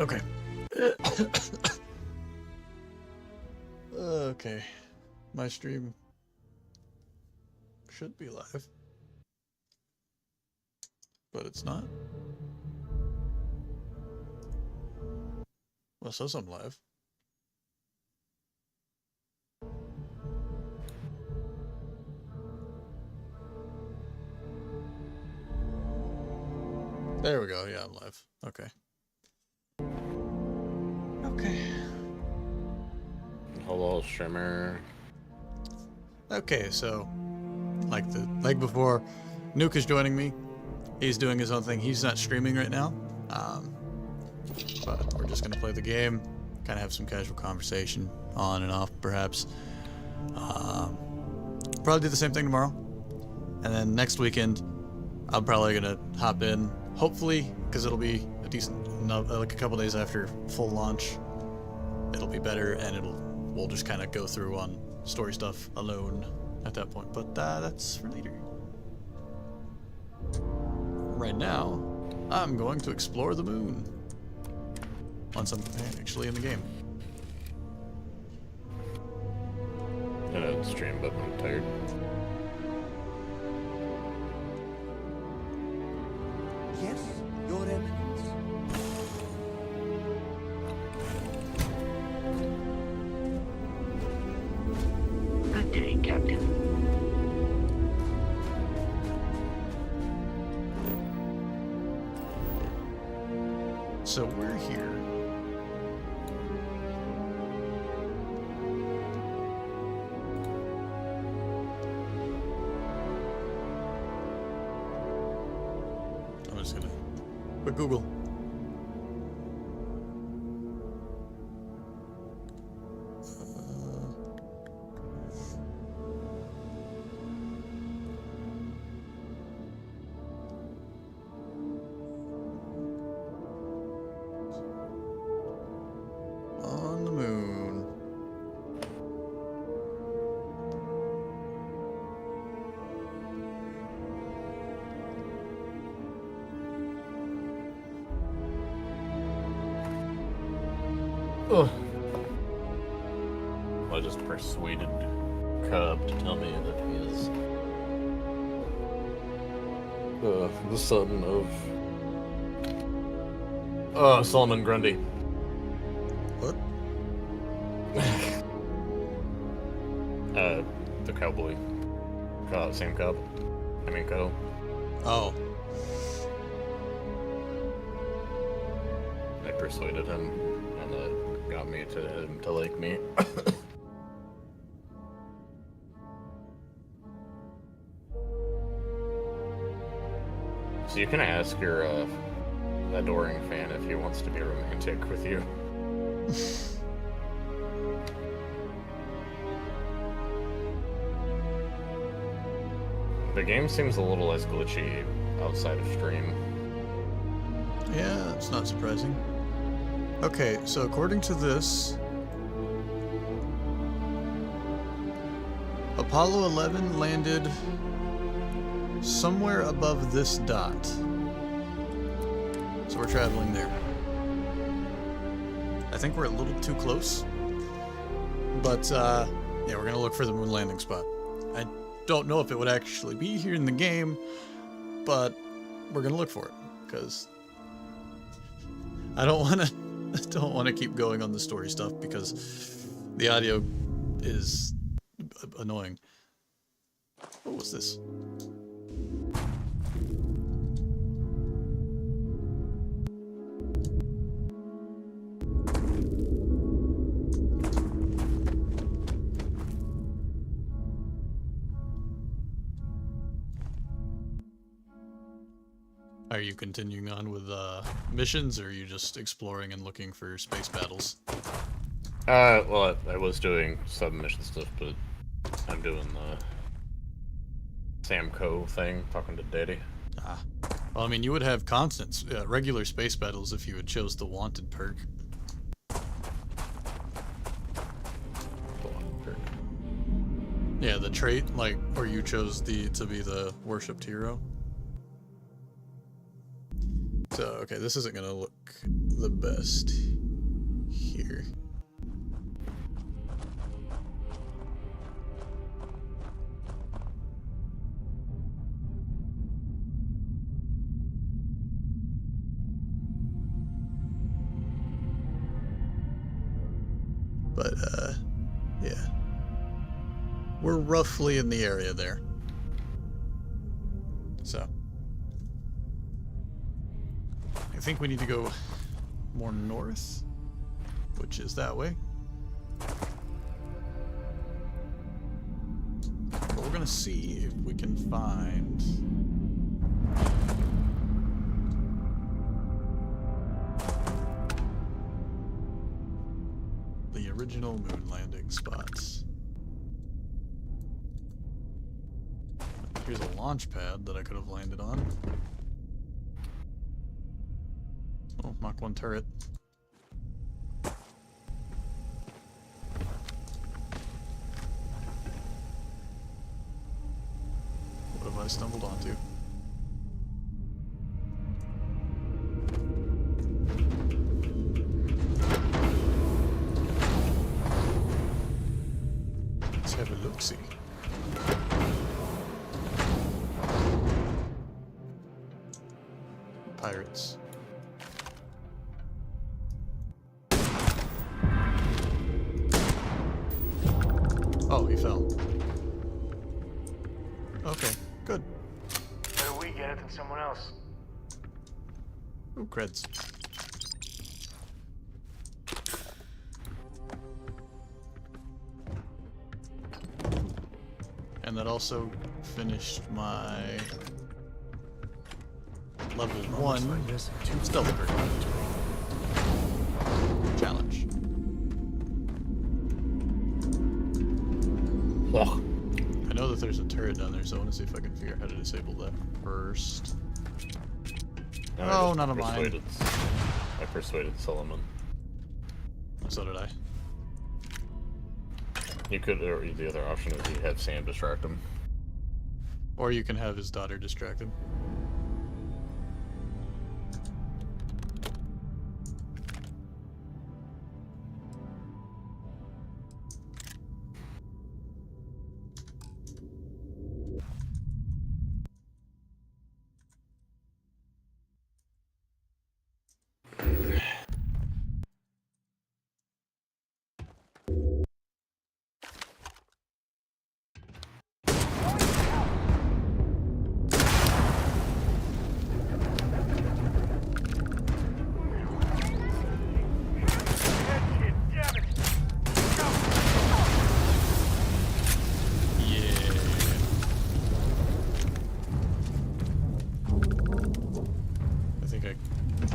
Okay. Okay. My stream should be live, but it's not. Well, it says I'm live. There we go. Yeah, I'm live. Okay. Okay. Hello, streamer. Okay, so like before, Nuke is joining me. He's doing his own thing. He's not streaming right now. But we're just gonna play the game, kind of have some casual conversation on and off, perhaps. Probably do the same thing tomorrow, and then next weekend, I'm probably gonna hop in. Hopefully, because it'll be a decent, like a couple days after full launch, it'll be better, and we'll just kind of go through on story stuff alone at that point. But that's for later. Right now, I'm going to explore the moon. Once I'm actually in the game. I know it's stream, but I'm tired. Yes, Your Eminence. Good day, Captain. So we're here. I'm just gonna quick Google. On the moon. Ugh. I just persuaded Cub to tell me that he is the son of Solomon Grundy. What? The cowboy. Same cub. I mean, cow. Oh. I persuaded him, and got me to like me. So you can ask your adoring fan if he wants to be romantic with you. The game seems a little less glitchy outside of stream. Yeah, it's not surprising. Okay, so according to this, Apollo 11 landed somewhere above this dot. So we're traveling there. I think we're a little too close. But, yeah, we're gonna look for the moon landing spot. I don't know if it would actually be here in the game, but we're gonna look for it, because I don't want to keep going on the story stuff because the audio is annoying. What was this? Are you continuing on with missions, or are you just exploring and looking for space battles? Well, I was doing submission stuff, but I'm doing the Samco thing, talking to Daddy. Ah. Well, I mean, you would have constant, regular space battles if you had chose the wanted perk. Yeah, the trait, like, or you chose to be the worshipped hero. So, okay, this isn't gonna look the best here. But, yeah. We're roughly in the area there. So. I think we need to go more north, which is that way. But we're gonna see if we can find the original moon landing spots. Here's a launch pad that I could have landed on. Oh, Mach 1 turret. What have I stumbled onto? Let's have a look-see. Pirates. Oh, he fell. Okay, good. Better we get it than someone else. Ooh, creds. And that also finished my level 1 stealth bird challenge. Ugh. I know that there's a turret down there, so I want to see if I can figure out how to disable that first. No, Oh, I not a mine. I persuaded Solomon. So did I. You could, or the other option is you have Sam distract him. Or you can have his daughter distracted.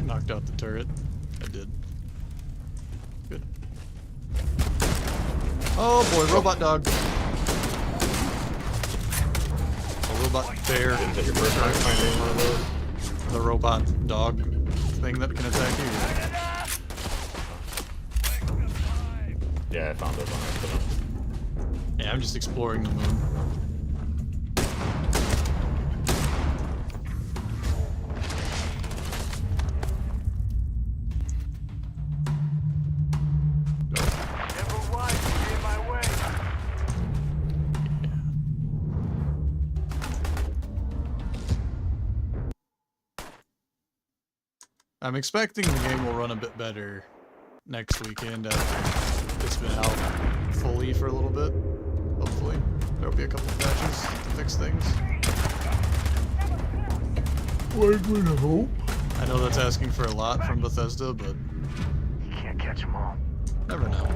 Knocked out the turret. I did. Good. Oh boy, robot dog. A robot bear. Is that your first time finding one of those? The robot dog thing that can attack you. Yeah, I found those on accident. Yeah, I'm just exploring the moon. I'm expecting the game will run a bit better next weekend after it's been out fully for a little bit. Hopefully. There'll be a couple of patches to fix things. We're gonna hope. I know that's asking for a lot from Bethesda, but You can't catch them all. never know.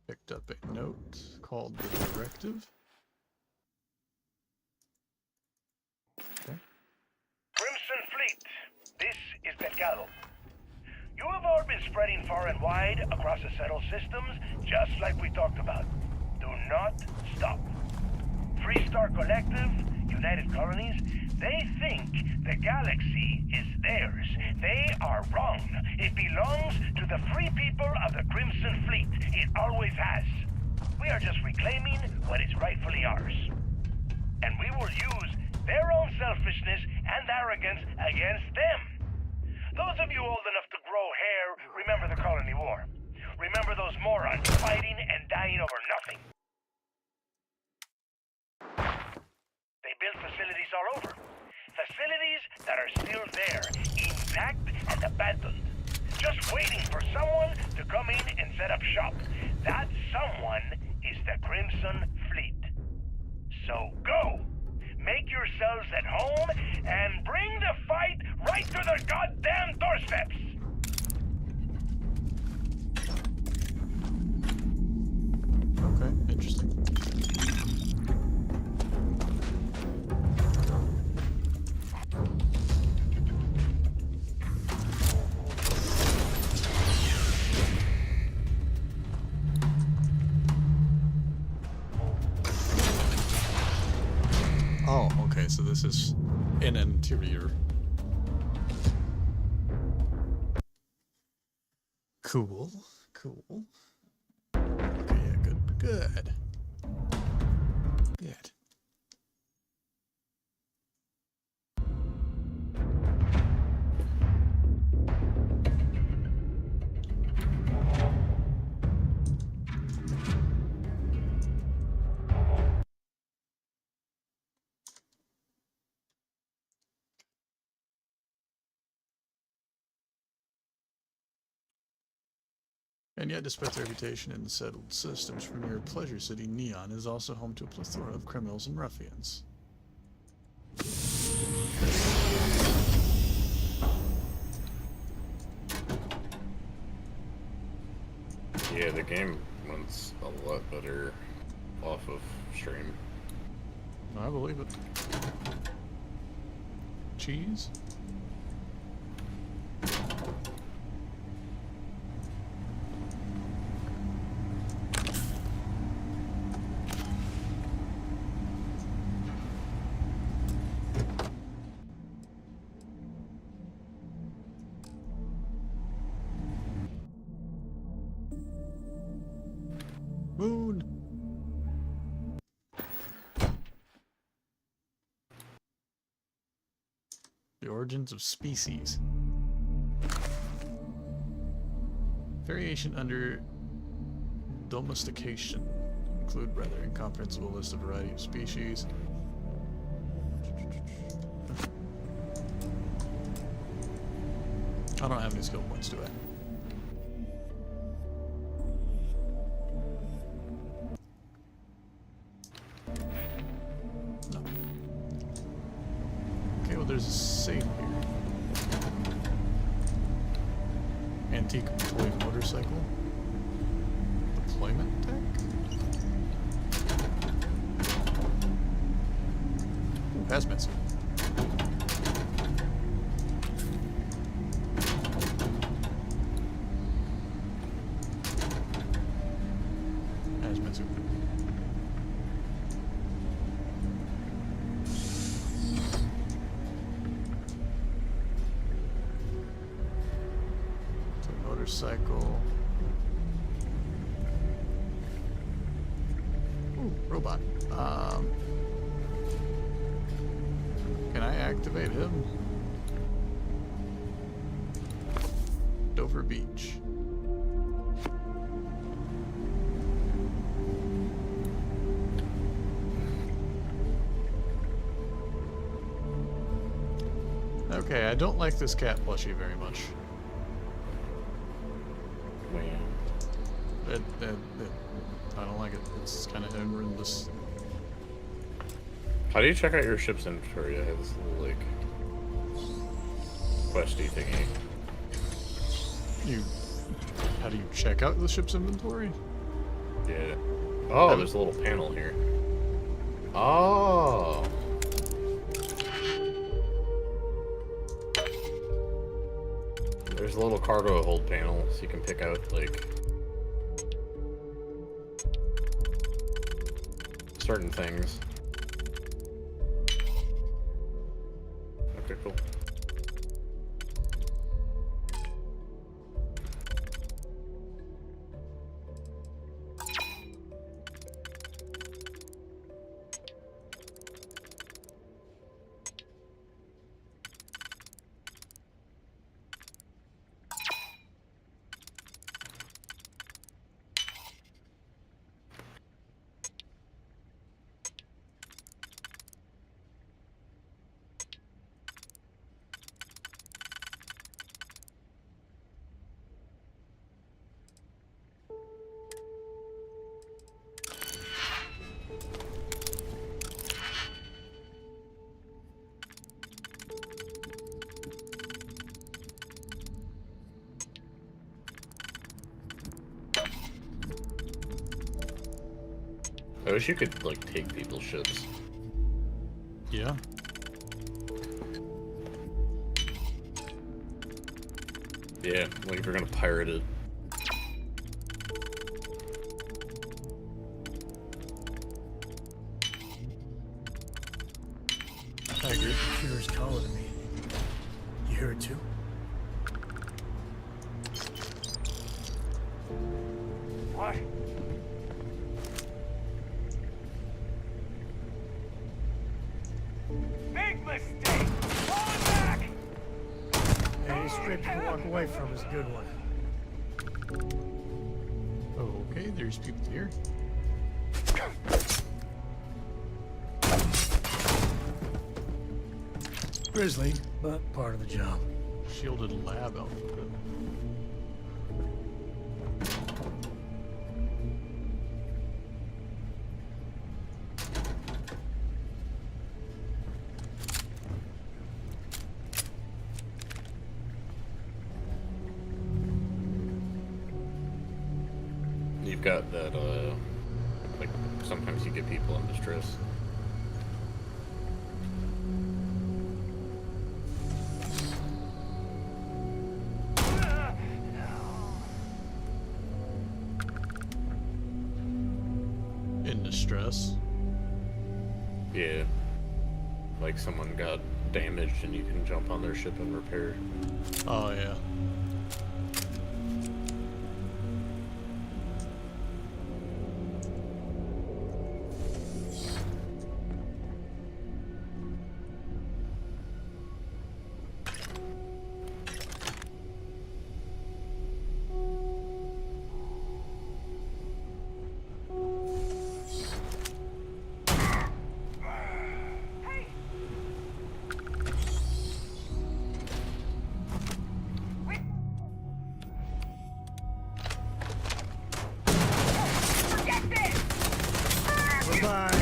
Picked up a note called the directive. Okay. Crimson Fleet, this is Pescado. You have all been spreading far and wide across the settled systems, just like we talked about. Do not stop. Free Star Collective, United Colonies, They think the galaxy is theirs. They are wrong. It belongs to the free people of the Crimson Fleet. It always has. We are just reclaiming what is rightfully ours. And we will use their own selfishness and arrogance against them. Those of you old enough to grow hair, remember the Colony War. Remember those morons fighting and dying over nothing. They built facilities all over. Facilities that are still there, intact and abandoned. Just waiting for someone to come in and set up shop. That someone is the Crimson Fleet. So go! Make yourselves at home and bring the fight right to the goddamn doorsteps! Okay, interesting. Oh, okay, so this is an interior. Cool, cool. Okay, yeah, good, good. Good. And yet, despite their reputation in the settled systems from near Pleasure City, Neon is also home to a plethora of criminals and ruffians. Yeah, the game runs a lot better off of stream. I believe it. Cheese? Moon! The origins of species. Variation under domestication. Include rather incomprehensible list of variety of species. I don't have any skill points, do I? No. Okay, well there's a safe here. Antique toy motorcycle. Deployment tech? Ooh, hazmat suit. Hazmat suit. Motorcycle. Ooh, robot. Can I activate him? Dover Beach. Okay, I don't like this cat plushie very much. I don't like it. It's kind of horrendous. How do you check out your ship's inventory? I have this little, like, questy thingy. How do you check out the ship's inventory? Yeah. Oh, there's a little panel here. Oh. There's a little cargo hold panel, so you can pick out, like, certain things. Okay, cool. I wish you could, like, take people's ships. Yeah. Yeah, like if you're gonna pirate it. I agree. The computer's calling to me. You hear it too? What? Big mistake! Fall back! Any script you walk away from is a good one. Okay, there's people here. Grisly, but part of the job. Shielded lab outfit. You've got that, like, sometimes you get people in distress. In distress. Yeah. Like someone got damaged and you can jump on their ship and repair. Oh, yeah. Bye-bye.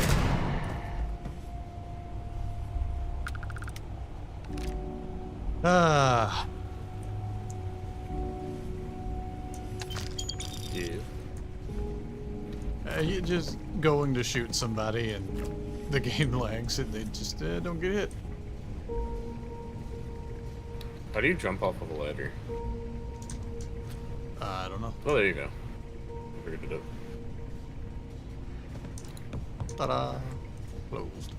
Ah. Yeah. You just going to shoot somebody and the game lags and they just don't get hit. How do you jump off of a ladder? I don't know. Oh, there you go. Figured it out. Ta-da. Closed.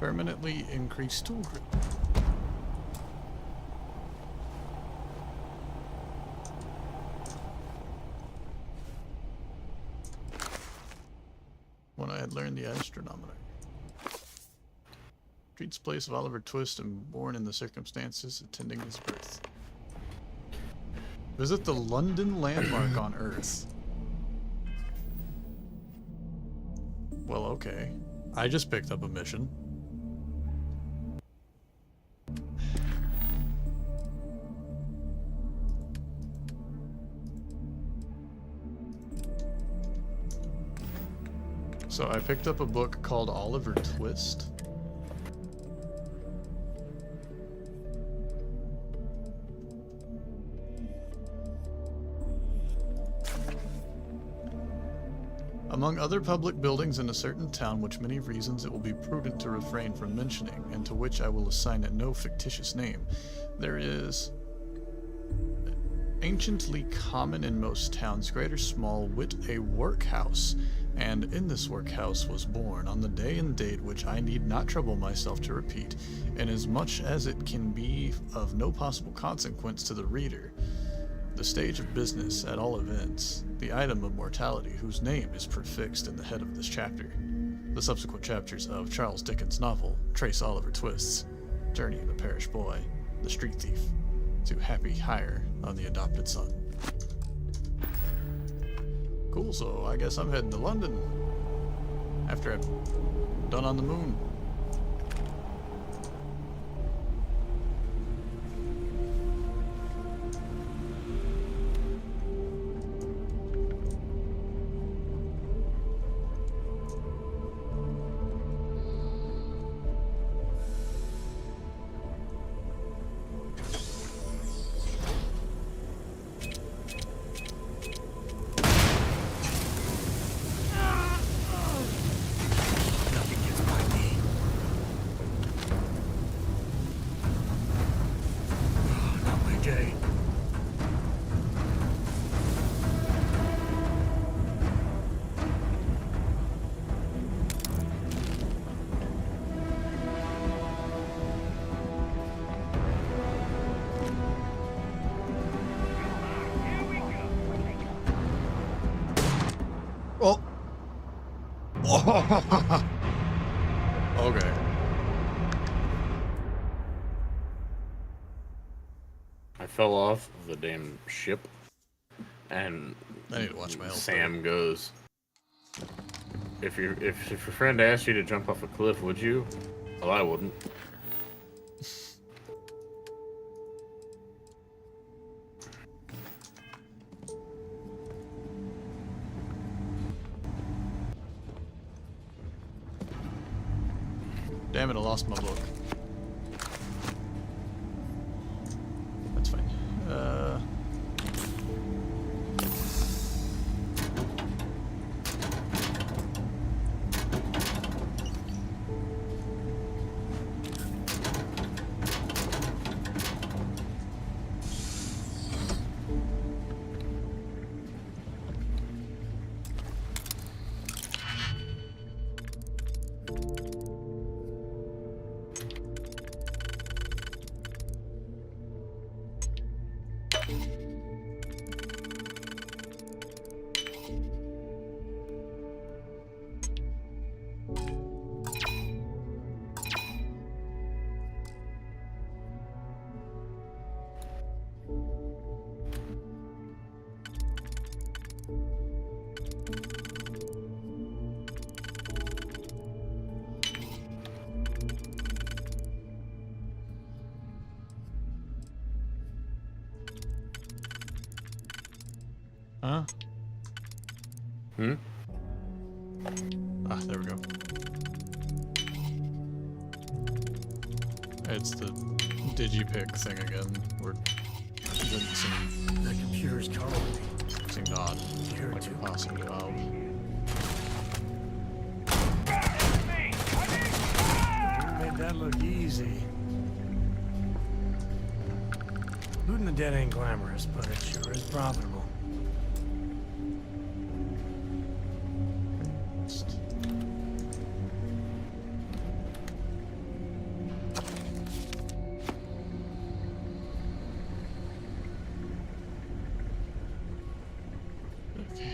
Permanently increased tool grip. When I had learned the astronometer. Treats place of Oliver Twist and born in the circumstances attending his birth. Visit the London landmark on Earth. Well, okay. I just picked up a mission. So I picked up a book called Oliver Twist. Among other public buildings in a certain town, which many reasons it will be prudent to refrain from mentioning, and to which I will assign it no fictitious name, there is anciently common in most towns, great or small, wit a workhouse. And in this workhouse was born, on the day and date which I need not trouble myself to repeat, inasmuch as it can be of no possible consequence to the reader. The stage of business, at all events, the item of mortality, whose name is prefixed in the head of this chapter. The subsequent chapters of Charles Dickens' novel, Trace Oliver Twist's Journey of the Parish Boy, The Street Thief, to Happy Hire on the Adopted Son. Cool, so I guess I'm heading to London after I'm done on the moon. Nothing gets by me. Oh, not my day. Oh! Okay. I fell off the damn ship, and I need to watch my health. Sam goes, if your friend asked you to jump off a cliff, would you? Well, I wouldn't. Damn it, I lost my book. That's fine. Huh? Hmm? Ah, there we go. It's the digipick thing again, where it didn't seem, The computer's calling me. seemed odd, Here like too. impossible to valve. You made that look easy. Looting the dead ain't glamorous, but it sure is profitable.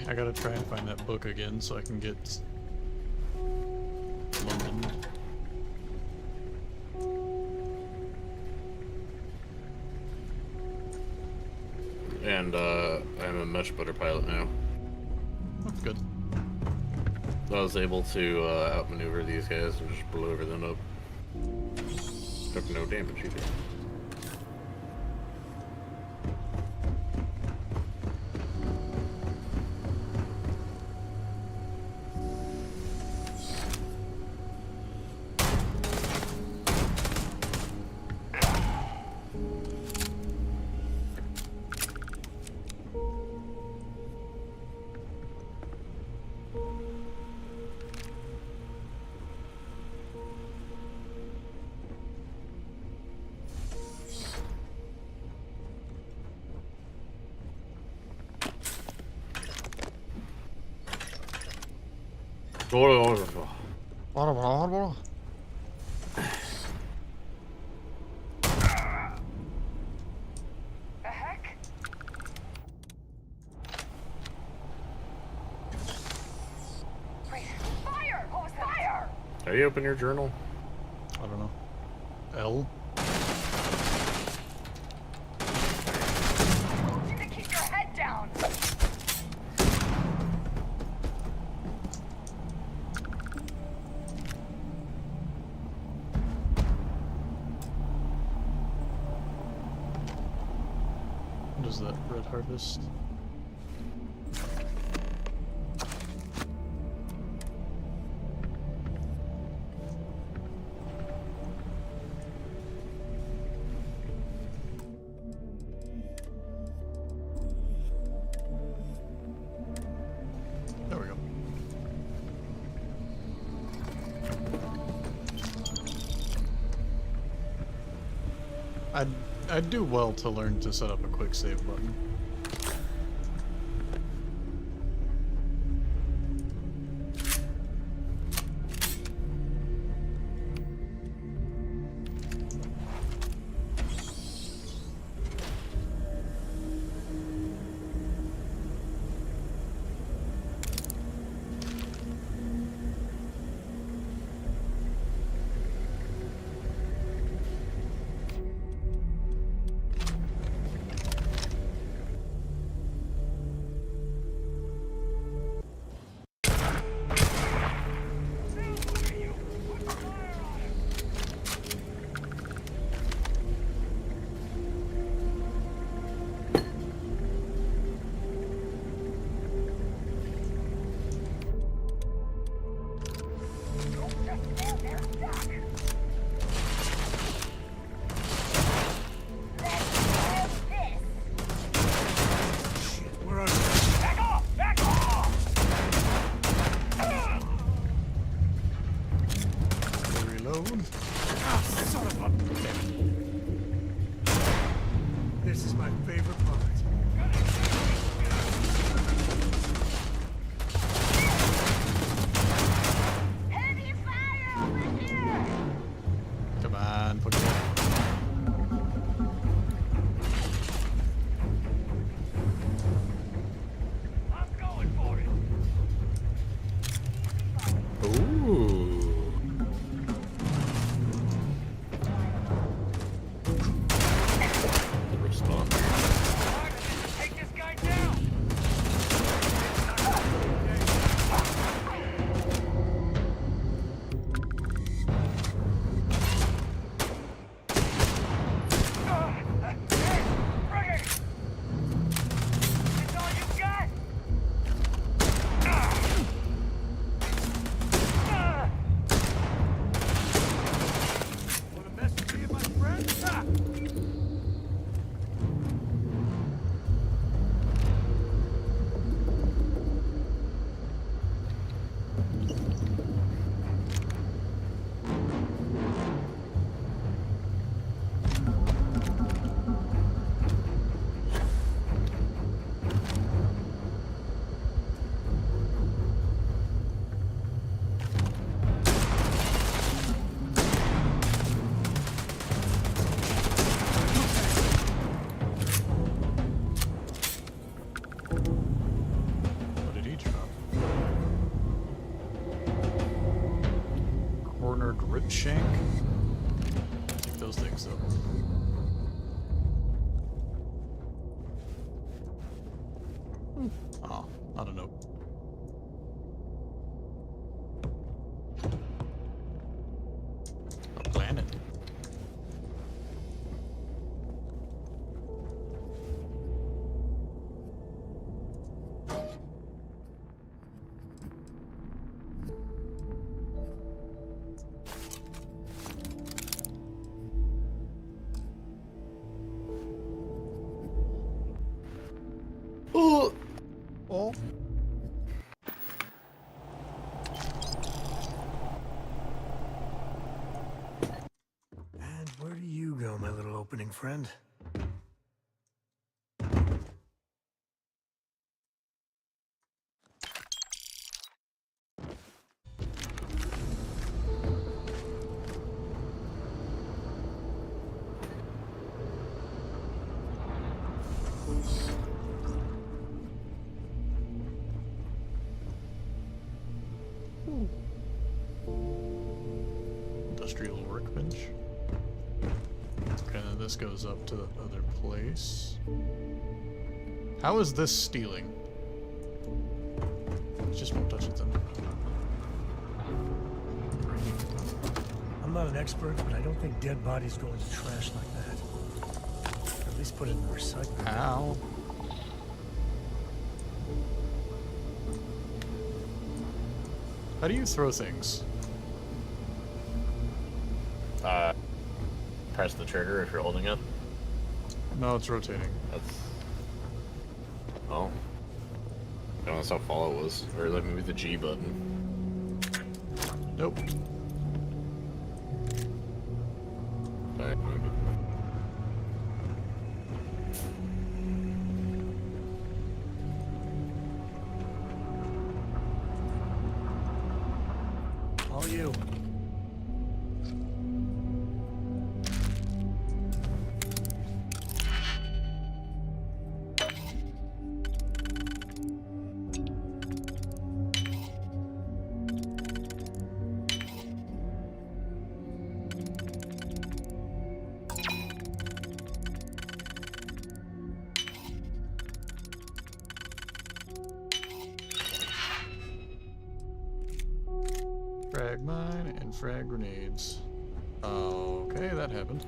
I gotta try and find that book again so I can get London. And I'm a much better pilot now. Oh, good. I was able to outmaneuver these guys and just blow everything up. Took no damage either. The heck? Wait, fire! What was that? Fire! How do you open your journal? I don't know. L? You need to keep your head down. What is that? Red Harvest? There we go. I'd do well to learn to set up a quick save button. Where are you? Back off! Back off! Reload. Ah, son of a... This is my favorite part. Heavy fire over here! Come on, put it down. I'm going for it! Ooh. The response. Alright, take this guy down! Hey, bring it! It's all you got? Want to mess with me and my friends? Ah! What did he drop? Cornered rib shank? Take those things though. Oh, not a note. A planet. Oh. Oh. And where do you go, my little opening friend? industrial workbench. Okay, then this goes up to the other place. How is this stealing? Just won't touch it then. I'm not an expert, but I don't think dead bodies go into trash like that. At least put it in the recycling. How? How do you throw things? Press the trigger if you're holding it. No, it's rotating. That's... Oh. No, that's how follow was. Or like maybe the G button. Nope. Alright, maybe. All you. Frag mine and frag grenades. Okay, that happened.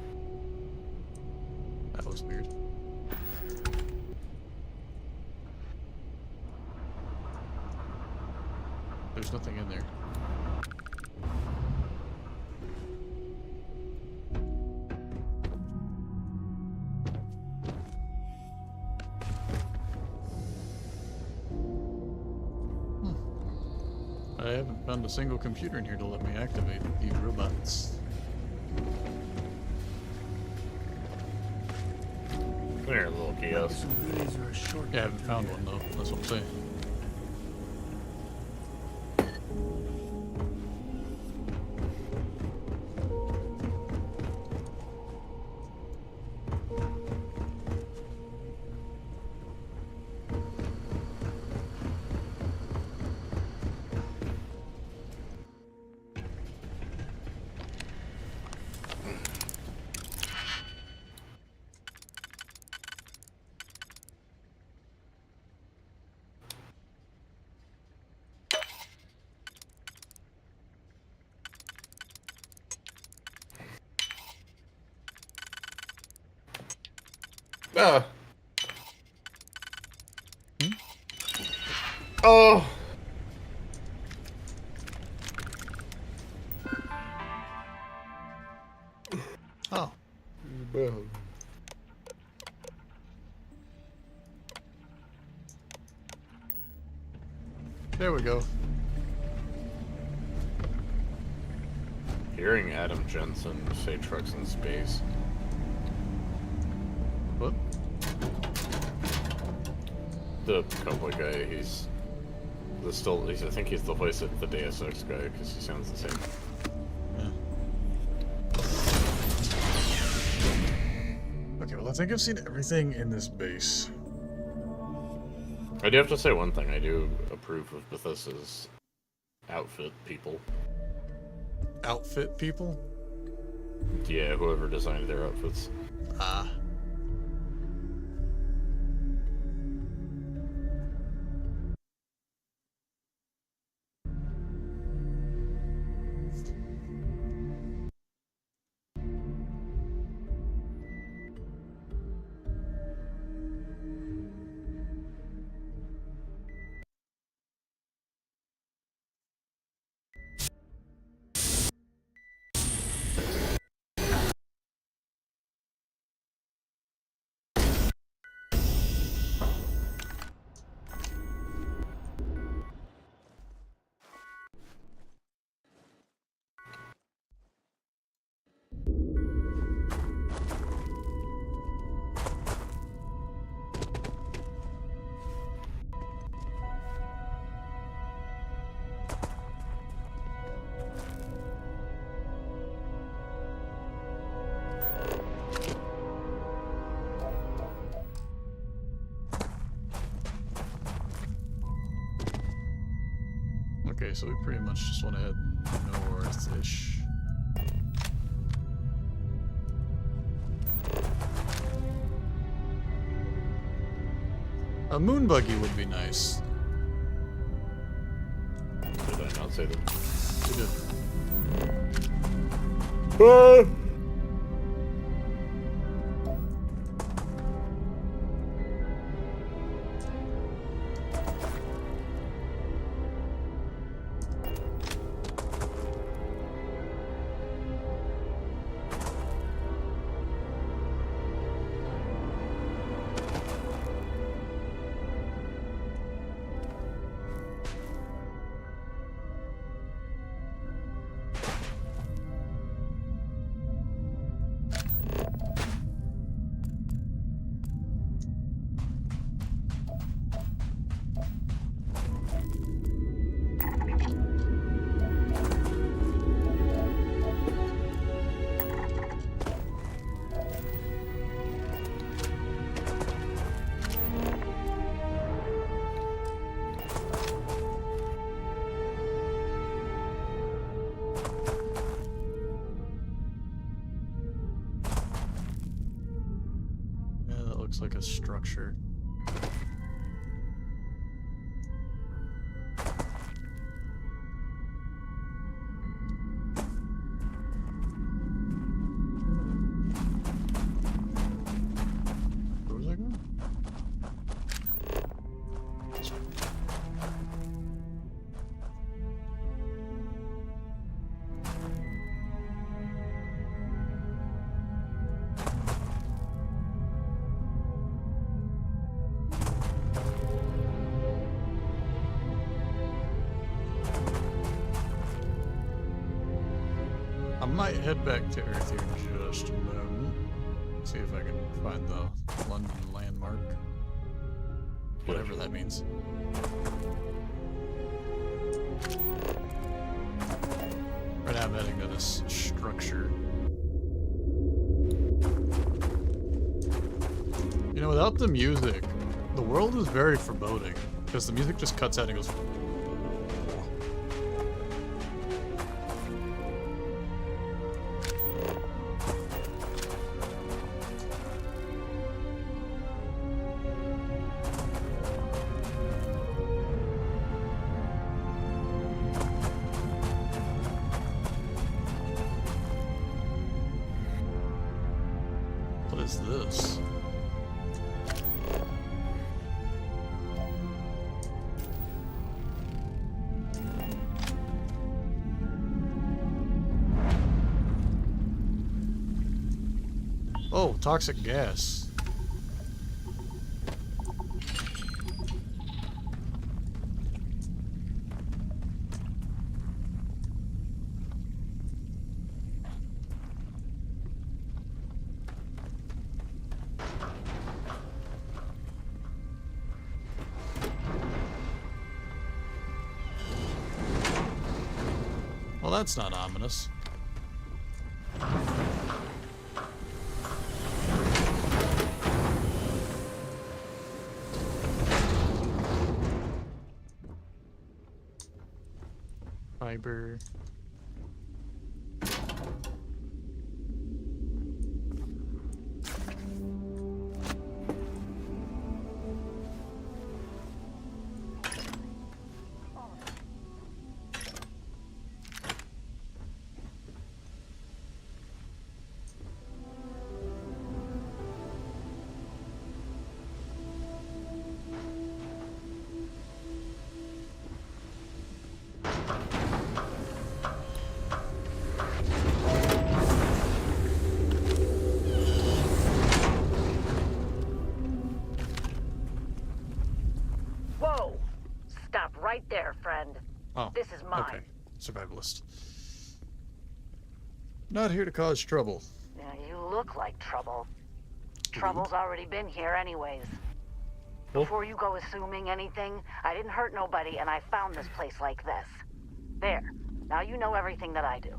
That was weird. There's nothing in there. I haven't found a single computer in here to let me activate the robots. There, a little Maybe kiosk. some goodies or a short. Yeah, I haven't found one though. That's what I'm saying. Ah. Oh. Oh. There we go. Hearing Adam Jensen say trucks in space. What? The cowboy guy, he's I think he's the voice of the Deus Ex guy because he sounds the same. Yeah. Okay, well I think I've seen everything in this base. I do have to say one thing. I do approve of Bethesda's outfit people. Outfit people? Yeah, whoever designed their outfits. Ah. Okay, so we pretty much just want to head north-ish. A moon buggy would be nice. Did I not say that? You did. Looks like a structure. Where was I going? I might head back to Earth here in just a moment. See if I can find the London landmark. Whatever that means. Right now I'm heading to this structure. You know, without the music, the world is very foreboding. Because the music just cuts out and goes... What is this? Oh, toxic gas. Well, that's not ominous. Fiber. Whoa! Stop right there, friend. Oh, This is mine. okay. Survivalist. Not here to cause trouble. Yeah, you look like trouble. Trouble's already been here anyways. Before you go assuming anything, I didn't hurt nobody and I found this place like this. There. Now you know everything that I do.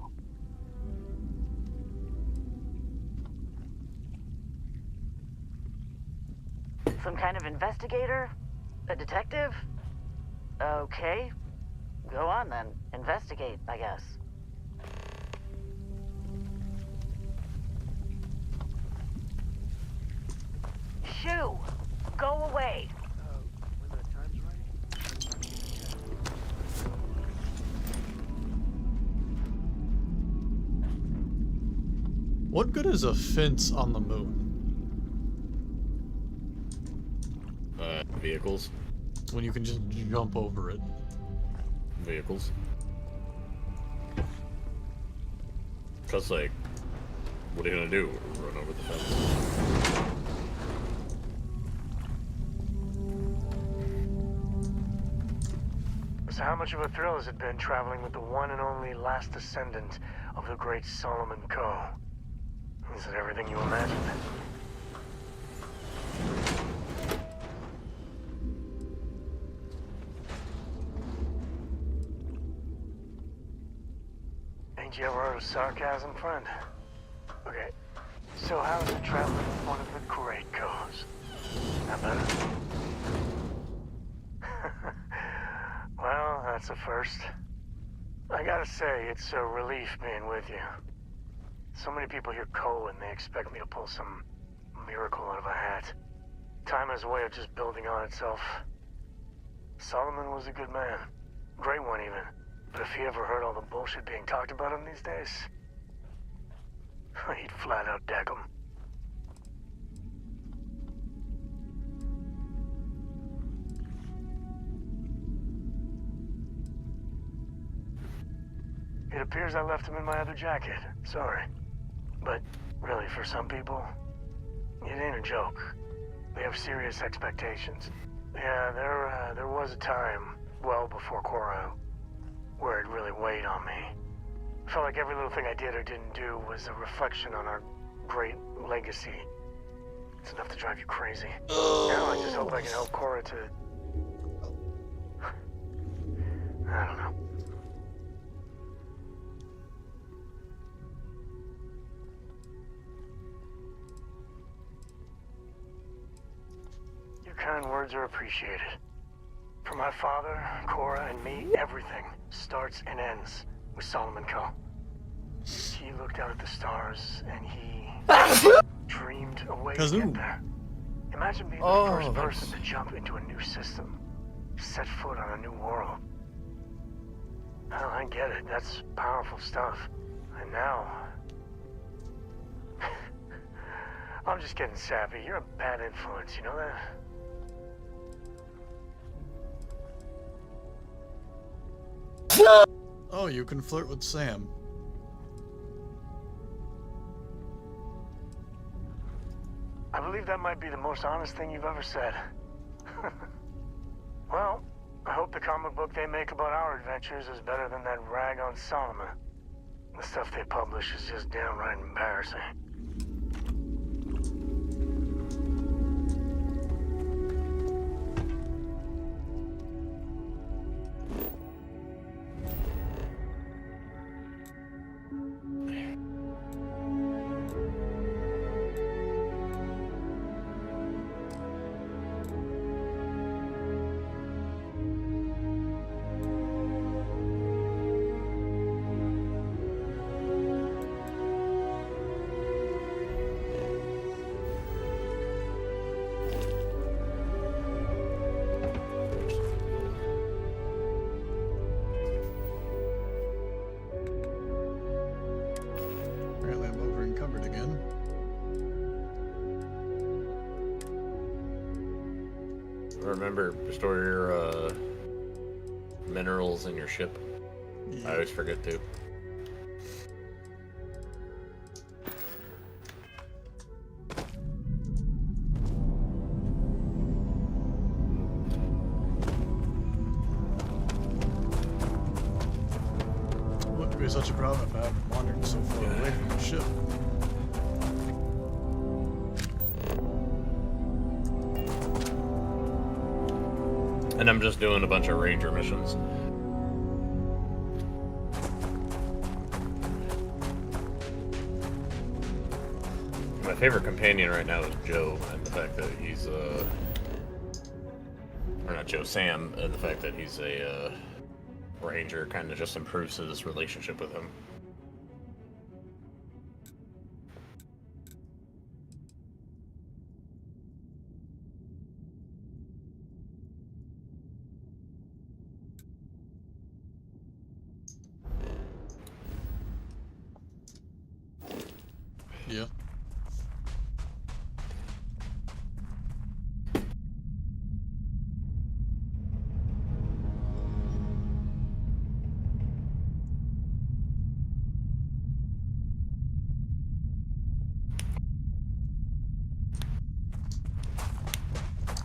Some kind of investigator? A detective? Okay. Go on then. Investigate, I guess. Shoo! Go away. What good is a fence on the moon? Vehicles. When you can just jump over it. Vehicles. Cause like, what are you gonna do? Run over the fence? So how much of a thrill has it been traveling with the one and only last descendant of the great Solomon Coe? Is it everything you imagined? Ain't you ever heard of sarcasm, friend? Okay, so how's it traveling with one of the great Coes? That better? Well, that's a first. I gotta say, it's a relief being with you. So many people hear Coe and they expect me to pull some miracle out of a hat. Time has a way of just building on itself. Solomon was a good man. Great one, even. But if he ever heard all the bullshit being talked about him these days, he'd flat out deck him. It appears I left him in my other jacket. Sorry. But really, for some people, it ain't a joke. They have serious expectations. Yeah, there was a time, well before Cora, where it really weighed on me. Felt like every little thing I did or didn't do was a reflection on our great legacy. It's enough to drive you crazy. Now I just hope I can help Cora to... I don't know. Your kind words are appreciated. For my father, Cora, and me, everything starts and ends with Solomon Coe. He looked out at the stars, and he dreamed a way to get there. Imagine being the first person to jump into a new system, set foot on a new world. Oh, I get it. That's powerful stuff. And now... I'm just getting sappy. You're a bad influence, you know that? Oh, you can flirt with Sam. I believe that might be the most honest thing you've ever said. Well, I hope the comic book they make about our adventures is better than that rag on Solomon. The stuff they publish is just downright embarrassing. Apparently I'm over encumbered again. Remember, store your minerals in your ship. Yeah. I always forget to. Wouldn't be such a problem if I hadn't wandered so far away from the ship. And I'm just doing a bunch of ranger missions. My favorite companion right now is Joe, and the fact that he's or not Joe, Sam, and the fact that he's a ranger kind of just improves his relationship with him. Yeah.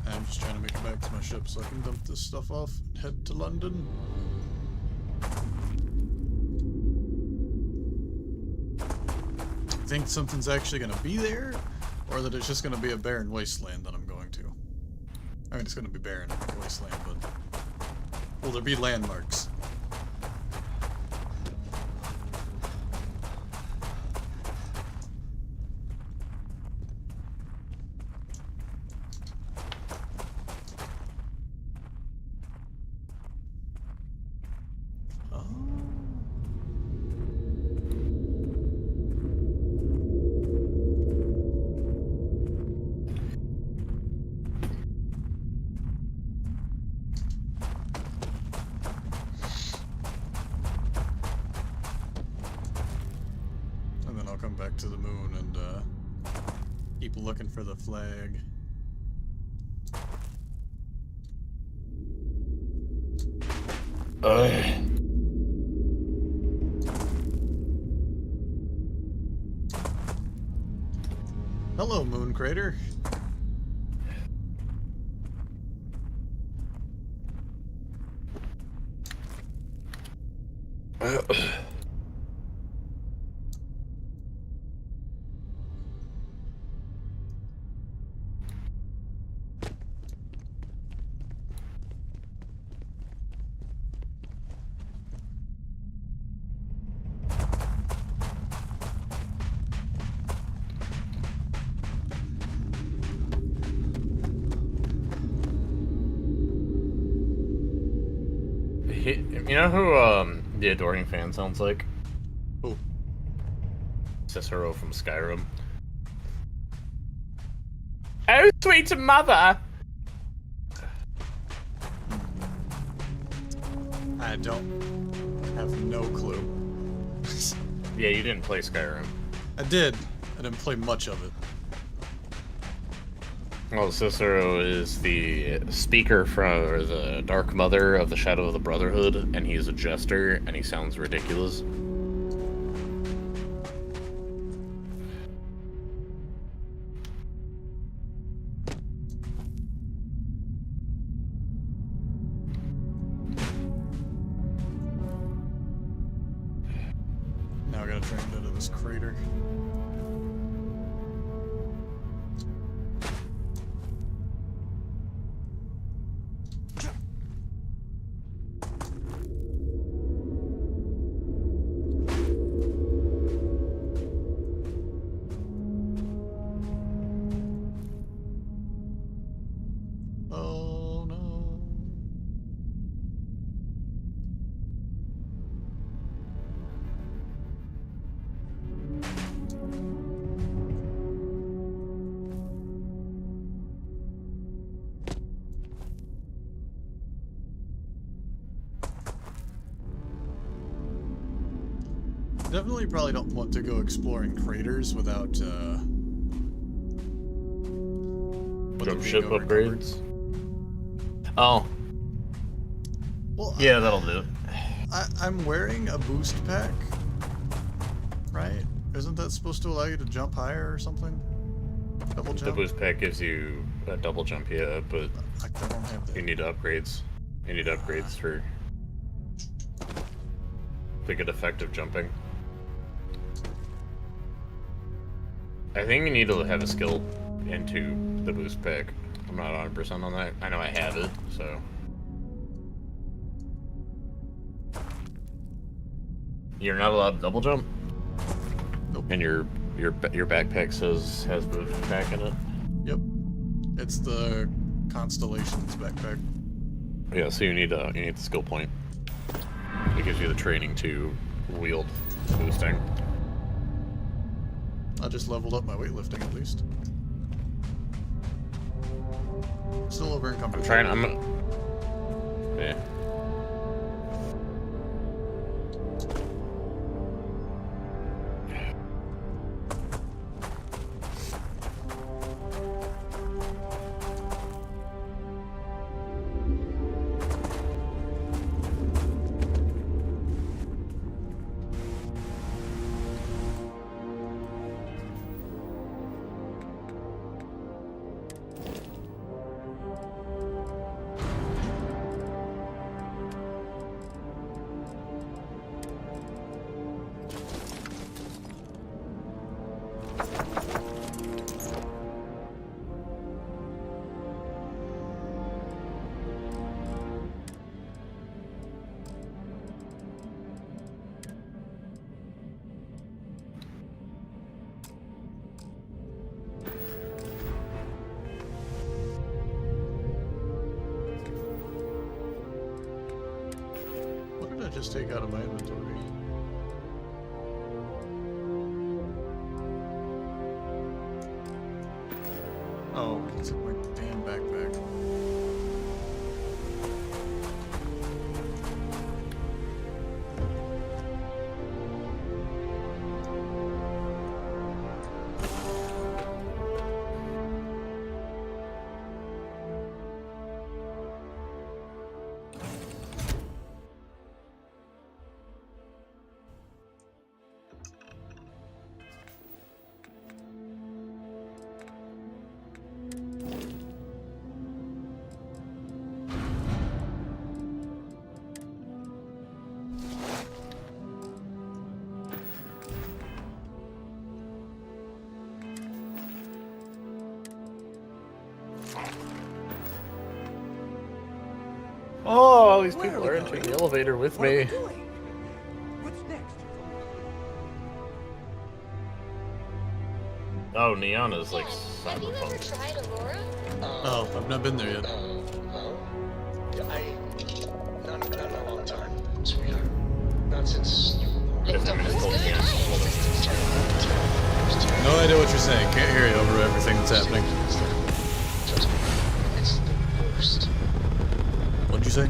I'm just trying to make it back to my ship so I can dump this stuff off and head to London. Think something's actually going to be there, or that it's just going to be a barren wasteland that I'm going to. I mean, it's going to be barren wasteland, but will there be landmarks? Oh. And then I'll come back to the moon and keep looking for the flag. Hello, moon crater. You know who the Adoring Fan sounds like? Who? Cicero from Skyrim. Oh, sweet mother! I don't have no clue. Yeah, you didn't play Skyrim. I did. I didn't play much of it. Well, Cicero is the speaker for the Dark Mother of the Shadow of the Brotherhood, and he's a jester, and he sounds ridiculous. Now I gotta try and get out of this crater. Oh no. Definitely probably don't want to go exploring craters without Jump ship upgrades. Oh, Well, yeah, that'll do. I'm wearing a boost pack, right? Isn't that supposed to allow you to jump higher or something? Double The jump? boost pack gives you a double jump, yeah, but I don't have that. you need upgrades. You need upgrades to get effective jumping. I think you need to have a skill into the boost pack. I'm not 100% on that. I know I have it, so. You're not allowed to double jump? Nope. And your backpack has boost pack in it? Yep. It's the Constellations backpack. Yeah, so you need the skill point. It gives you the training to wield boosting. I just leveled up my weightlifting at least. Still over encumbered. I'm gonna. Yeah. just take out of my inventory? Oh, it's in my damn backpack. Oh, all these Where people are are we entering going? the elevator with What are we me. doing? What's next? Oh, Neon is like Have you ever cyberpunk. tried Aurora? Oh, I've not been there yet. Yeah, not in a long time, sweetheart. Not since you were born. Guess I'm just told Neon. No idea what you're saying. Can't hear you over everything that's happening. Trust me, it's the worst. What'd you say?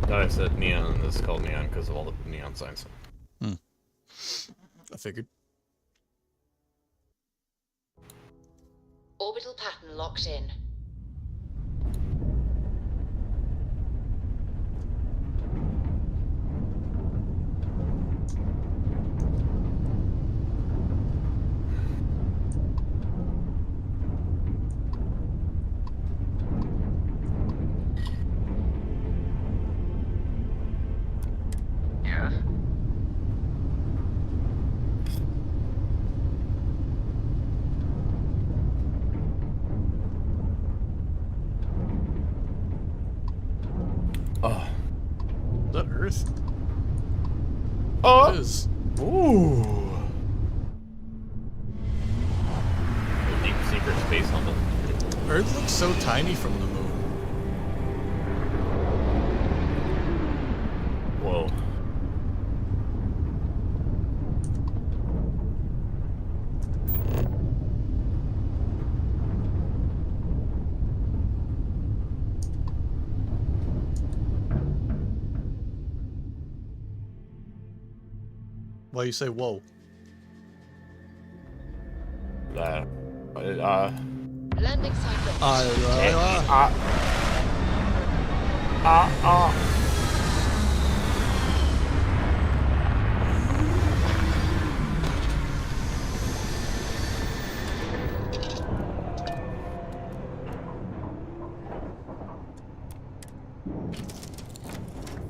No, I said Neon is called Neon because of all the neon signs. I figured. Orbital pattern locked in. Yes? Oh. Is that Earth? Oh. It is. Ooh. A deep secret space humble. Earth looks so tiny from the moon. Whoa. Why you say whoa? Landing site locked.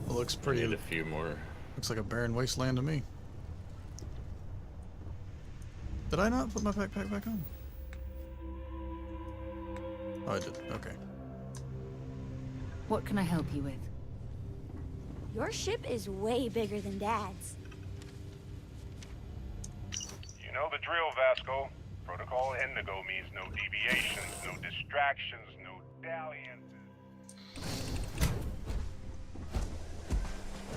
It looks Need pretty. a few more. Looks like a barren wasteland to me. Did I not put my backpack back on? Oh, I did. Okay. What can I help you with? Your ship is way bigger than Dad's. You know the drill, Vasco. Protocol Indigo means no deviations, no distractions, no dalliances.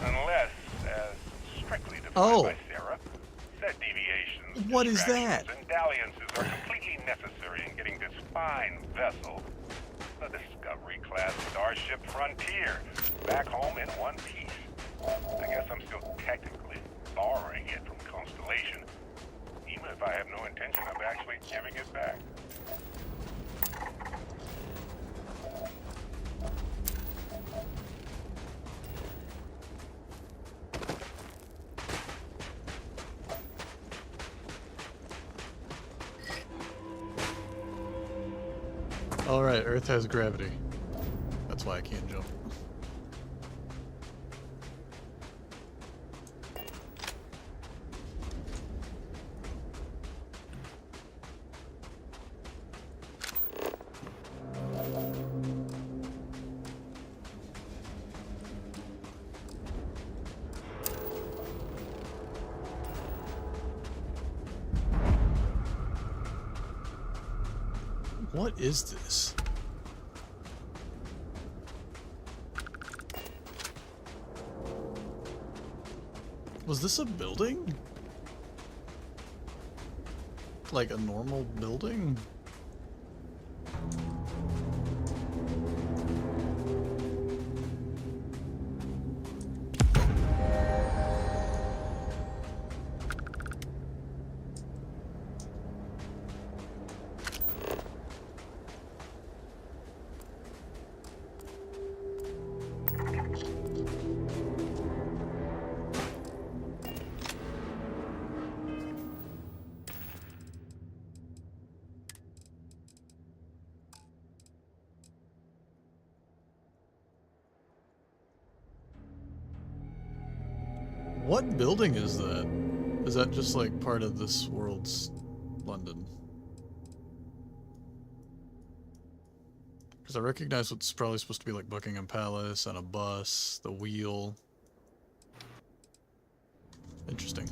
Unless, as strictly defined Oh. by Sarah, said deviations, What is distractions, that? and dalliances are completely necessary in getting this fine vessel, the Discovery-class Starship Frontier, back home in one piece. I guess I'm still technically borrowing it from Constellation, even if I have no intention of actually giving it back. Alright, Earth has gravity. That's why I can't jump. What is this? Was this a building? Like a normal building? What building is that? Is that just like part of this world's London? Because I recognize what's probably supposed to be like Buckingham Palace and a bus, the wheel. Interesting.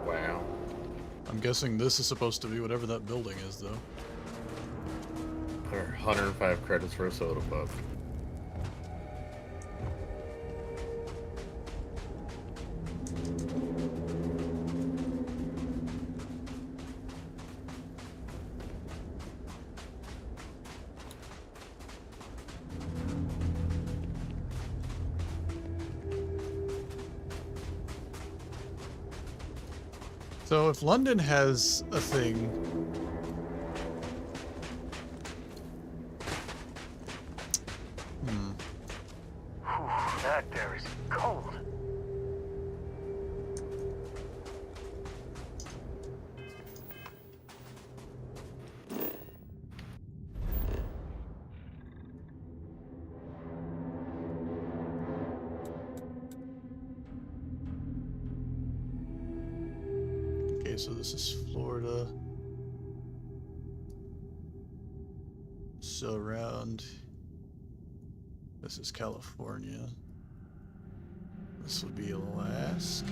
Wow. I'm guessing this is supposed to be whatever that building is, though. 105 credits for a soda pop. So if London has a thing... Whew, that there is cold. Okay, so this is Florida. So around... This is California. This would be Alaska?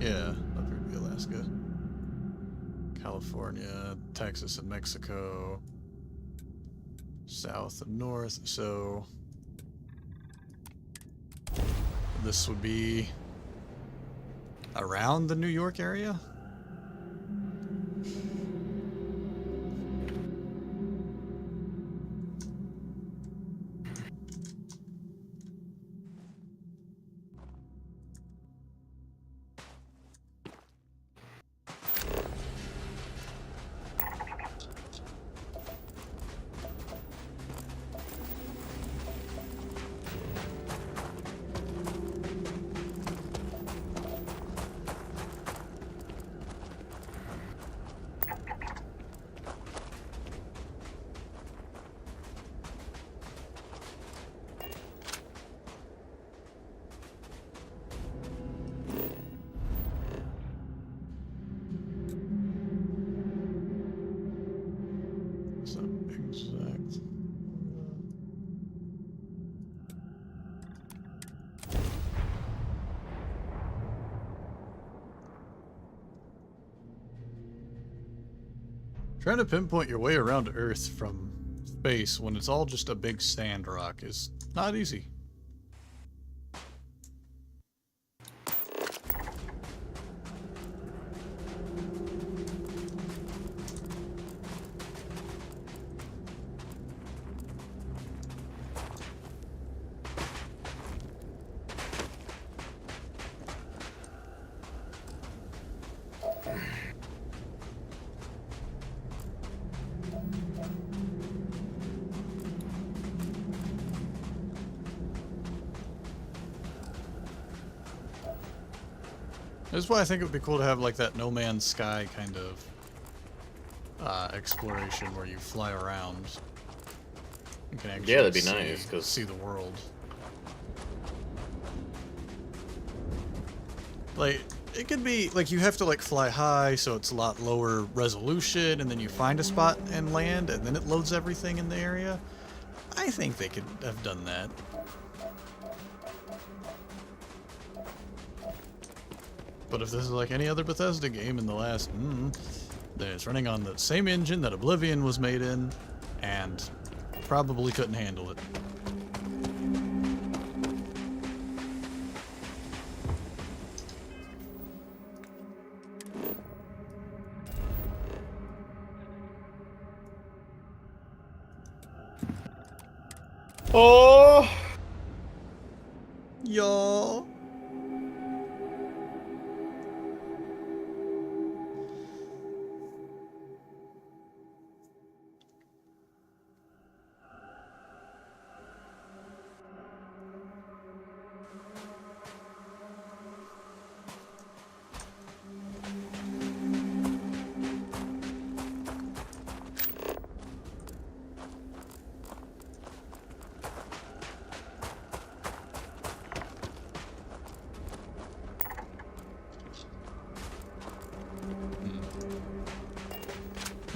Yeah, up here would be Alaska. California, Texas, and Mexico. South and north, so... This would be... around the New York area? Trying to pinpoint your way around Earth from space when it's all just a big sand rock is not easy. That's why I think it would be cool to have like that No Man's Sky kind of exploration where you fly around. You can actually that'd be nice, 'cause see the world. Like it could be like you have to like fly high, so it's a lot lower resolution, and then you find a spot and land, and then it loads everything in the area. I think they could have done that. But if this is like any other Bethesda game in the last It's running on the same engine that Oblivion was made in, and probably couldn't handle it. Oh! Y'all.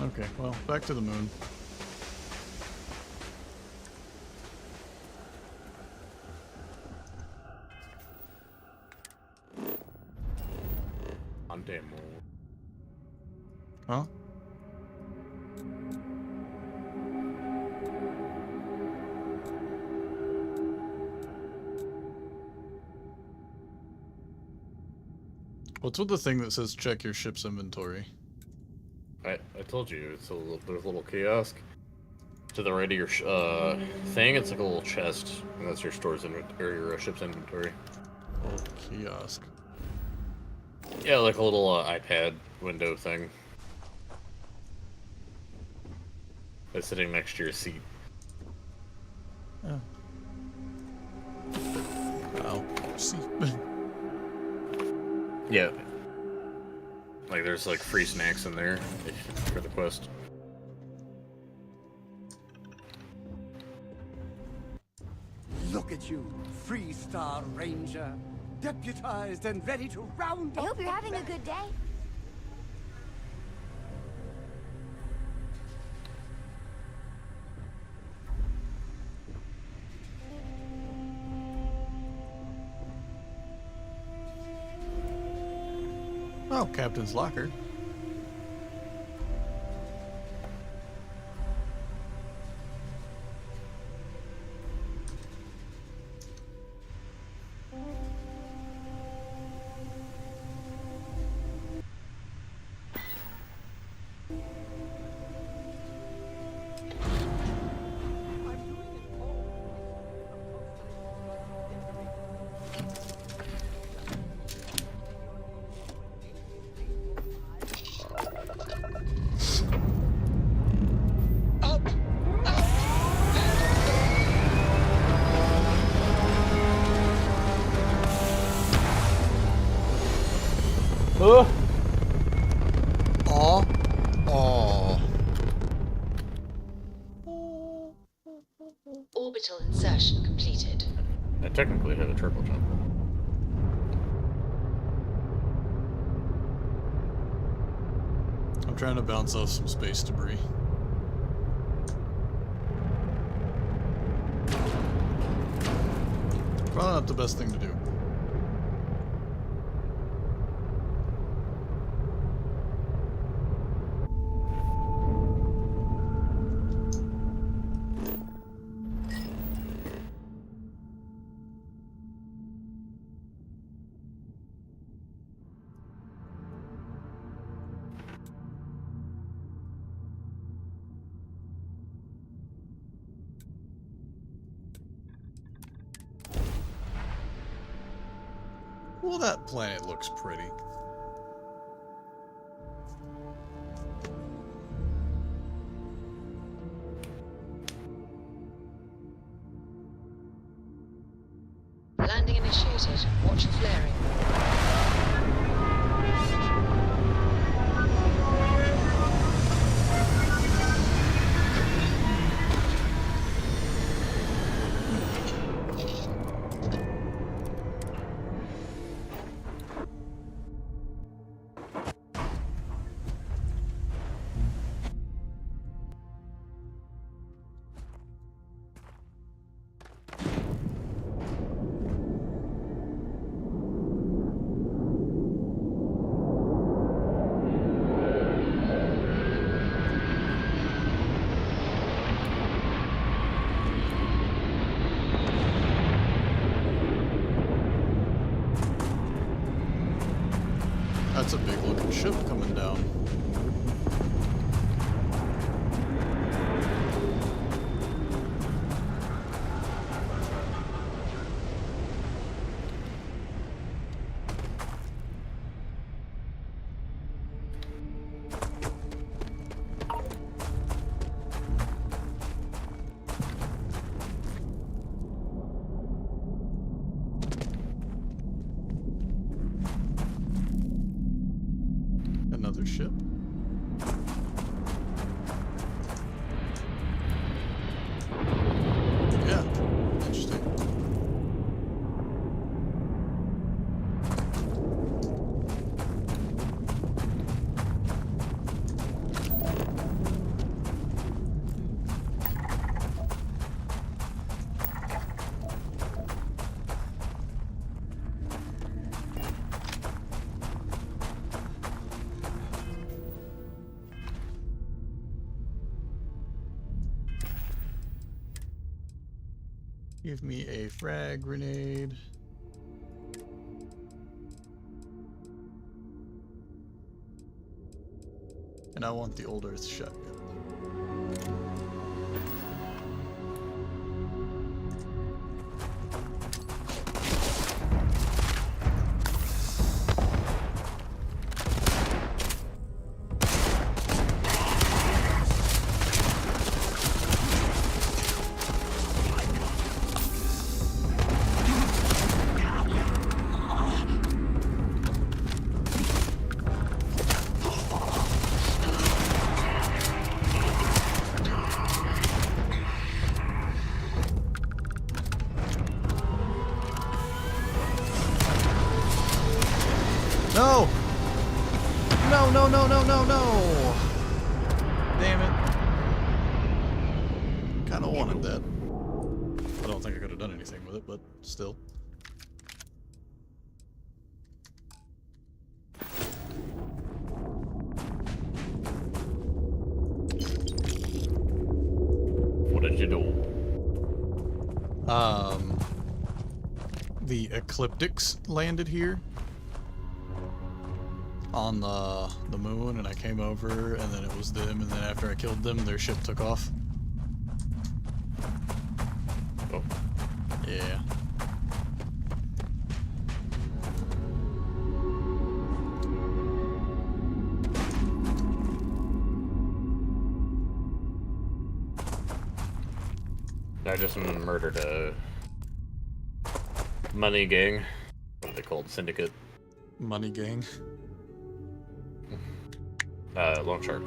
Okay, well, back to the moon. On damn moon. Huh? What's with the thing that says check your ship's inventory? I told you, there's a little kiosk. To the right of your thing, it's like a little chest, and that's your store's or your ship's inventory. Oh, kiosk. Yeah, like a little iPad window thing. It's sitting next to your seat. Oh. I'll see. Yeah. Like there's like free snacks in there for the quest. Look at you, Freestar Ranger, deputized and ready to round up. I hope you're the having a best. good day. Oh, Captain's locker. Aw. Aw. Orbital insertion completed. I technically had a triple jump. I'm trying to bounce off some space debris. Probably not the best thing to do. Well, that planet looks pretty. Landing initiated. Watch for flaring. Yeah, interesting. Give me a frag grenade. And I want the old earth shotgun. No! No, no, no, no, no, no! Damn it. Kinda wanted that. I don't think I could have done anything with it, but still. What did you do? The Ecliptics landed here on the moon, and I came over, and then it was them, and then after I killed them, their ship took off. Oh. Yeah. I just murdered a money gang. What are they called? Syndicate? Money gang. Long Shark.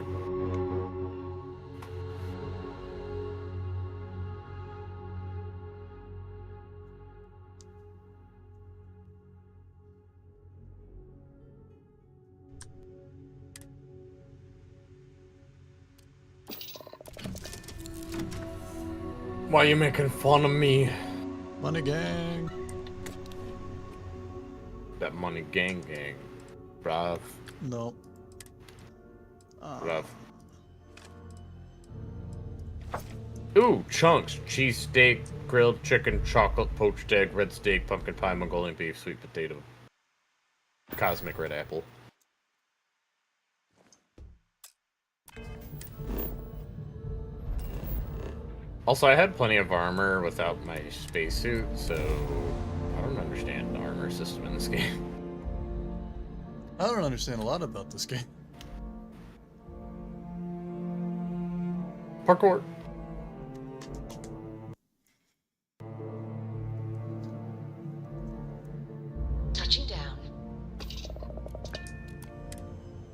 Why are you making fun of me? Money gang. That money gang, bruv. No. Bruv. Ooh, chunks, cheesesteak, grilled chicken, chocolate, poached egg, red steak, pumpkin pie, Mongolian beef, sweet potato, cosmic red apple. Also, I had plenty of armor without my spacesuit, so I don't understand the armor system in this game. I don't understand a lot about this game. Parkour. Touching down.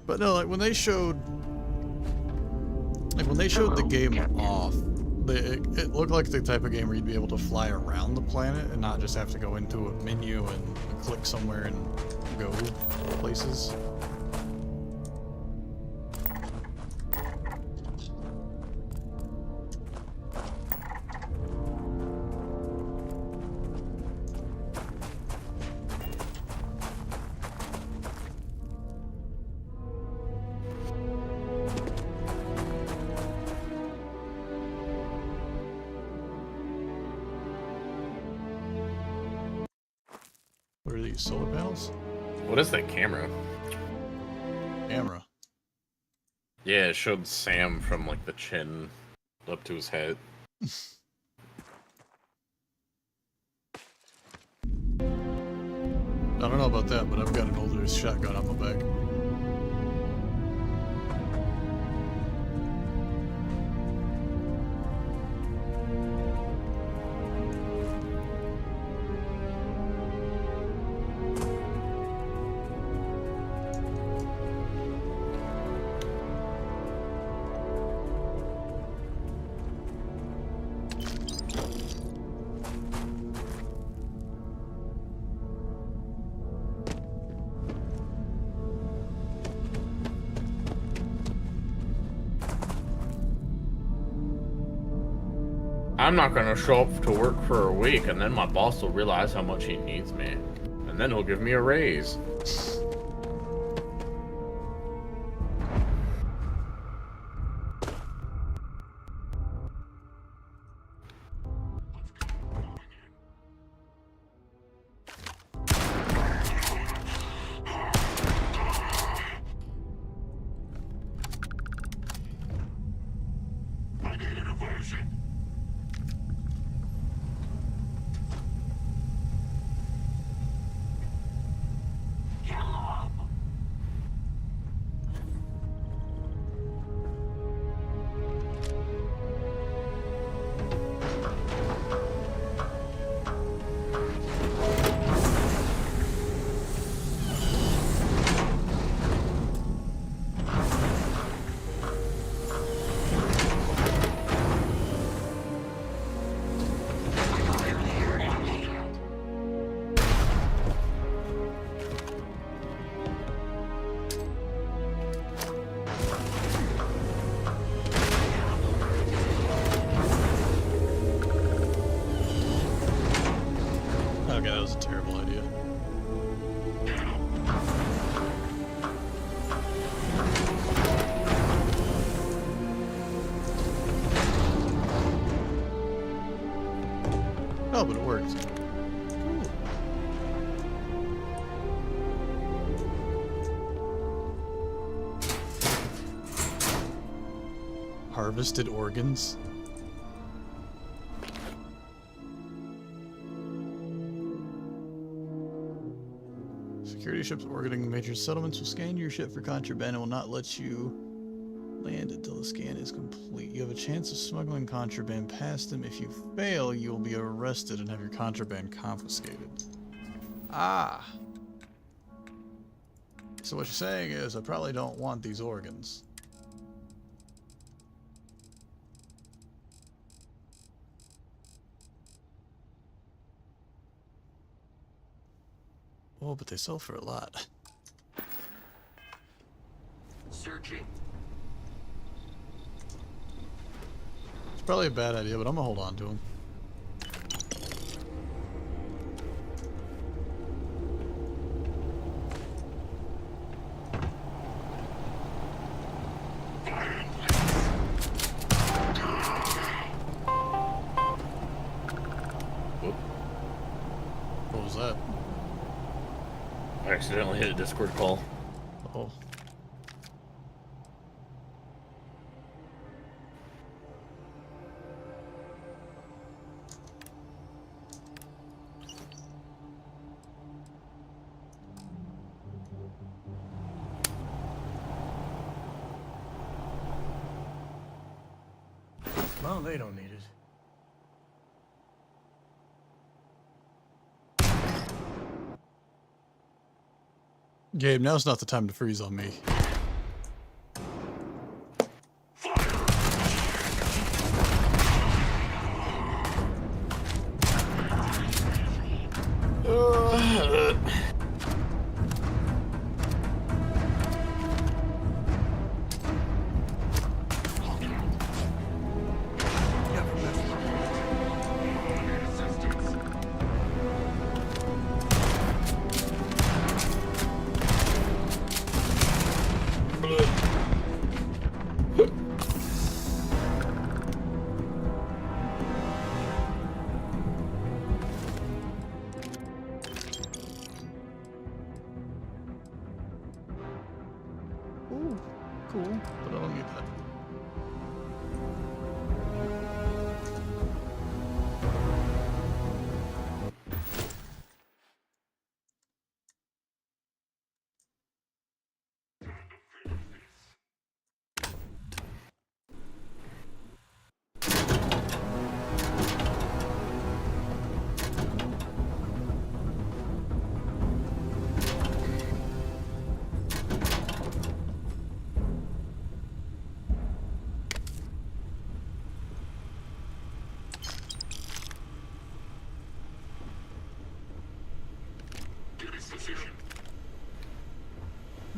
But no, like when they showed the game off, it looked like the type of game where you'd be able to fly around the planet and not just have to go into a menu and click somewhere and go places. What are these, solar panels? What is that camera? Camera. Yeah, it showed Sam from like the chin up to his head. I don't know about that, but I've got an older shotgun on my back. I'm not gonna show up to work for a week, and then my boss will realize how much he needs me, and then he'll give me a raise. Okay, that was a terrible idea. Oh, but it worked. Cool. Harvested organs. Security ships orbiting major settlements will scan your ship for contraband and will not let you land until the scan is complete. You have a chance of smuggling contraband past them. If you fail, you will be arrested and have your contraband confiscated. Ah. So what you're saying is I probably don't want these organs. Oh, but they sell for a lot. Searching. It's probably a bad idea, but I'm gonna hold on to them. What was that? I accidentally hit a Discord call. Oh. Well, they don't need it. Gabe, now's not the time to freeze on me. Ooh, cool, but I don't need that.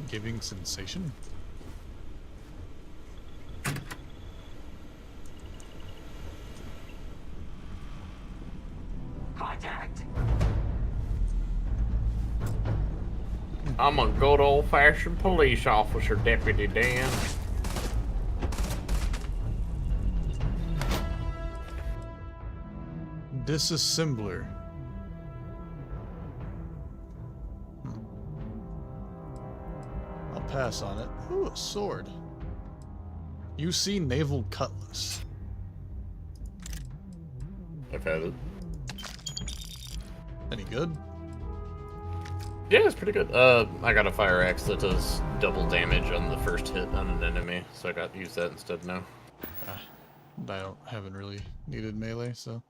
Giving sensation? I'm a good old-fashioned police officer, Deputy Dan. Disassembler. I'll pass on it. Ooh, a sword. UC Naval Cutlass. I've had it. Any good? Yeah, it's pretty good. I got a fire axe that does double damage on the first hit on an enemy, so I got to use that instead now. Haven't really needed melee, so.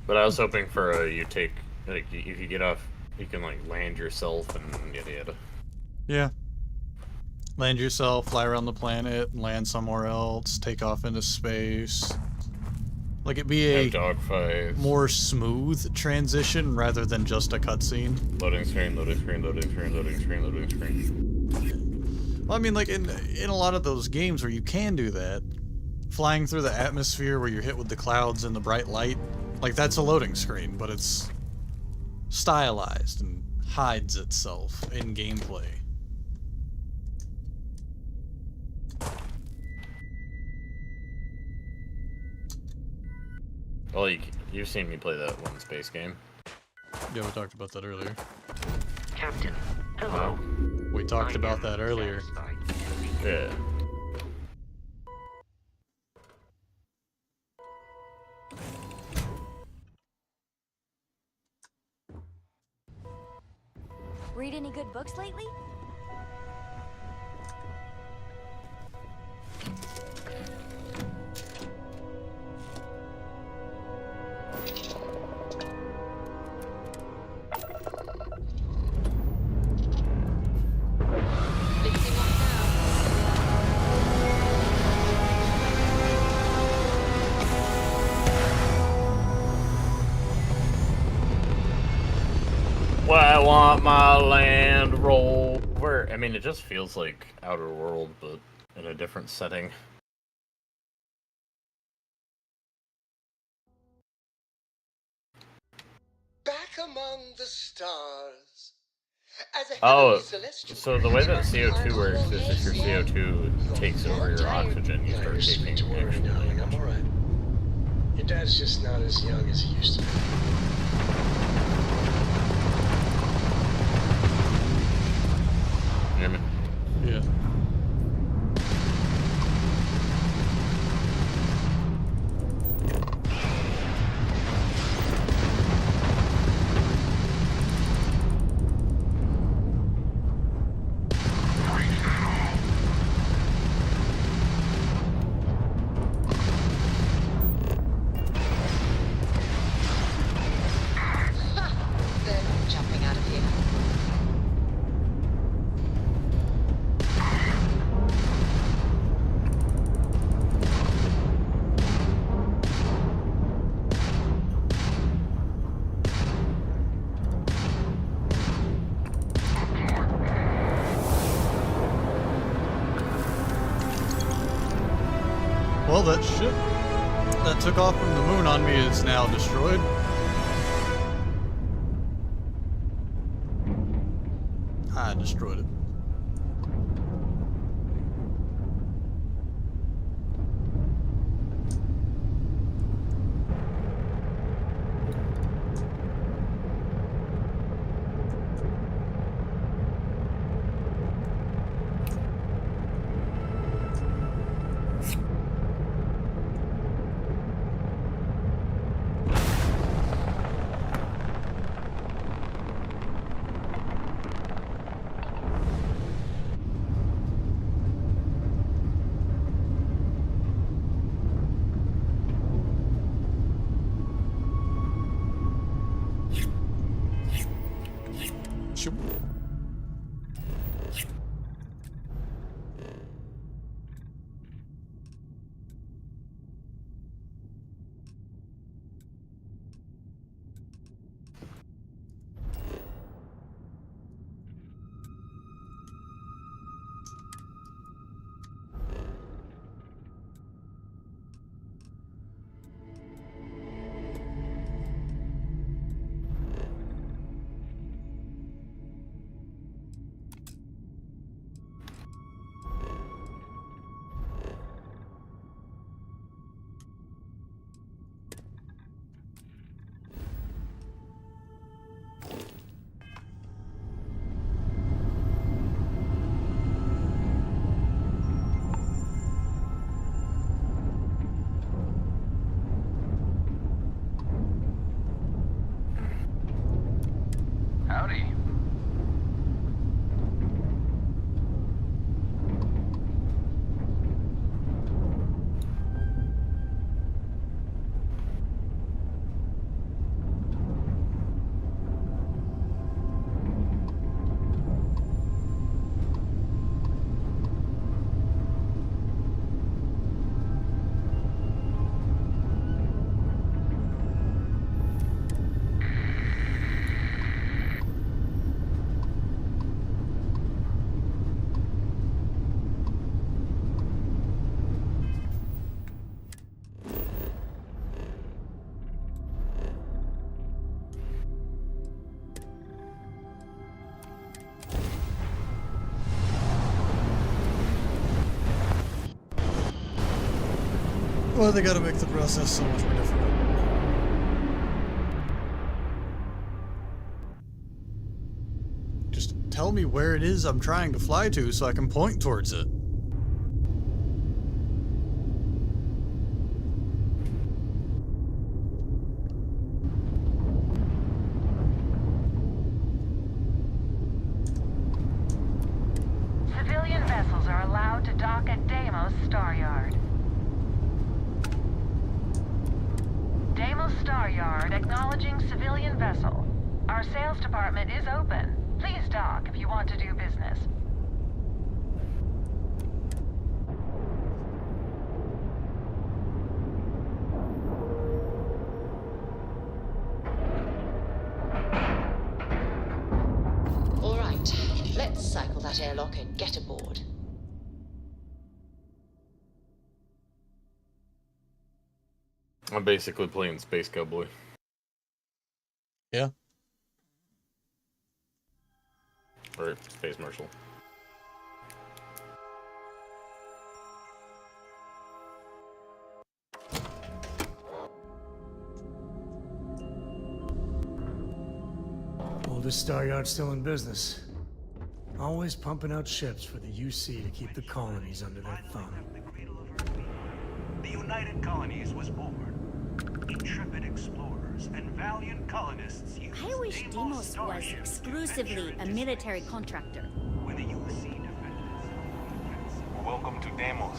But I was hoping for you take, like, if you get off, you can, like, land yourself and yada yada. Yeah. Land yourself, fly around the planet, land somewhere else, take off into space. Like, it'd be a dogfights. More smooth transition rather than just a cutscene. Loading screen, loading screen, loading screen, loading screen, loading screen. Well, I mean, like, in a lot of those games where you can do that, flying through the atmosphere where you're hit with the clouds and the bright light, like, that's a loading screen, but it's stylized and hides itself in gameplay. Well, you've seen me play that one space game. Yeah, we talked about that earlier. Captain, hello. We talked about that earlier. Yeah. Read any good books lately? Well, I want my Land Rover. I mean, it just feels like Outer World, but in a different setting. Back among the stars. As a Oh, celestial so the way that creature, CO2 works is if your CO2 takes over your oxygen, you start taking actual damage. I'm alright. Your dad's just not as young as he used to be. You hear me? Yeah. They're not jumping out of here. Well, that ship that took off from the moon on me is now destroyed. I destroyed it. Howdy. Well, they gotta make the process so much more difficult. Just tell me where it is I'm trying to fly to so I can point towards it. Civilian vessels are allowed to dock at Deimos Star Yard. Deimos Star Yard acknowledging civilian vessel. Our sales department is open. Please dock if you want to do business. All right, let's cycle that airlock and get aboard. I'm basically playing Space Cowboy. Yeah. Or Space Marshal. Oldest Star Yard still in business. Always pumping out ships for the UC to keep the colonies under their thumb. The United Colonies was born. Intrepid explorers and valiant colonists used I wish Deimos was exclusively a military contractor. when the UC defended. Welcome to Deimos.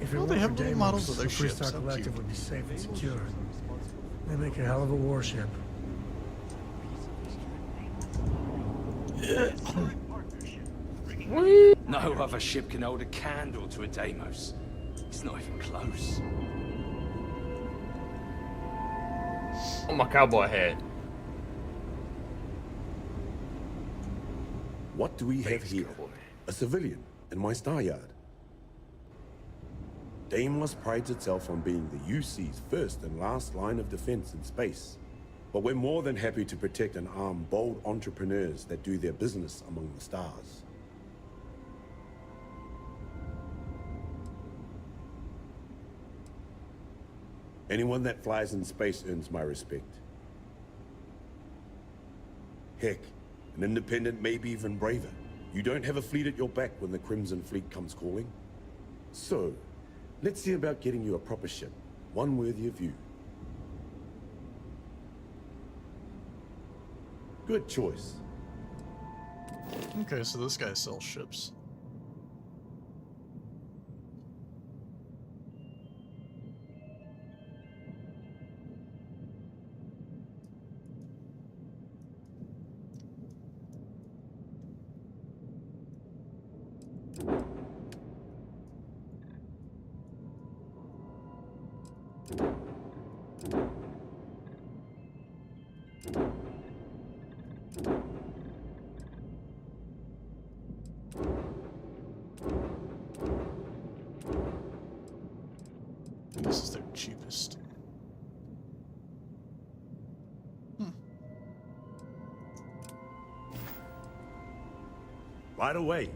If it Well, they weren't have for little Deimos, models of their the Free ships. Star How Collective cute. would be safe and secure. They make a hell of a warship. No other ship can hold a candle to a Deimos. It's not even close. Oh, my cowboy hat. What do we have Space here? Cowboy. A civilian in my star yard. Deimos prides itself on being the UC's first and last line of defense in space. But we're more than happy to protect and arm bold entrepreneurs that do their business among the stars. Anyone that flies in space earns my respect. Heck, an independent may be even braver. You don't have a fleet at your back when the Crimson Fleet comes calling. So, let's see about getting you a proper ship, one worthy of you. Good choice. Okay, so this guy sells ships. This is their cheapest. Right away.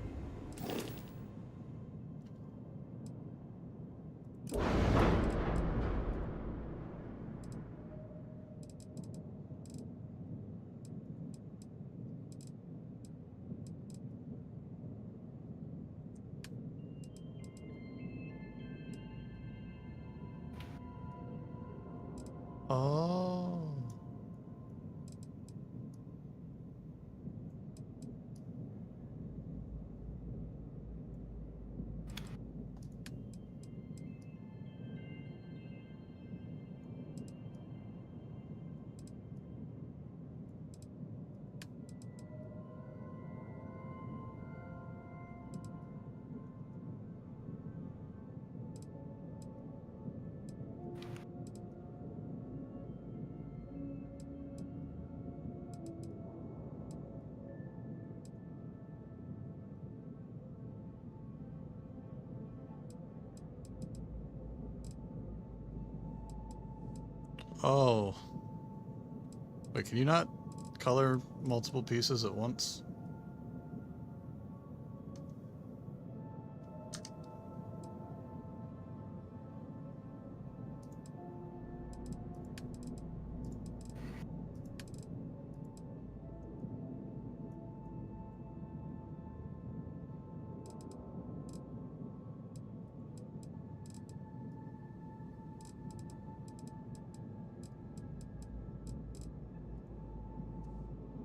Oh. Oh. Wait, can you not color multiple pieces at once?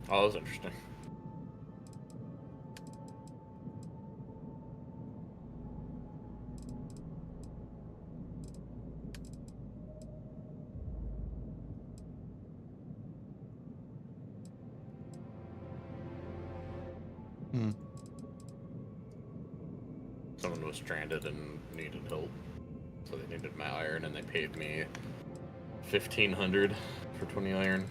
Oh, that was interesting. Hmm. Someone was stranded and needed help, so they needed my iron, and they paid me 1,500 for 20 iron.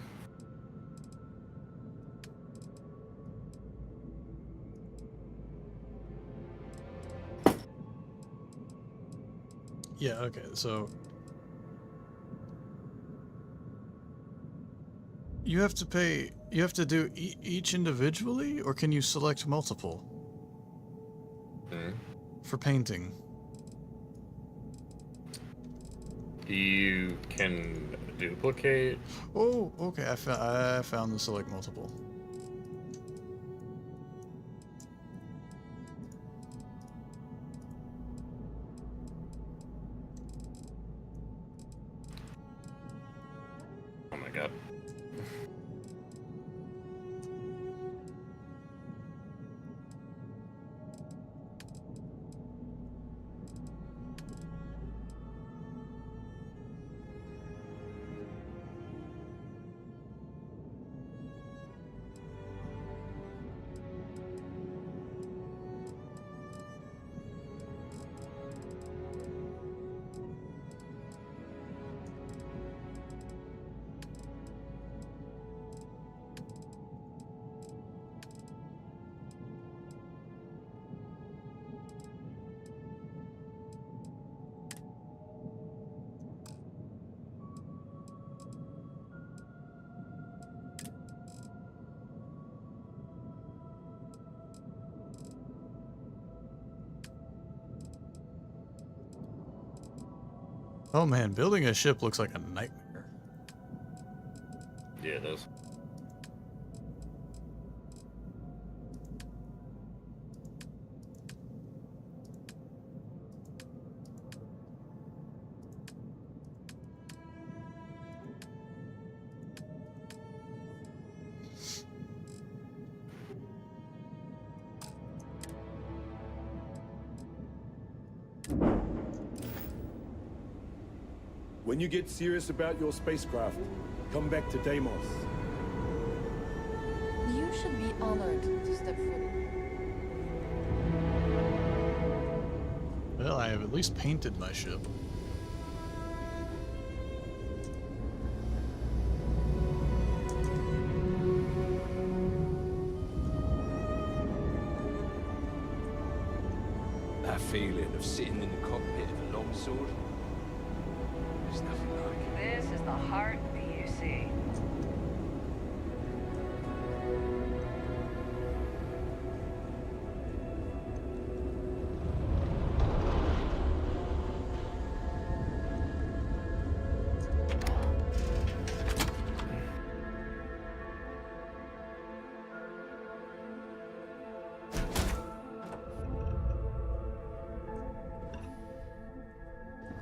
Yeah, okay, so you have to do each individually, or can you select multiple? For painting. You can duplicate. Oh, okay, I found the select multiple. Oh my god. Oh man, building a ship looks like a nightmare. Yeah, it is. When you get serious about your spacecraft, come back to Deimos. You should be honored to step forward. Well, I have at least painted my ship. That feeling of sitting in the cockpit of a longsword, There's nothing like it. This is the heart of the UC.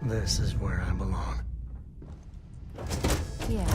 This is where I belong. Yeah.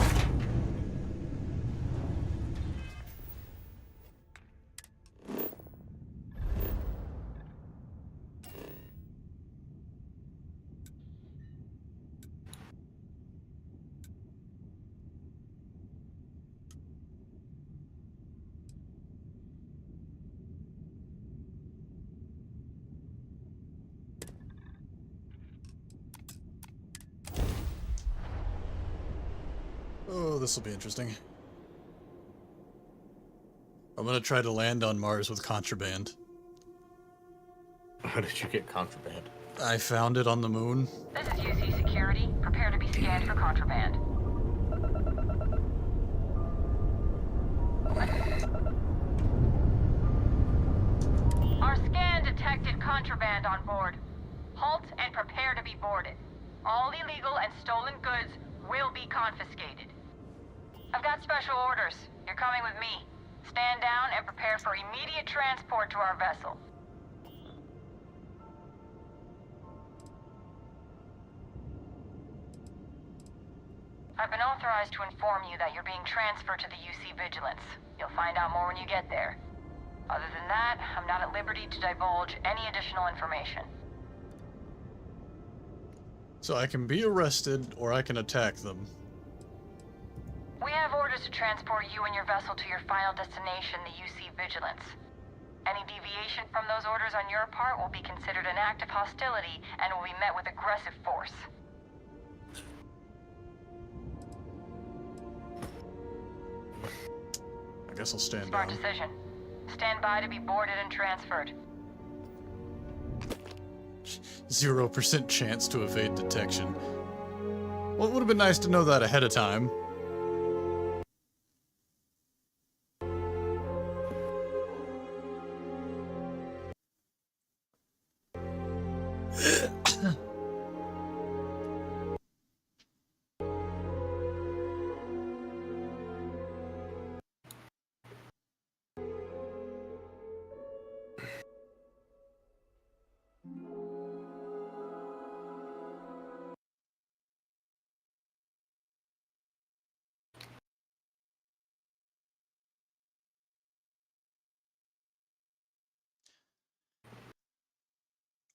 Oh, this will be interesting. I'm gonna try to land on Mars with contraband. How did you get contraband? I found it on the moon. This is UC Security. Prepare to be scanned for contraband. Our scan detected contraband on board. Halt and prepare to be boarded. All illegal and stolen goods will be confiscated. I've got special orders. You're coming with me. Stand down and prepare for immediate transport to our vessel. I've been authorized to inform you that you're being transferred to the UC Vigilance. You'll find out more when you get there. Other than that, I'm not at liberty to divulge any additional information. So I can be arrested, or I can attack them. We have orders to transport you and your vessel to your final destination, the UC Vigilance. Any deviation from those orders on your part will be considered an act of hostility and will be met with aggressive force. I guess I'll stand Smart down. decision. Stand by to be boarded and transferred. 0% chance to evade detection. Well, it would have been nice to know that ahead of time.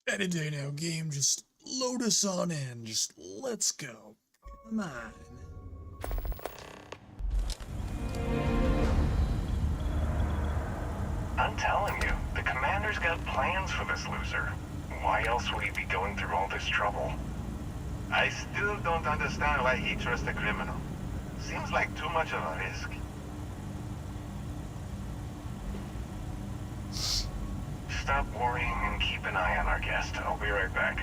Any day now, game. Just load us on in. Just let's go. Come on. I'm telling you, the commander's got plans for this loser. Why else would he be going through all this trouble? I still don't understand why he trusts a criminal. Seems like too much of a risk. Stop worrying and keep an eye on our guest. I'll be right back.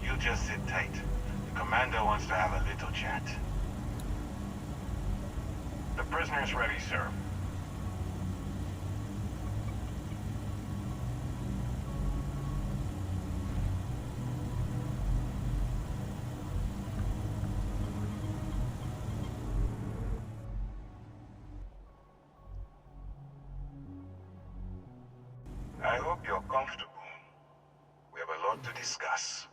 You just sit tight. The commander wants to have a little chat. The prisoner's ready, sir. I hope you're comfortable. We have a lot to discuss.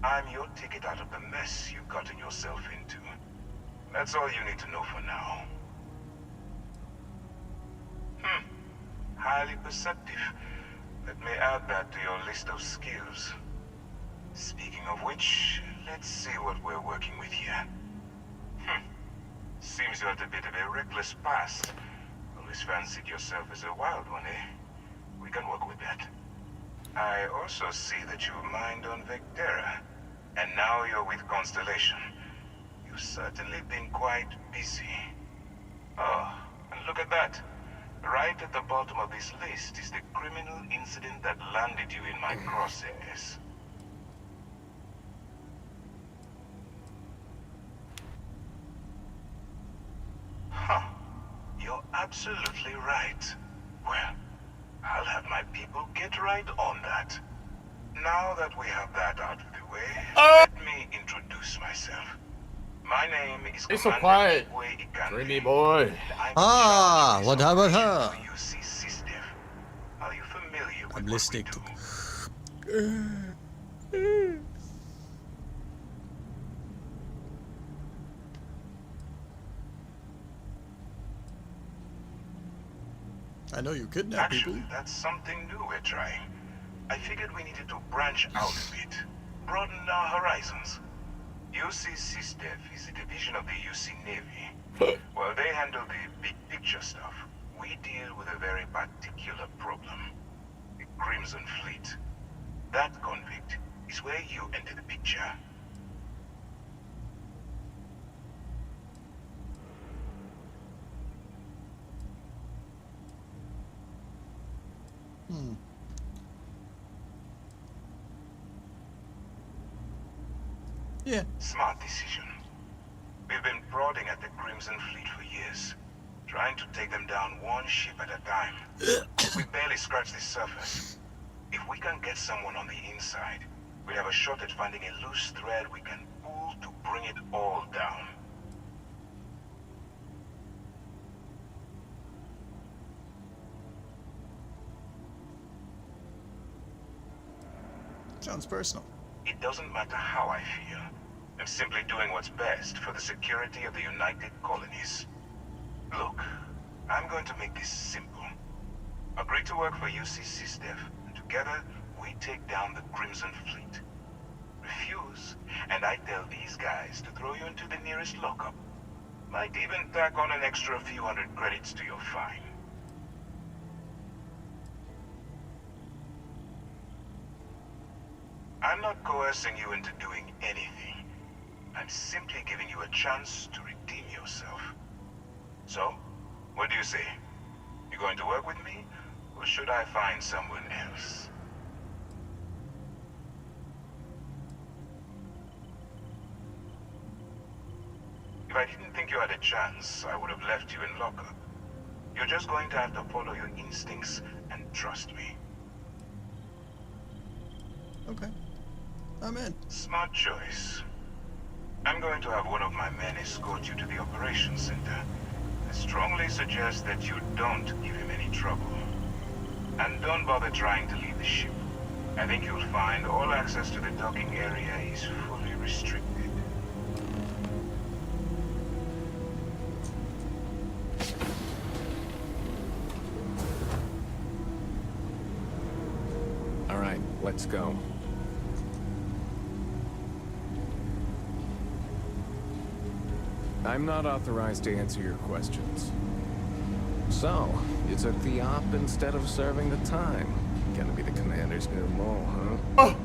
I'm your ticket out of the mess you've gotten yourself into. That's all you need to know for now. Highly perceptive. Let me add that to your list of skills. Speaking of which, let's see what we're working with here. Seems you had a bit of a reckless past. Always fancied yourself as a wild one, eh? We can work with that. I also see that you mined on Vectera, and now you're with Constellation. You've certainly been quite busy. Oh, and look at that. Right at the bottom of this list is the criminal incident that landed you in my crosshairs. Huh. You're absolutely right. Well, I'll have my people get right on that. Now that we have that out of the way, let me introduce myself. My name is He's so quiet. Dreamy boy. Ah, what about her? Are you familiar with I'm listening to. I know you kidnap people. Actually, that's something new we're trying. I figured we needed to branch out a bit, broaden our horizons. UC SysDev is a division of the UC Navy. Well, they handle the big picture stuff. We deal with a very particular problem. The Crimson Fleet. That convict is where you enter the picture. Yeah. Smart decision. We've been prodding at the Crimson Fleet for years, trying to take them down one ship at a time. We barely scratched the surface. If we can get someone on the inside, we have a shot at finding a loose thread we can pull to bring it all down. Sounds personal. It doesn't matter how I feel. I'm simply doing what's best for the security of the United Colonies. Look, I'm going to make this simple. Agree to work for UC SysDev, and together we take down the Crimson Fleet. Refuse, and I tell these guys to throw you into the nearest lockup. Might even tack on an extra few hundred credits to your fine. I'm not coercing you into doing anything. I'm simply giving you a chance to redeem yourself. So, what do you say? You going to work with me, or should I find someone else? If I didn't think you had a chance, I would have left you in lockup. You're just going to have to follow your instincts and trust me. Okay. I'm in. Smart choice. I'm going to have one of my men escort you to the operations center. I strongly suggest that you don't give him any trouble. And don't bother trying to leave the ship. I think you'll find all access to the docking area is fully restricted. All right, let's go. I'm not authorized to answer your questions. So, you took the op instead of serving the time. Gonna be the commander's new mole, huh?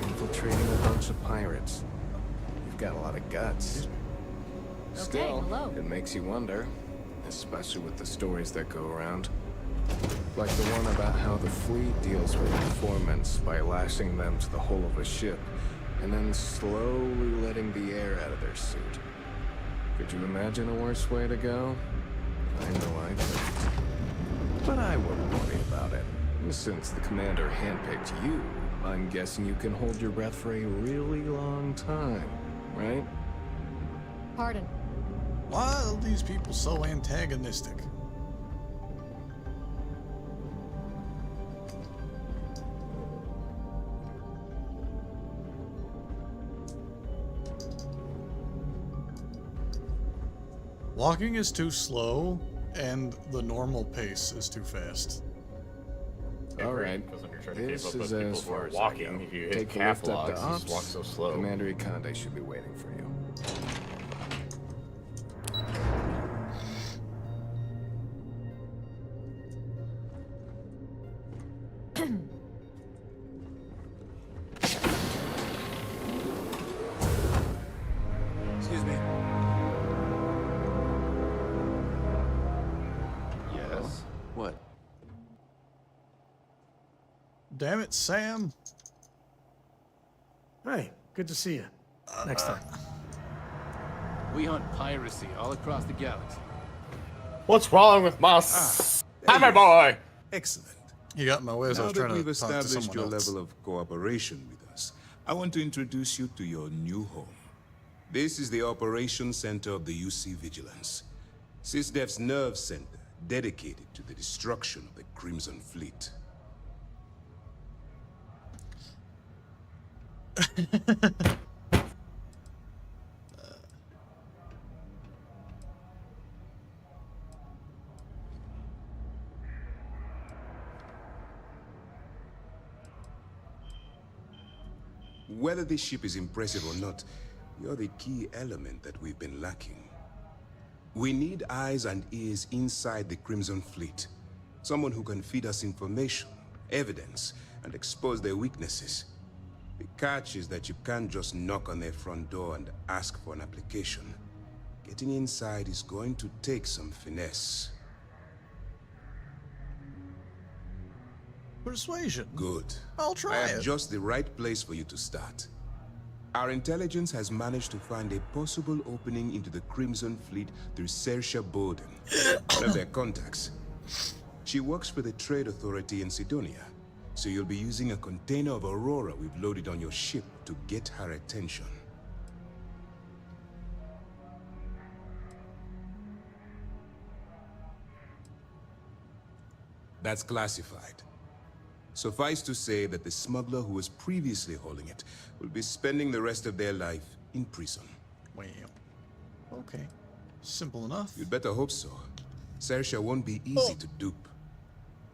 Infiltrating a bunch of pirates. You've got a lot of guts. Still, hello. it makes you wonder, especially with the stories that go around. Like the one about how the fleet deals with informants by lashing them to the hull of a ship and then slowly letting the air out of their suit. Could you imagine a worse way to go? I know I couldn't. But I wouldn't worry about it. Since the commander handpicked you, I'm guessing you can hold your breath for a really long time, right? Pardon. Why are these people so antagonistic? Walking is too slow, and the normal pace is too fast. All right, this is as far as I go. Take a lift up to ops. Walk so slow. Commander Ikonde should be waiting for you. Excuse me. damn it, Sam. Hey, good to see you. Next time. We hunt piracy all across the galaxy. What's wrong with my hammer boy? Excellent. You got in my way as I Now was that trying to we've talk to established someone your else. level of cooperation with us, I want to introduce you to your new home. This is the Operations Center of the UC Vigilance. SysDef's nerve center, dedicated to the destruction of the Crimson Fleet. Whether this ship is impressive or not, you're the key element that we've been lacking. We need eyes and ears inside the Crimson Fleet. Someone who can feed us information, evidence, and expose their weaknesses. The catch is that you can't just knock on their front door and ask for an application. Getting inside is going to take some finesse. Persuasion. Good. I'll try I have it. just the right place for you to start. Our intelligence has managed to find a possible opening into the Crimson Fleet through Saoirse Bowden, one of their contacts. She works for the Trade Authority in Sidonia, so you'll be using a container of Aurora we've loaded on your ship to get her attention. That's classified. Suffice to say that the smuggler who was previously holding it will be spending the rest of their life in prison. Well, okay. Simple enough. You'd better hope so. Saoirse won't be easy to dupe.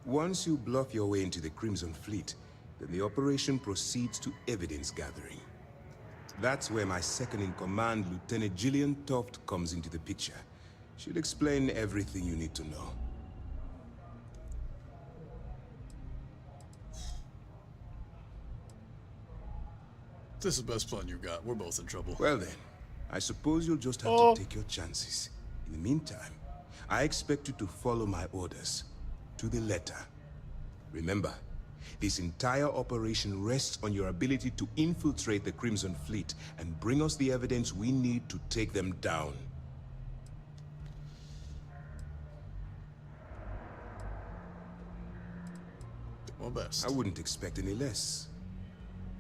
Once you bluff your way into the Crimson Fleet, then the operation proceeds to evidence gathering. That's where my second-in-command, Lieutenant Gillian Toft, comes into the picture. She'll explain everything you need to know. This is the best plan you got. We're both in trouble. Well then, I suppose you'll just have to take your chances. In the meantime, I expect you to follow my orders, to the letter. Remember, this entire operation rests on your ability to infiltrate the Crimson Fleet and bring us the evidence we need to take them down. Do my best. I wouldn't expect any less.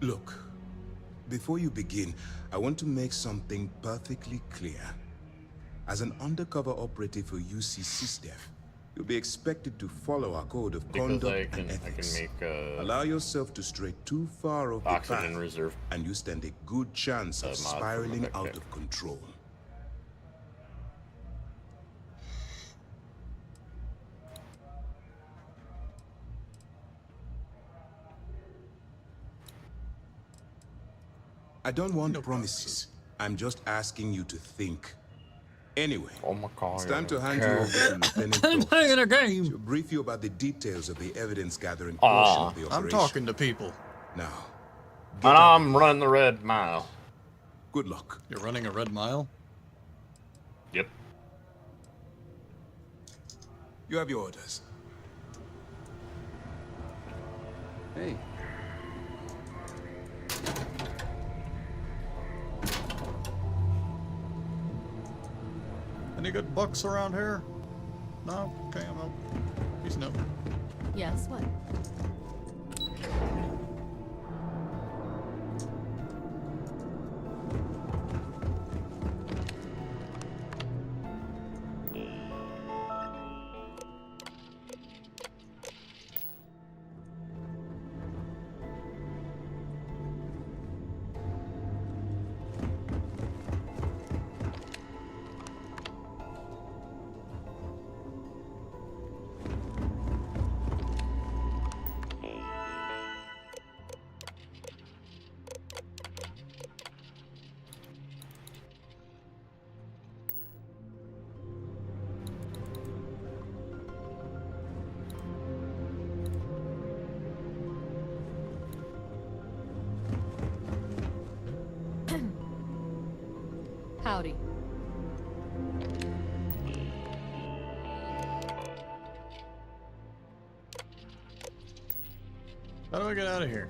Look, before you begin, I want to make something perfectly clear. As an undercover operative for UC SysDef, you'll be expected to follow our code of conduct and ethics. Allow yourself to stray too far off the path, and you stand a good chance of spiraling out of control. I don't want promises. I'm just asking you to think. Anyway, it's time to hand you over to Lieutenant Toft. Playing a game. She'll brief you about the details of the evidence-gathering portion of the operation. I'm talking to people. Now, and I'm running the red mile. Good luck. You're running a red mile? Yep. You have your orders. Hey. Any good bucks around here? No? Okay, I'm out. Peace out. Yes, what? Howdy. How do I get out of here?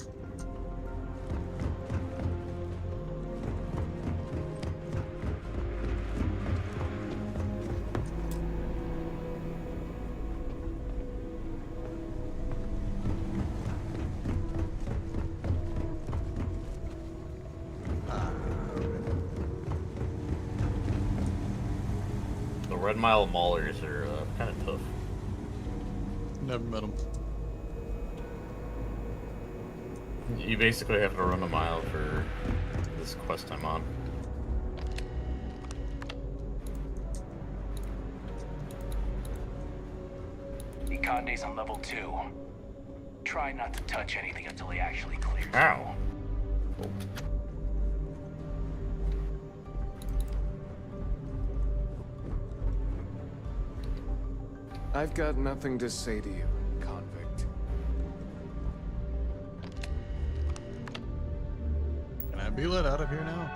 The Red Mile Maulers are kind of tough. Never met them. You basically have to run a mile for this quest I'm on. Conde's on level 2. Try not to touch anything until he actually clears. Ow. Oh. I've got nothing to say to you, convict. Can I be let out of here now?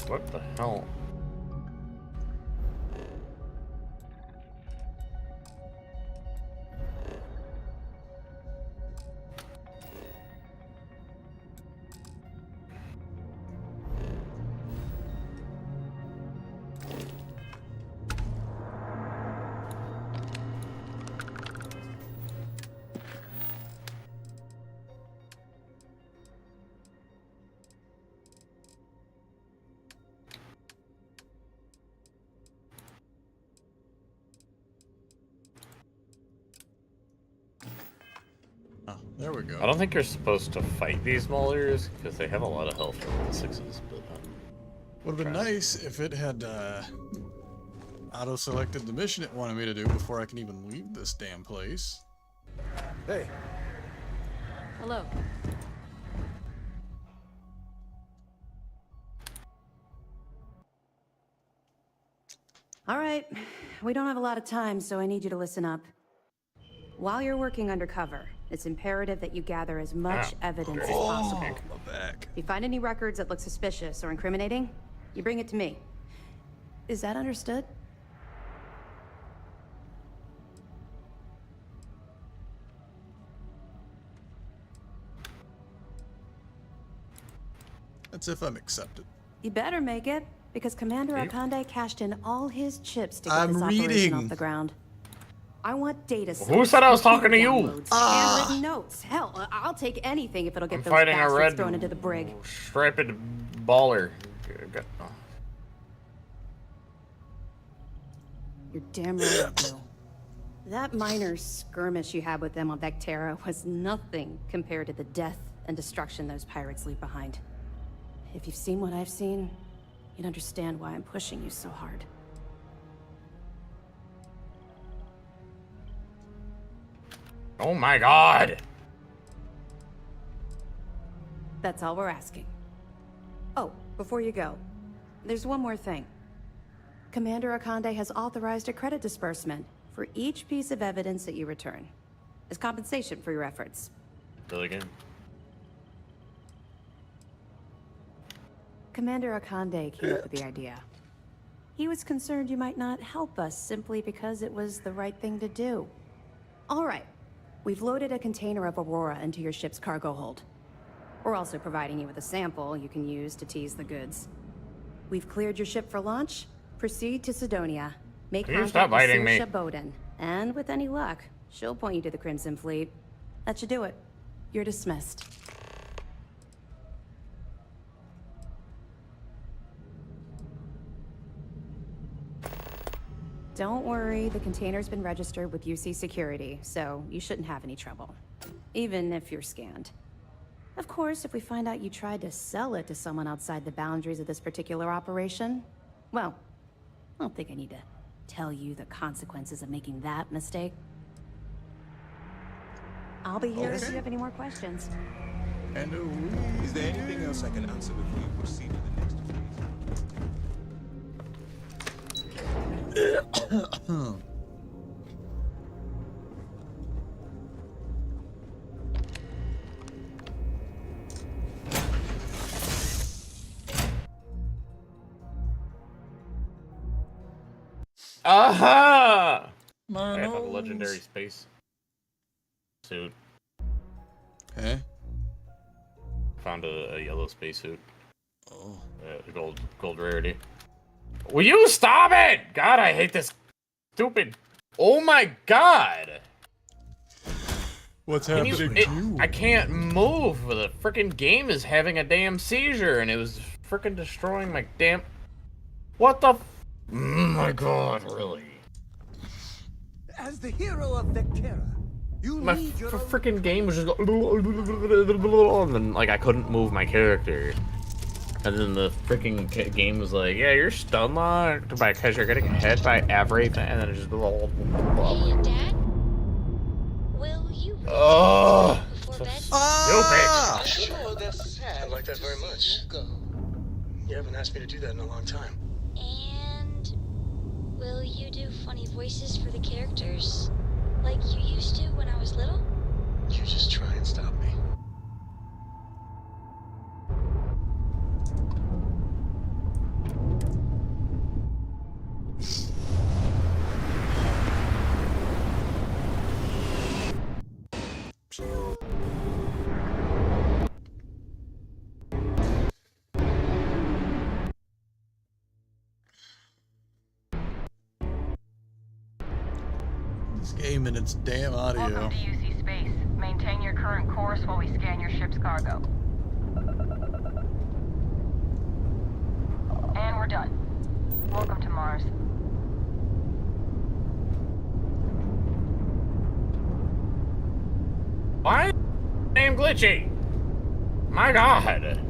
What the hell? There we go. I don't think you're supposed to fight these Maulers because they have a lot of health for level 6s, but would have been nice if it had auto-selected the mission it wanted me to do before I can even leave this damn place. Hey. Hello. All right, we don't have a lot of time, so I need you to listen up. While you're working undercover, it's imperative that you gather as much evidence as possible. If you find any records that look suspicious or incriminating, you bring it to me. Is that understood? That's if I'm accepted. You better make it, because Commander Akande cashed in all his chips to get I'm this operation reading. off the ground. I want data sets, Who said I was talking to you? downloads, handwritten notes. Hell, I'll take anything if it'll get I'm those fighting a bastards red thrown into the brig. striped baller. You're damn right I do. That minor skirmish you had with them on Vectera was nothing compared to the death and destruction those pirates leave behind. If you've seen what I've seen, you'd understand why I'm pushing you so hard. Oh my god! That's all we're asking. Oh, before you go, there's one more thing. Commander Akande has authorized a credit disbursement for each piece of evidence that you return, as compensation for your efforts. Really good. Commander Akande came up with the idea. He was concerned you might not help us simply because it was the right thing to do. All right. We've loaded a container of Aurora into your ship's cargo hold. We're also providing you with a sample you can use to tease the goods. We've cleared your ship for launch. Proceed to Sidonia. Make Can you contact stop with biting me? Saoirse Bowden. And with any luck, she'll point you to the Crimson Fleet. That should do it. You're dismissed. Don't worry, the container's been registered with UC Security, so you shouldn't have any trouble. Even if you're scanned. Of course, if we find out you tried to sell it to someone outside the boundaries of this particular operation, well, I don't think I need to tell you the consequences of making that mistake. I'll be here if you have any more questions. Is there anything else I can answer before you proceed to the next phase? Aha! My I found a nose. legendary space suit. Okay. Found a yellow spacesuit. Oh. Gold rarity. Will you stop it? God, I hate this stupid. Oh my god. What's happening to you? I can't move. The freaking game is having a damn seizure, and it was freaking destroying my damn. What the? Oh my god, really? As the hero of Vectera, you My need your own... freaking game was just and then like I couldn't move my character, and then the freaking game was like, yeah, you're stun locked because you're getting hit by everything, and then it just Hey, Dad? Will you oh, before bed? stupid. Sure, that's sad. I like that very much. You haven't asked me to do that in a long time. And will you do funny voices for the characters? Like you used to when I was little? You just try and stop me. This game and its damn audio. Welcome to UC Space. Maintain your current course while we scan your ship's cargo. And we're done. Welcome to Mars. Why? Damn glitchy. My god.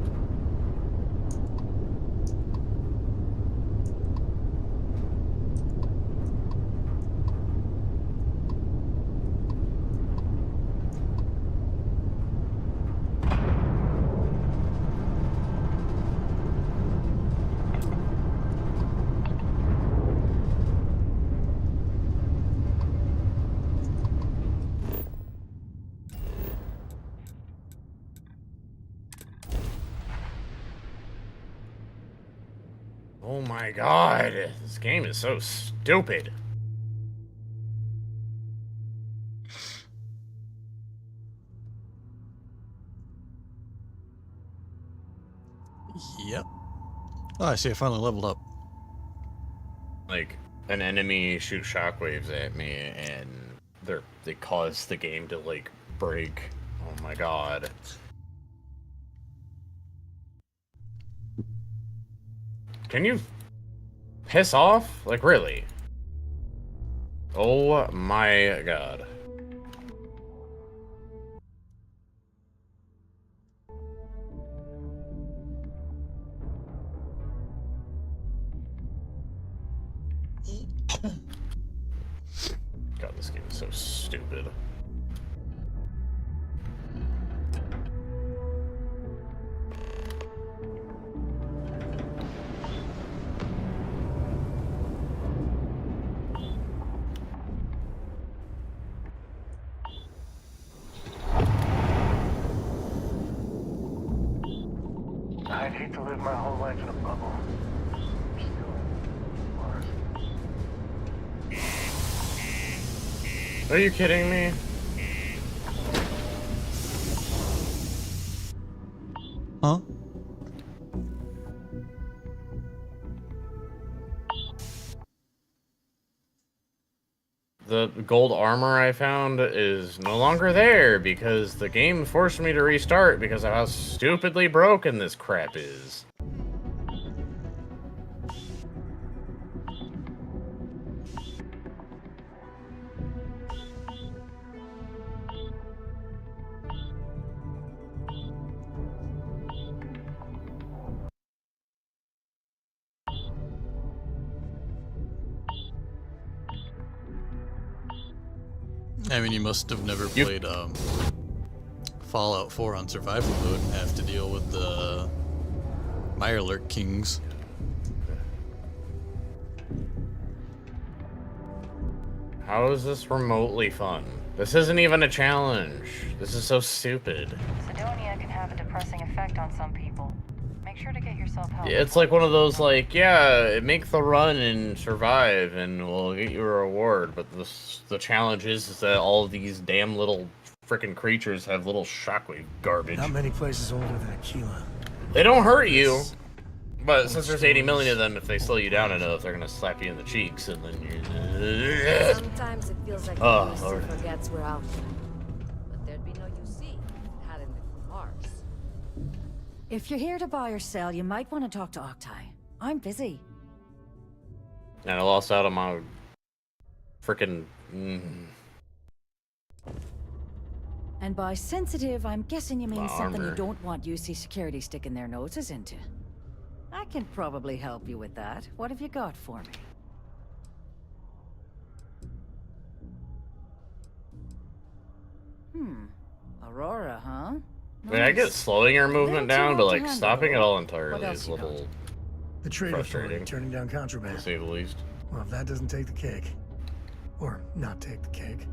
Oh my god, this game is so stupid. Yep. Oh, I see. I finally leveled up. Like, an enemy shoots shockwaves at me, and they cause the game to, like, break. Oh my god. Can you piss off? Like, really? Oh my god. God, this game is so stupid. I'd hate to live my whole life in a bubble. Are you kidding me? Huh? The gold armor I found is no longer there because the game forced me to restart because of how stupidly broken this crap is. I mean, you must have never played Fallout 4 on survival mode and have to deal with the Mirelurk Kings. How is this remotely fun? This isn't even a challenge. This is so stupid. Sidonia can have a depressing effect on some people. Make sure to get yourself help. Yeah, it's like one of those, like, yeah, make the run and survive, and we'll get you a reward. But the challenge is that all of these damn little frickin' creatures have little shockwave garbage. Not many places older than Aquila. They don't hurt you, but since there's 80 million of them, if they slow you down enough, they're gonna slap you in the cheeks, and then you. Sometimes it feels like Oh, the Lord. forgets we're out there. But there'd be no UC hadn't it from Mars. If you're here to buy or sell, you might want to talk to Octai. I'm busy. And I lost out on my frickin'. And by sensitive, I'm guessing you mean My something you armor. don't want UC security sticking their noses into. I can probably help you with that. What have you got for me? Aurora, huh? I mean, I get slowing her movement Little too down, but hard to like handle, stopping it though. all What entirely else is a you got? little The trade frustrating, authority turning down to contraband. say the least. Well, if that doesn't take the cake. Or not take the cake.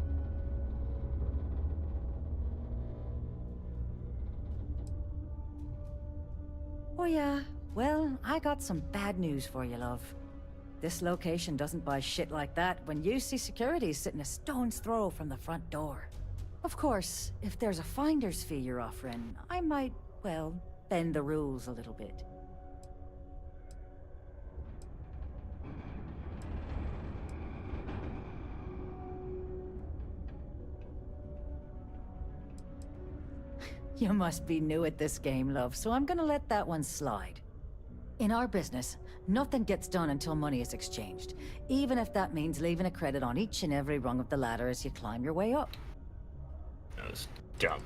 Oh yeah, well, I got some bad news for you, love. This location doesn't buy shit like that when UC security's sitting a stone's throw from the front door. Of course, if there's a finder's fee you're offering, I might, well, bend the rules a little bit. You must be new at this game, love, so I'm gonna let that one slide. In our business, nothing gets done until money is exchanged, even if that means leaving a credit on each and every rung of the ladder as you climb your way up. That was dumb.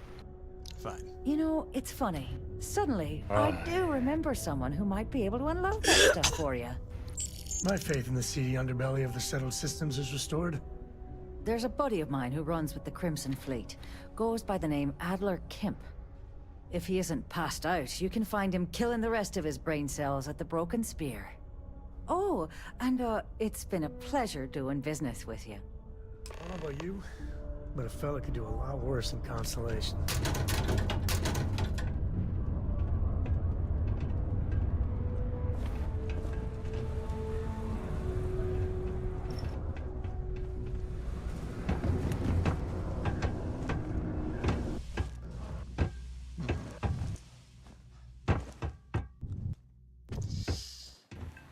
Fine. You know, it's funny. Suddenly, I do remember someone who might be able to unload that stuff for you. My faith in the seedy underbelly of the settled systems is restored. There's a buddy of mine who runs with the Crimson Fleet. Goes by the name Adler Kemp. If he isn't passed out, you can find him killing the rest of his brain cells at the Broken Spear. Oh, and it's been a pleasure doing business with you. I don't know about you, but a fella could do a lot worse than Constellation.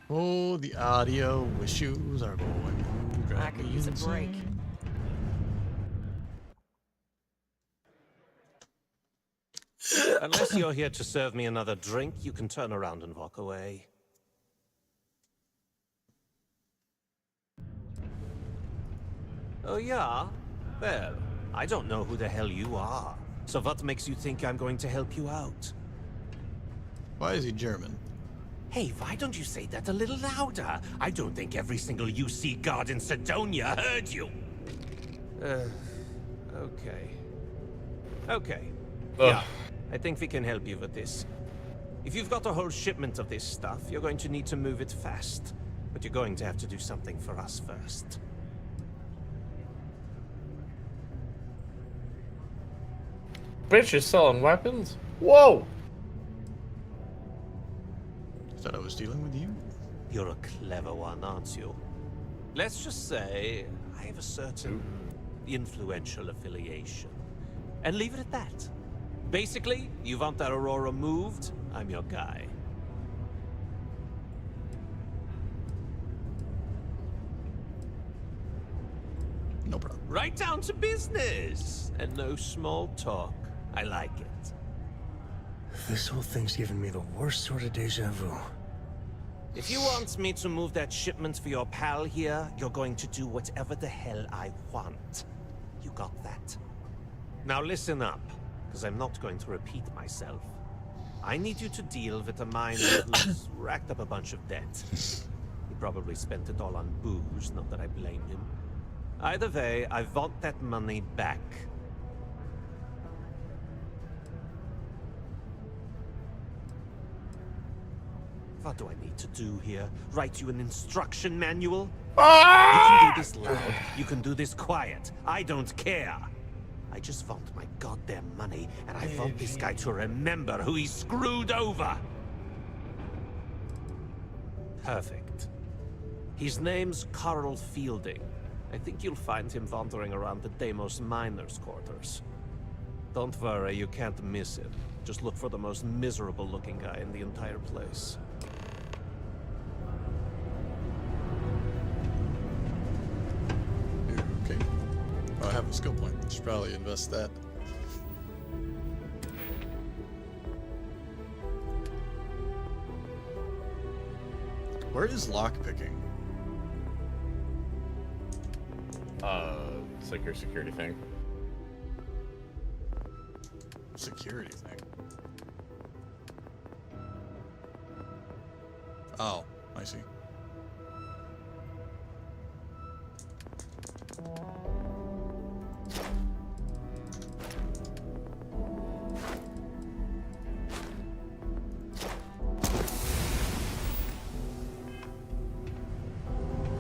Oh, the audio issues are going to drive I could me use a break. insane. Unless you're here to serve me another drink, you can turn around and walk away. Oh yeah? Well, I don't know who the hell you are. So what makes you think I'm going to help you out? Why is he German? Hey, why don't you say that a little louder? I don't think every single UC guard in Sidonia heard you. Okay. Okay. Yeah, I think we can help you with this. If you've got a whole shipment of this stuff, you're going to need to move it fast. But you're going to have to do something for us first. Bitch is selling weapons? Whoa! Thought I was dealing with you? You're a clever one, aren't you? Let's just say I have a certain influential affiliation. And leave it at that. Basically, you want that Aurora moved, I'm your guy. No problem. Right down to business! And no small talk. I like it. This whole thing's giving me the worst sort of deja vu. If you want me to move that shipment for your pal here, you're going to do whatever the hell I want. You got that? Now listen up, because I'm not going to repeat myself. I need you to deal with a miner who's racked up a bunch of debt. He probably spent it all on booze, not that I blame him. Either way, I want that money back. What do I need to do here? Write you an instruction manual? You can do this loud, you can do this quiet. I don't care. I just want my goddamn money, and I want this guy to remember who he screwed over. Perfect. His name's Carl Fielding. I think you'll find him wandering around the Deimos miners' quarters. Don't worry, you can't miss him. Just look for the most miserable-looking guy in the entire place. Okay. Oh, I have a skill point. Should probably invest that. Where is lockpicking? It's like your security thing. Security thing. Oh, I see.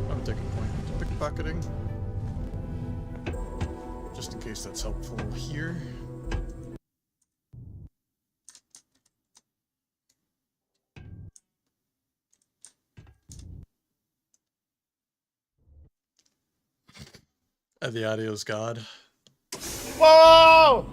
I'm taking a point to pickpocketing. Just in case that's helpful here. The audio's God. Whoa!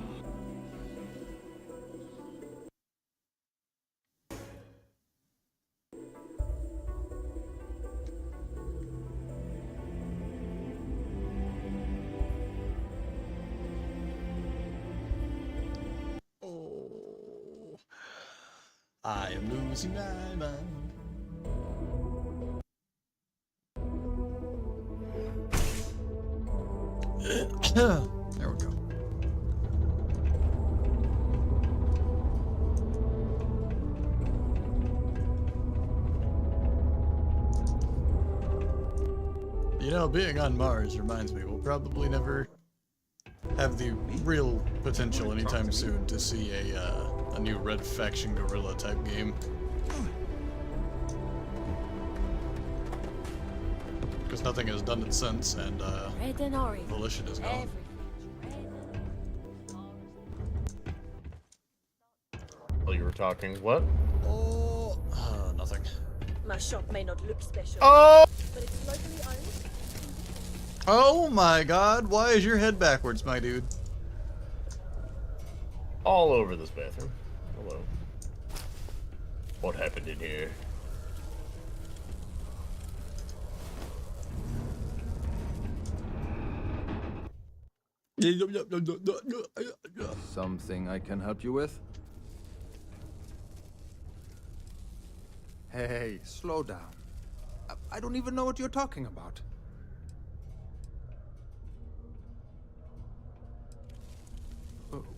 Oh, I am losing my mind. There we go. You know, being on Mars reminds me, we'll probably never have the real potential anytime soon to see a new Red Faction guerrilla type game. Because nothing has done it since, and Volition is gone. Well, you were talking what? Oh, nothing. My shop may not look special, Oh! but it's locally owned. Oh my god, why is your head backwards, my dude? All over this bathroom. Hello. What happened in here? Something I can help you with? Hey, slow down. I don't even know what you're talking about.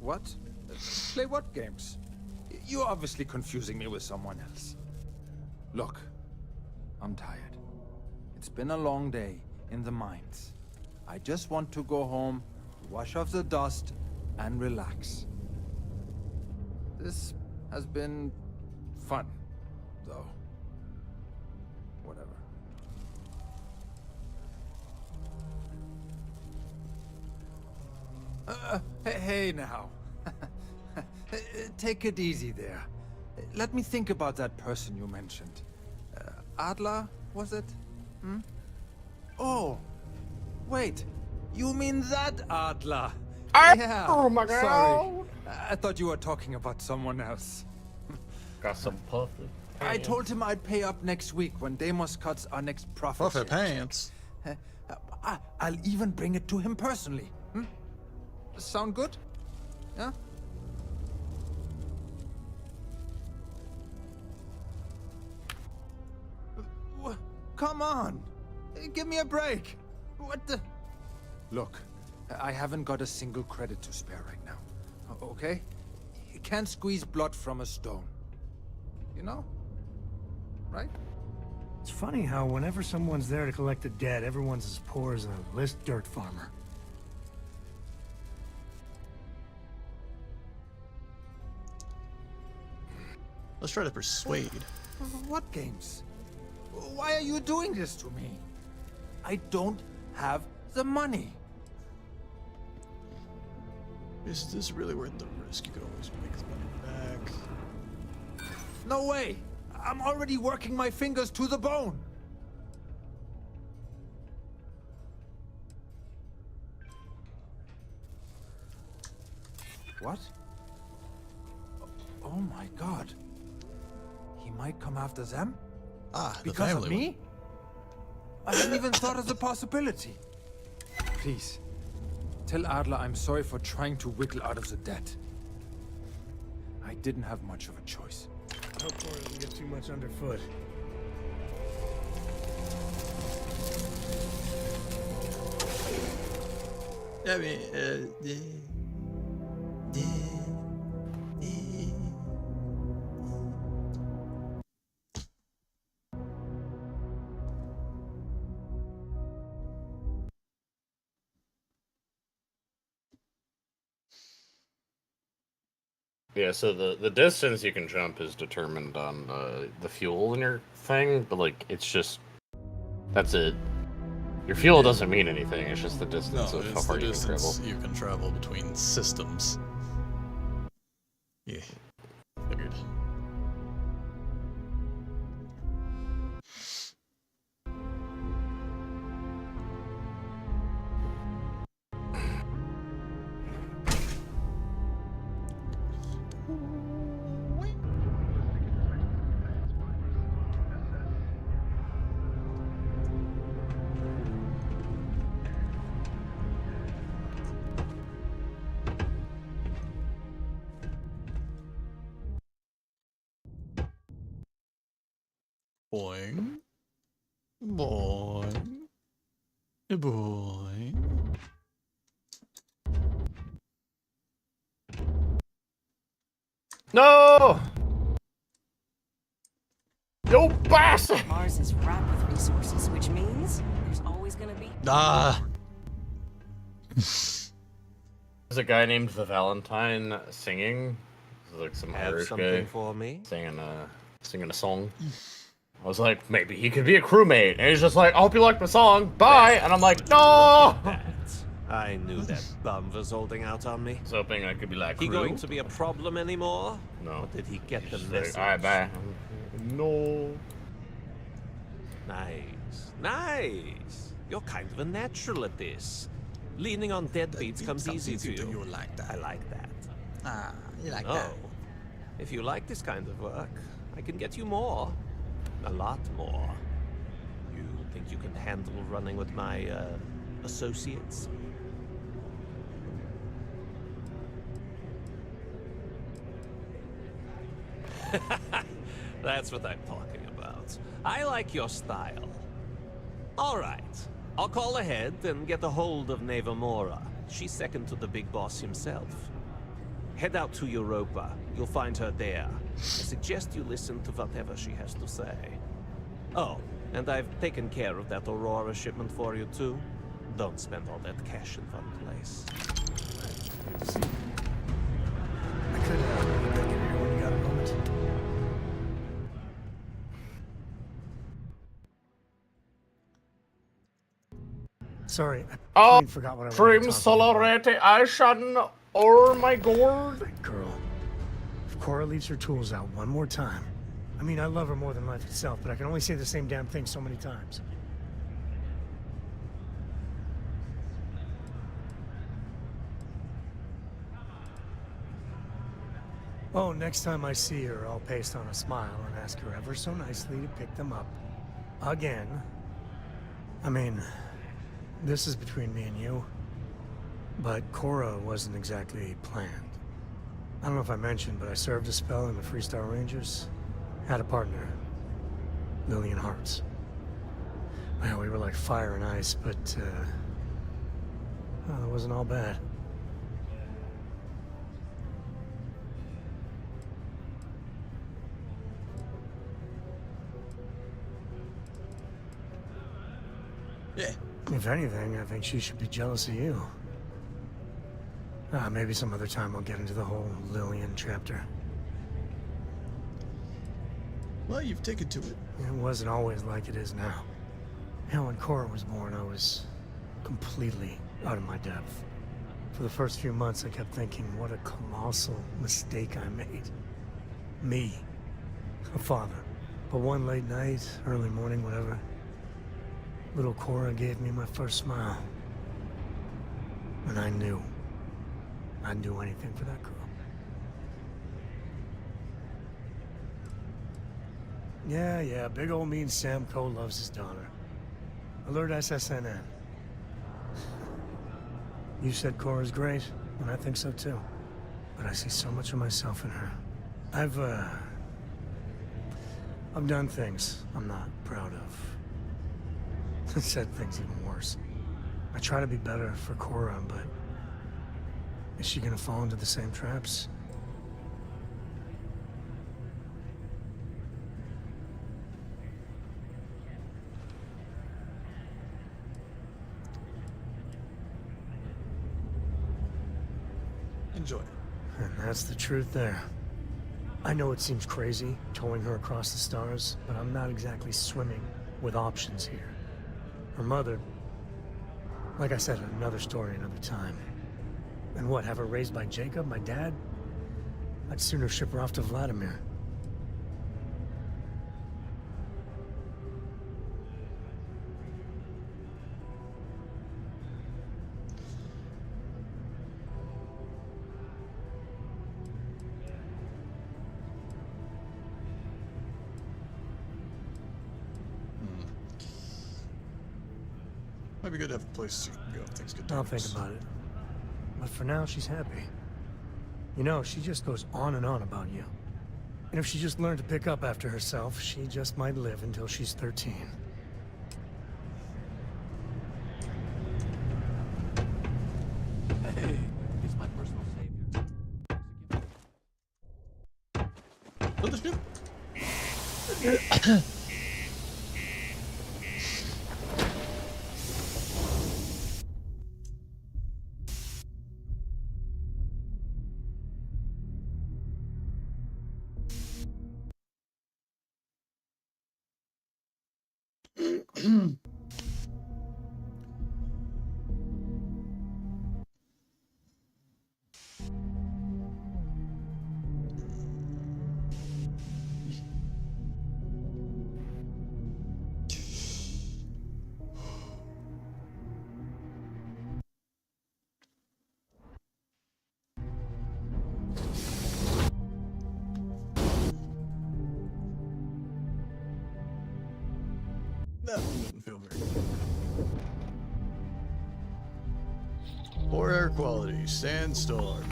What? Play what games? You're obviously confusing me with someone else. Look, I'm tired. It's been a long day in the mines. I just want to go home, wash off the dust, and relax. This has been fun, though. Whatever. Hey now. Take it easy there. Let me think about that person you mentioned. Adler, was it? Hmm? Oh, wait. You mean that Adler? Yeah. Oh my god. Sorry. I thought you were talking about someone else. Got some puffy. I told him I'd pay up next week when Deimos cuts our next profit. Puffy pants. I'll even bring it to him personally. Hmm? Sound good? Yeah? Come on! Give me a break! What the? Look, I haven't got a single credit to spare right now. Okay? You can't squeeze blood from a stone. You know? Right? It's funny how whenever someone's there to collect the debt, everyone's as poor as a list dirt farmer. Let's try to persuade. What games? Why are you doing this to me? I don't have the money. Is this really worth the risk? You could always make the money back. No way! I'm already working my fingers to the bone. What? Oh my god. He might come after them? Ah, the because of family me? I hadn't even thought of the possibility. Please, tell Adler I'm sorry for trying to wiggle out of the debt. I didn't have much of a choice. I hope Cora doesn't get too much underfoot. I mean, Yeah, so the distance you can jump is determined on the fuel in your thing, but like it's just that's it. Your fuel doesn't mean anything. It's just the distance no, of how it's far the you can travel. distance you can travel between systems. Yeah, figured. Boing. Boing. Boing. No! Yo, bastard! Mars is wrapped with resources, which means there's always gonna be. Ah! There's a guy named the Valentine singing. He's like some Have Irish something guy for me? singing a song. I was like, maybe he could be a crewmate, and he's just like, I hope you like my song, bye! And I'm like, no! I knew that bum was holding out on me. I was hoping I could be like, He crew? going to be a problem anymore? No. Or did he get the He's message? like, alright, bye. No. Nice. Nice. You're kind of a natural at this. Leaning on deadbeats comes easy to you. You like that. I like that. Ah, you like Oh. that. If you like this kind of work, I can get you more. A lot more. You think you can handle running with my, associates? That's what I'm talking about. I like your style. All right. I'll call ahead and get a hold of Neva Mora. She's second to the big boss himself. Head out to Europa. You'll find her there. I suggest you listen to whatever she has to say. Oh, and I've taken care of that Aurora shipment for you too. Don't spend all that cash in one place. I could get here when you got a moment. Sorry, I forgot what I Trim wanted to talk about. solarete Aishan or my gourd. Girl, if Cora leaves her tools out one more time, I mean, I love her more than life itself, but I can only say the same damn thing so many times. Oh, next time I see her, I'll paste on a smile and ask her ever so nicely to pick them up. Again. I mean, this is between me and you, but Cora wasn't exactly planned. I don't know if I mentioned, but I served a spell in the Freestar Rangers. Had a partner, Lillian Hartz. Well, we were like fire and ice, but, well, it wasn't all bad. Yeah. If anything, I think she should be jealous of you. Maybe some other time I'll get into the whole Lillian chapter. Well, you've taken to it. It wasn't always like it is now. Hell, when Cora was born, I was completely out of my depth. For the first few months, I kept thinking, what a colossal mistake I made. Me, a father, But one late night, early morning, whatever, little Cora gave me my first smile. And I knew I'd do anything for that girl. Yeah, big old mean Sam Coe loves his daughter. Alert SSNN. You said Cora's great, and I think so too. But I see so much of myself in her. I've done things I'm not proud of. Said things even worse. I try to be better for Cora, but is she gonna fall into the same traps? Enjoy. And that's the truth there. I know it seems crazy, towing her across the stars, but I'm not exactly swimming with options here. Her mother, like I said, another story, another time. And what, have her raised by Jacob, my dad? I'd sooner ship her off to Vladimir. Might be good to have a place you can go if things get dark. I'll think about it. But for now, she's happy. You know, she just goes on and on about you. And if she just learned to pick up after herself, she just might live until she's 13. Hey, he's my personal savior. Build the ship. That one didn't feel very good. Poor air quality, sandstorm.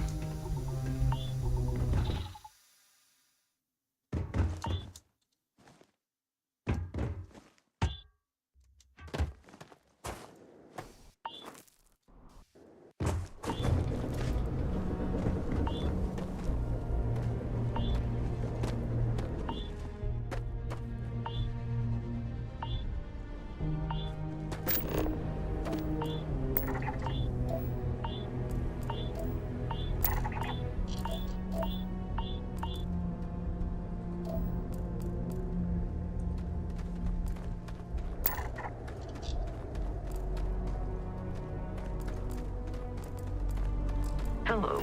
Hello.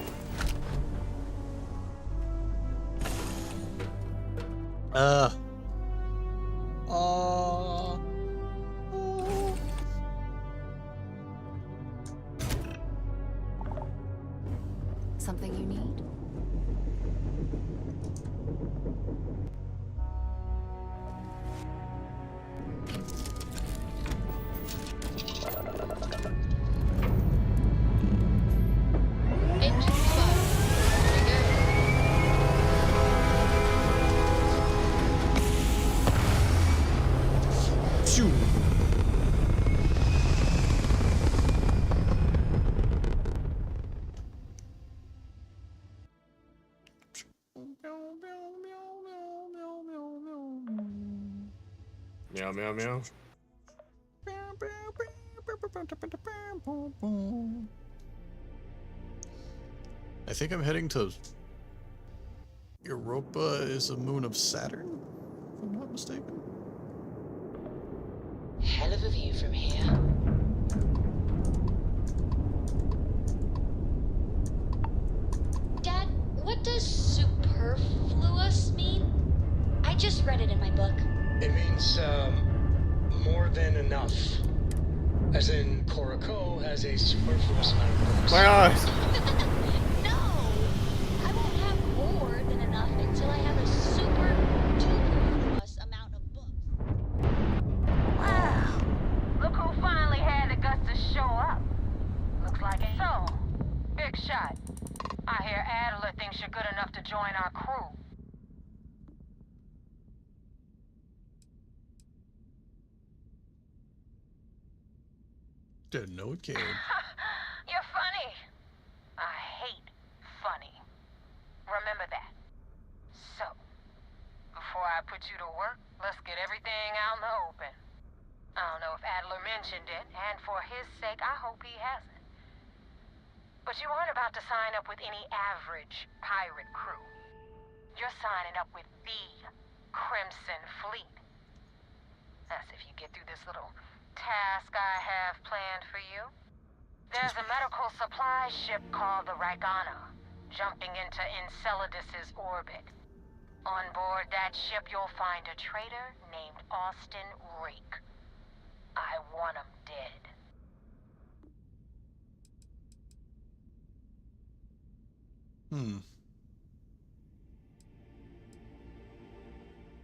Something you need? Meow, meow, meow. I think I'm heading to Europa is a moon of Saturn, if I'm not mistaken. Hell of a view from here. Dad, what does superfluous mean? I just read it in my book. It means, more than enough. As in, Korako has a superfluous amount of books. My eyes! No! I won't have more than enough until I have a super duper plus amount of books. Wow. Look who finally had the guts to show up. Looks like it. So, big shot. I hear Adler thinks you're good enough to join our crew. Didn't know it cared. You're funny. I hate funny. Remember that. So, before I put you to work, let's get everything out in the open. I don't know if Adler mentioned it, and for his sake, I hope he hasn't. But you aren't about to sign up with any average pirate crew. You're signing up with the Crimson Fleet. That's if you get through this little task I have planned for you. There's a medical supply ship called the Ragana, jumping into Enceladus's orbit. On board that ship, you'll find a traitor named Austin Rake. I want him dead.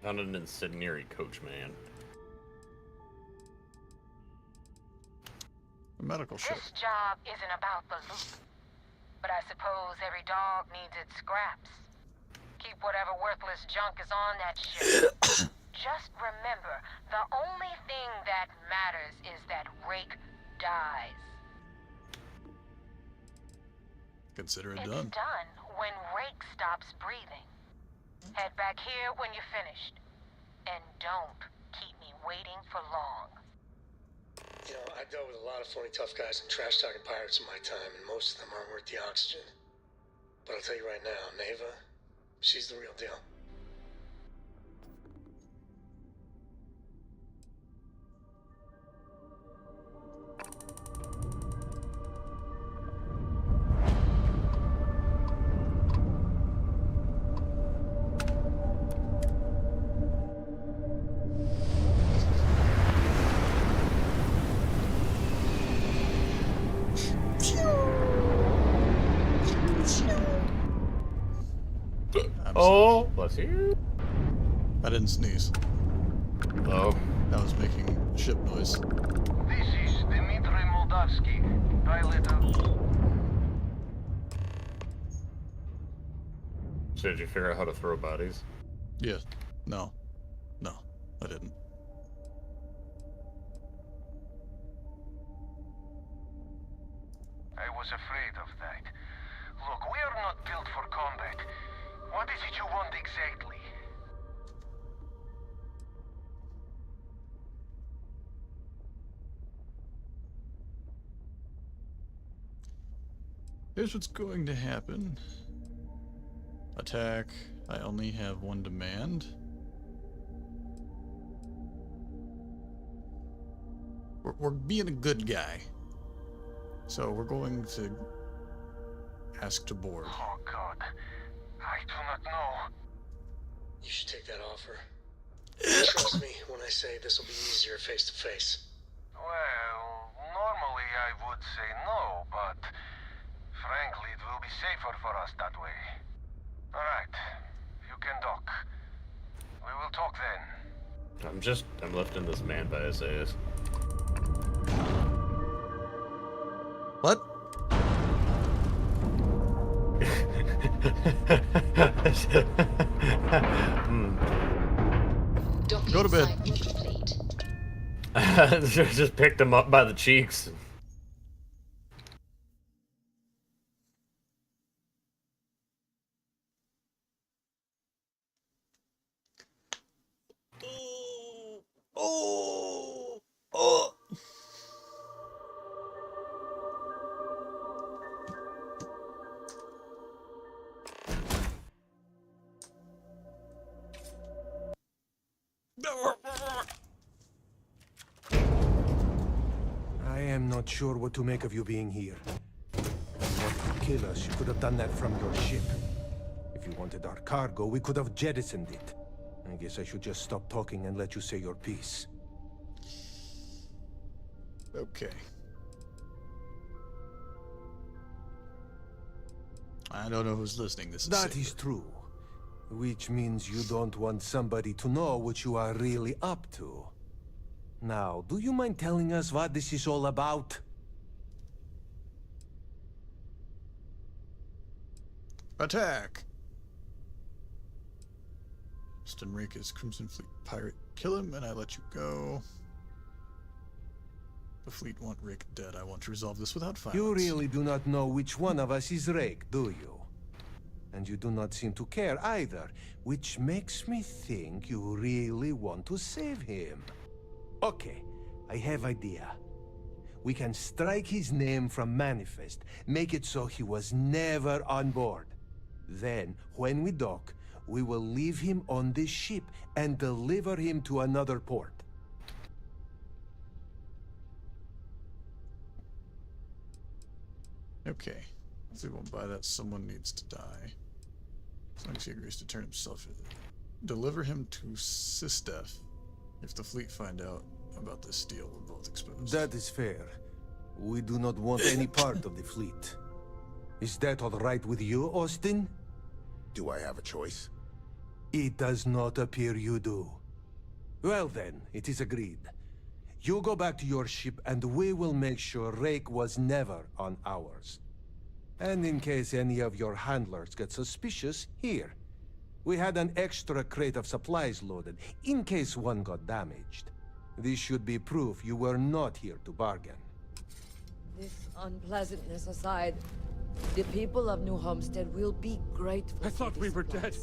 Found an incendiary coach, man. A medical ship. This job isn't about the loot, but I suppose every dog needs its scraps. Keep whatever worthless junk is on that ship. Just remember, the only thing that matters is that Rake dies. Consider it It's done. done when Rake stops breathing. Head back here when you're finished. And don't keep me waiting for long. You know, I dealt with a lot of phony tough guys and trash-talking pirates in my time, and most of them aren't worth the oxygen. But I'll tell you right now, Neva, she's the real deal. Oh, bless you. I didn't sneeze. Oh. That was making a ship noise. This is Dmitry Moldavsky, pilot of... So did you figure out how to throw bodies? Yeah. No. No, I didn't. I was afraid of that. Look, we are not built for combat. What is it you want exactly? Here's what's going to happen. Attack. I only have one demand. We're being a good guy. So we're going to ask to board. Oh God, I do not know. You should take that offer. Trust me when I say this will be easier face to face. Well, normally I would say no, but frankly it will be safer for us that way. Alright, you can dock. We will talk then. I'm left in this man by his ass. What? Go to bed. Just picked him up by the cheeks. Oh. I am not sure what to make of you being here. If you wanted to kill us, you could have done that from your ship. If you wanted our cargo, we could have jettisoned it. I guess I should just stop talking and let you say your piece. Okay. I don't know who's listening. This is That safer. is true. Which means you don't want somebody to know what you are really up to. Now, do you mind telling us what this is all about? Attack! Stenraka's Crimson Fleet pirate. Kill him and I let you go. The fleet want Rick dead. I want to resolve this without violence. You really do not know which one of us is Rake, do you? And you do not seem to care either, which makes me think you really want to save him. Okay, I have idea. We can strike his name from Manifest, make it so he was never on board. Then, when we dock, we will leave him on this ship and deliver him to another port. Okay. If we won't buy that, someone needs to die. As long as he agrees to turn himself in. Deliver him to Sistef. If the fleet find out about this deal, we're both exposed. That is fair. We do not want any part of the fleet. Is that all right with you, Austin? Do I have a choice? It does not appear you do. Well then, it is agreed. You go back to your ship and we will make sure Rake was never on ours. And in case any of your handlers get suspicious, here. We had an extra crate of supplies loaded, in case one got damaged. This should be proof you were not here to bargain. This unpleasantness aside, the people of New Homestead will be grateful. I thought we were dead.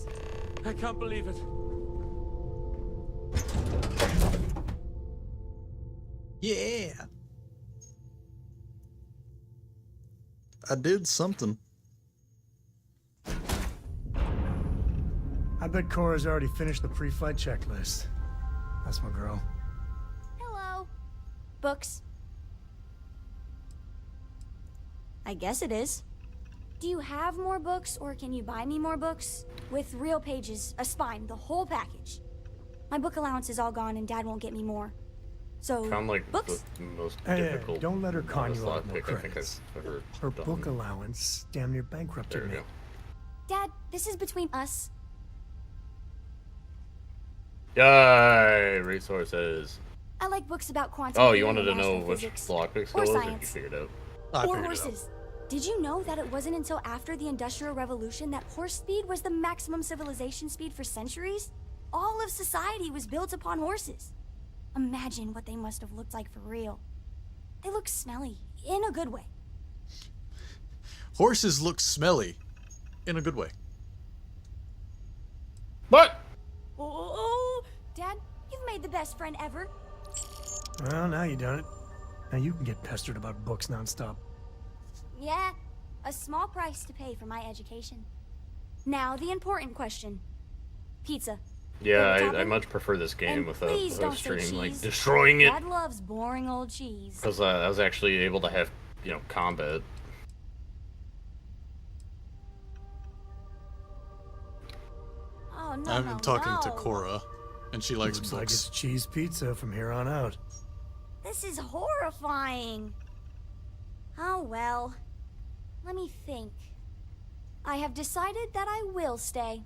I can't believe it. Yeah! I did something. I bet Cora's already finished the pre-flight checklist. That's my girl. Hello. Books. I guess it is. Do you have more books, or can you buy me more books? With real pages, a spine, the whole package. My book allowance is all gone and Dad won't get me more. So, Found like books? the most Hey, difficult. don't let her con you out slot more pick I think credits. I've ever Her done. book allowance damn near bankrupted There we me. go. Dad, this is between us. Yay! Resources. I like books about quantum Oh, you theory wanted to and know which astrophysics. lockpick skill Or was, or you science. figured it out? Or horses. Did you know that it wasn't until after the Industrial Revolution that horse speed was the maximum civilization speed for centuries? All of society was built upon horses. Imagine what they must have looked like for real. They look smelly, in a good way. Horses look smelly. In a good way. What? Oh, Dad, you've made the best friend ever. Well, now you done it. Now you can get pestered about books nonstop. Yeah, a small price to pay for my education. Now the important question. Pizza. Yeah, Favorite I topping? much prefer this game And without please a don't say stream like cheese. destroying it. Dad loves boring old cheese. Because I was actually able to have, you know, combat. Oh no, I've no, been talking no. to Cora, and she likes Looks books. like it's cheese pizza from here on out. This is horrifying. Oh well. Let me think. I have decided that I will stay.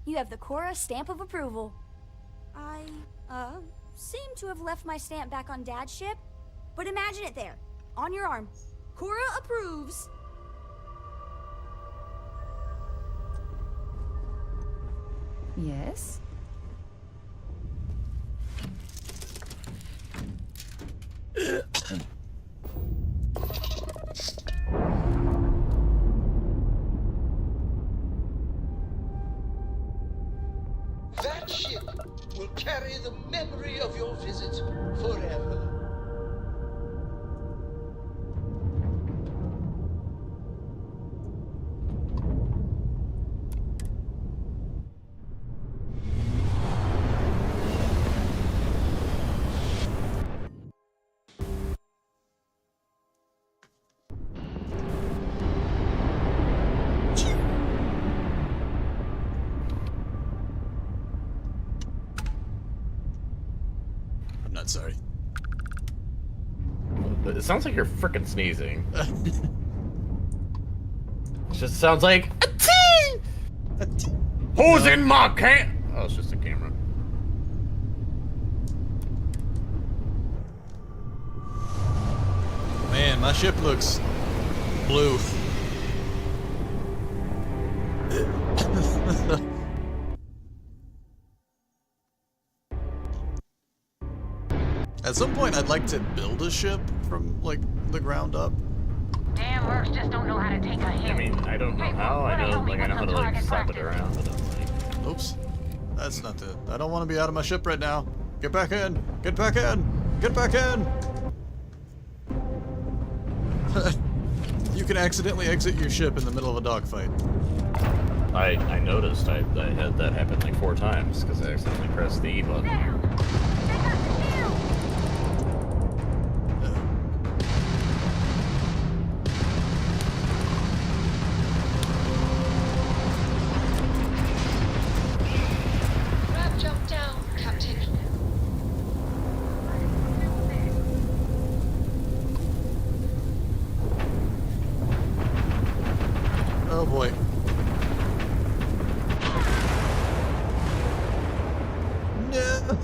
You have the Cora stamp of approval. I, seem to have left my stamp back on Dad's ship, but imagine it there, on your arm. Cora approves. Yes? That ship will carry the memory of your visit forever. God, sorry. It sounds like you're freaking sneezing. It just sounds like a tee! Who's in my can? Oh, it's just a camera. Man, my ship looks blue. At some point, I'd like to build a ship from, like, the ground up. Damn mercs just don't know how to take a hit. I mean, I don't know how. I know how to, like, slap it around, but I'm like... Oops. That's not it. I don't want to be out of my ship right now. Get back in! Get back in! Get back in! You can accidentally exit your ship in the middle of a dogfight. I noticed. I had that happen like 4 times because I accidentally pressed the E button. Grab jump down, Captain. Oh boy. No!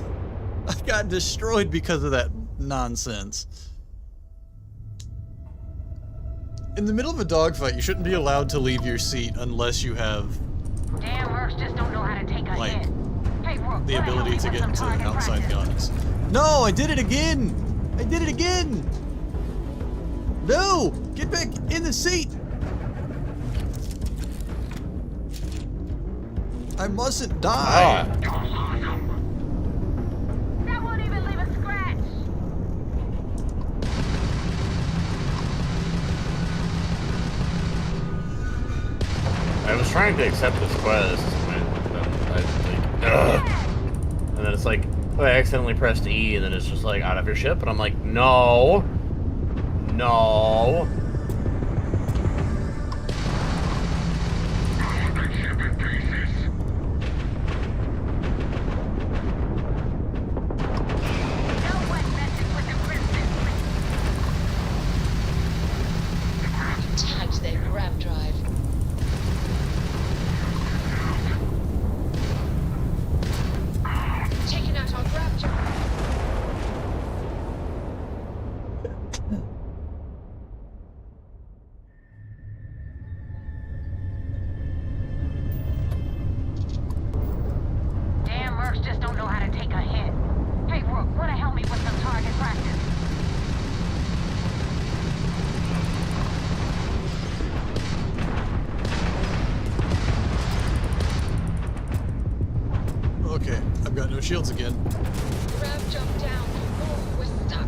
I got destroyed because of that nonsense. In the middle of a dogfight, you shouldn't be allowed to leave your seat unless you have Damn mercs just don't know how to take a hit. Hey, Rook, the where hell ability we to with get some into target outside practice? guns. No, I did it again! I did it again! No! Get back in the seat! I mustn't die! That won't even leave a scratch. I was trying to accept this quest, and then it's like, oh, I accidentally pressed E, and then it's just like, out of your ship, and I'm like, no. No. Tagged their grab drive. Taking out our grab drive. Damn mercs just don't know how to take a hit. Hey, Rook, where the hell me with some target practice? Okay, I've got no shields again. Grab jump down. Oh, we're stuck.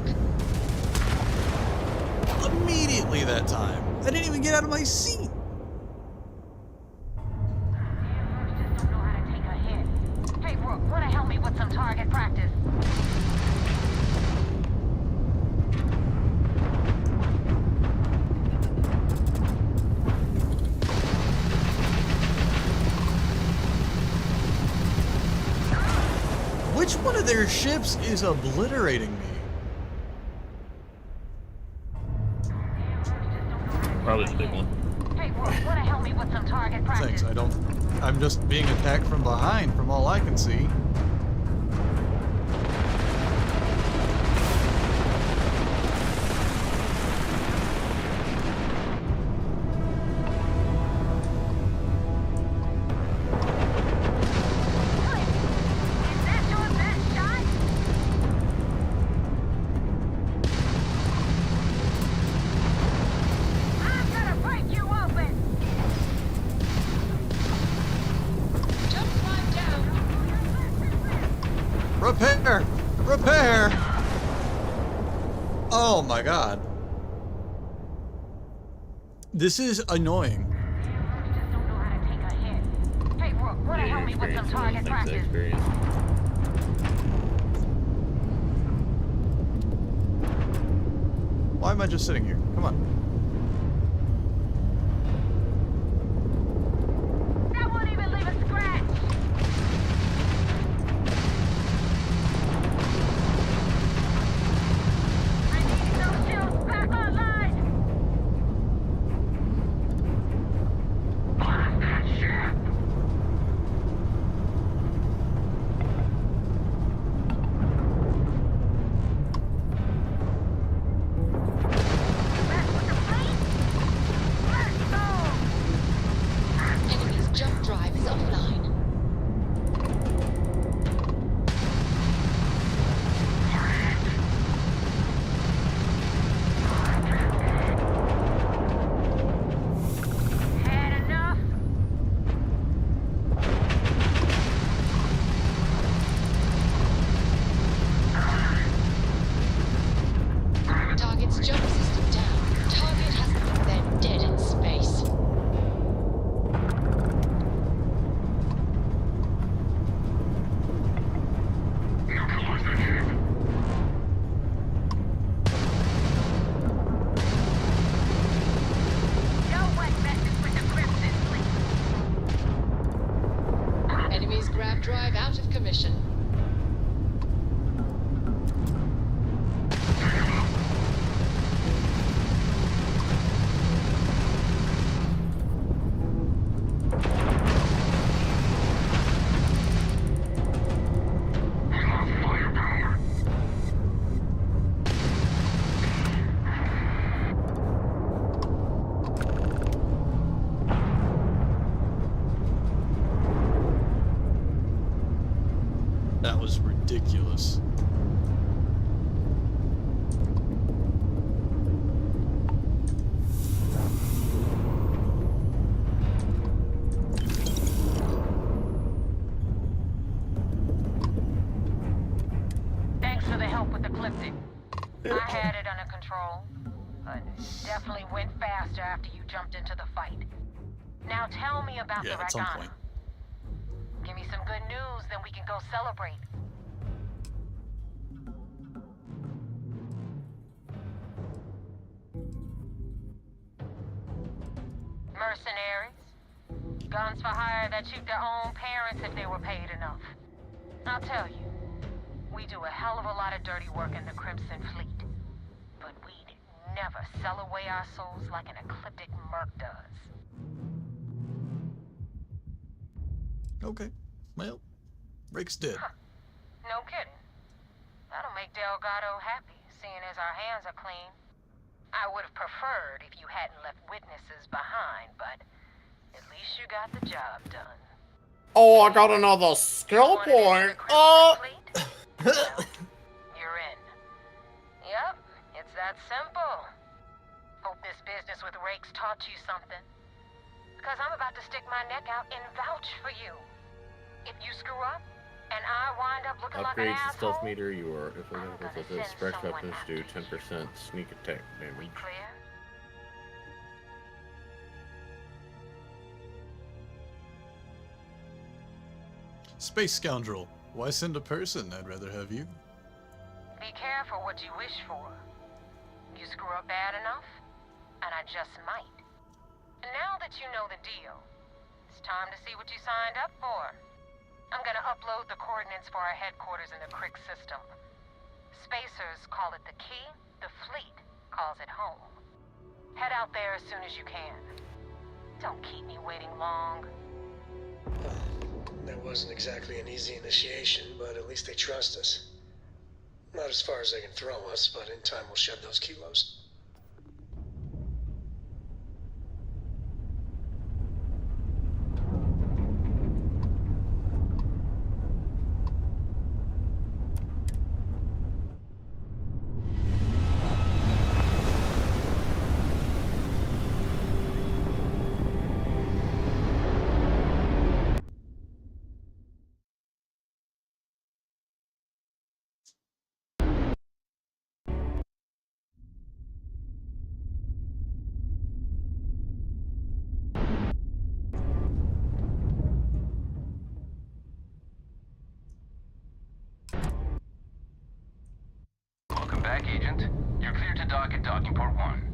Immediately that time. I didn't even get out of my seat. Hey, Rook, where the hell me with some target practice? Which one of their ships is obliterating me? Probably the big one. Hey, Rook, where the hell me with some target practice? Thanks, I'm just being attacked from behind from all I can see. Repair! Repair! Oh my god. This is annoying. Hey, Rook, where the hell me with some target practice? Why am I just sitting here? Come on. That won't even leave a scratch. aircraft drive out of commission. That was ridiculous. Thanks for the help with the cliptic. I had it under control, but it definitely went faster after you jumped into the fight. Now tell me about the At some Ragana. point. Give me some good news, then we can go celebrate. Mercenaries. Guns for hire that shoot their own parents if they were paid enough. I'll tell you, we do a hell of a lot of dirty work in the Crimson Fleet. But we'd never sell away our souls like an ecliptic merc does. Okay. Well, Rick's dead. No kidding. That'll make Delgado happy, seeing as our hands are clean. I would have preferred if you hadn't left witnesses behind, but at least you got the job done. Oh, I got another skill point. Well, you're in. Yep, it's that simple. Hope this business with Rakes taught you something. Because I'm about to stick my neck out and vouch for you. If you screw up, and I wind up looking like an Upgrades the asshole, stealth meter. You are if with it. Spark weapons do 10% sneak attack damage. clear? Space scoundrel. Why send a person? I'd rather have you. Be careful what you wish for. You screw up bad enough, and I just might. And now that you know the deal, it's time to see what you signed up for. I'm gonna upload the coordinates for our headquarters in the Crick system. Spacers call it the key, the fleet calls it home. Head out there as soon as you can. Don't keep me waiting long. That wasn't exactly an easy initiation, but at least they trust us. Not as far as they can throw us, but in time we'll shed those kilos. Welcome back, Agent. You're clear to dock at docking port 1.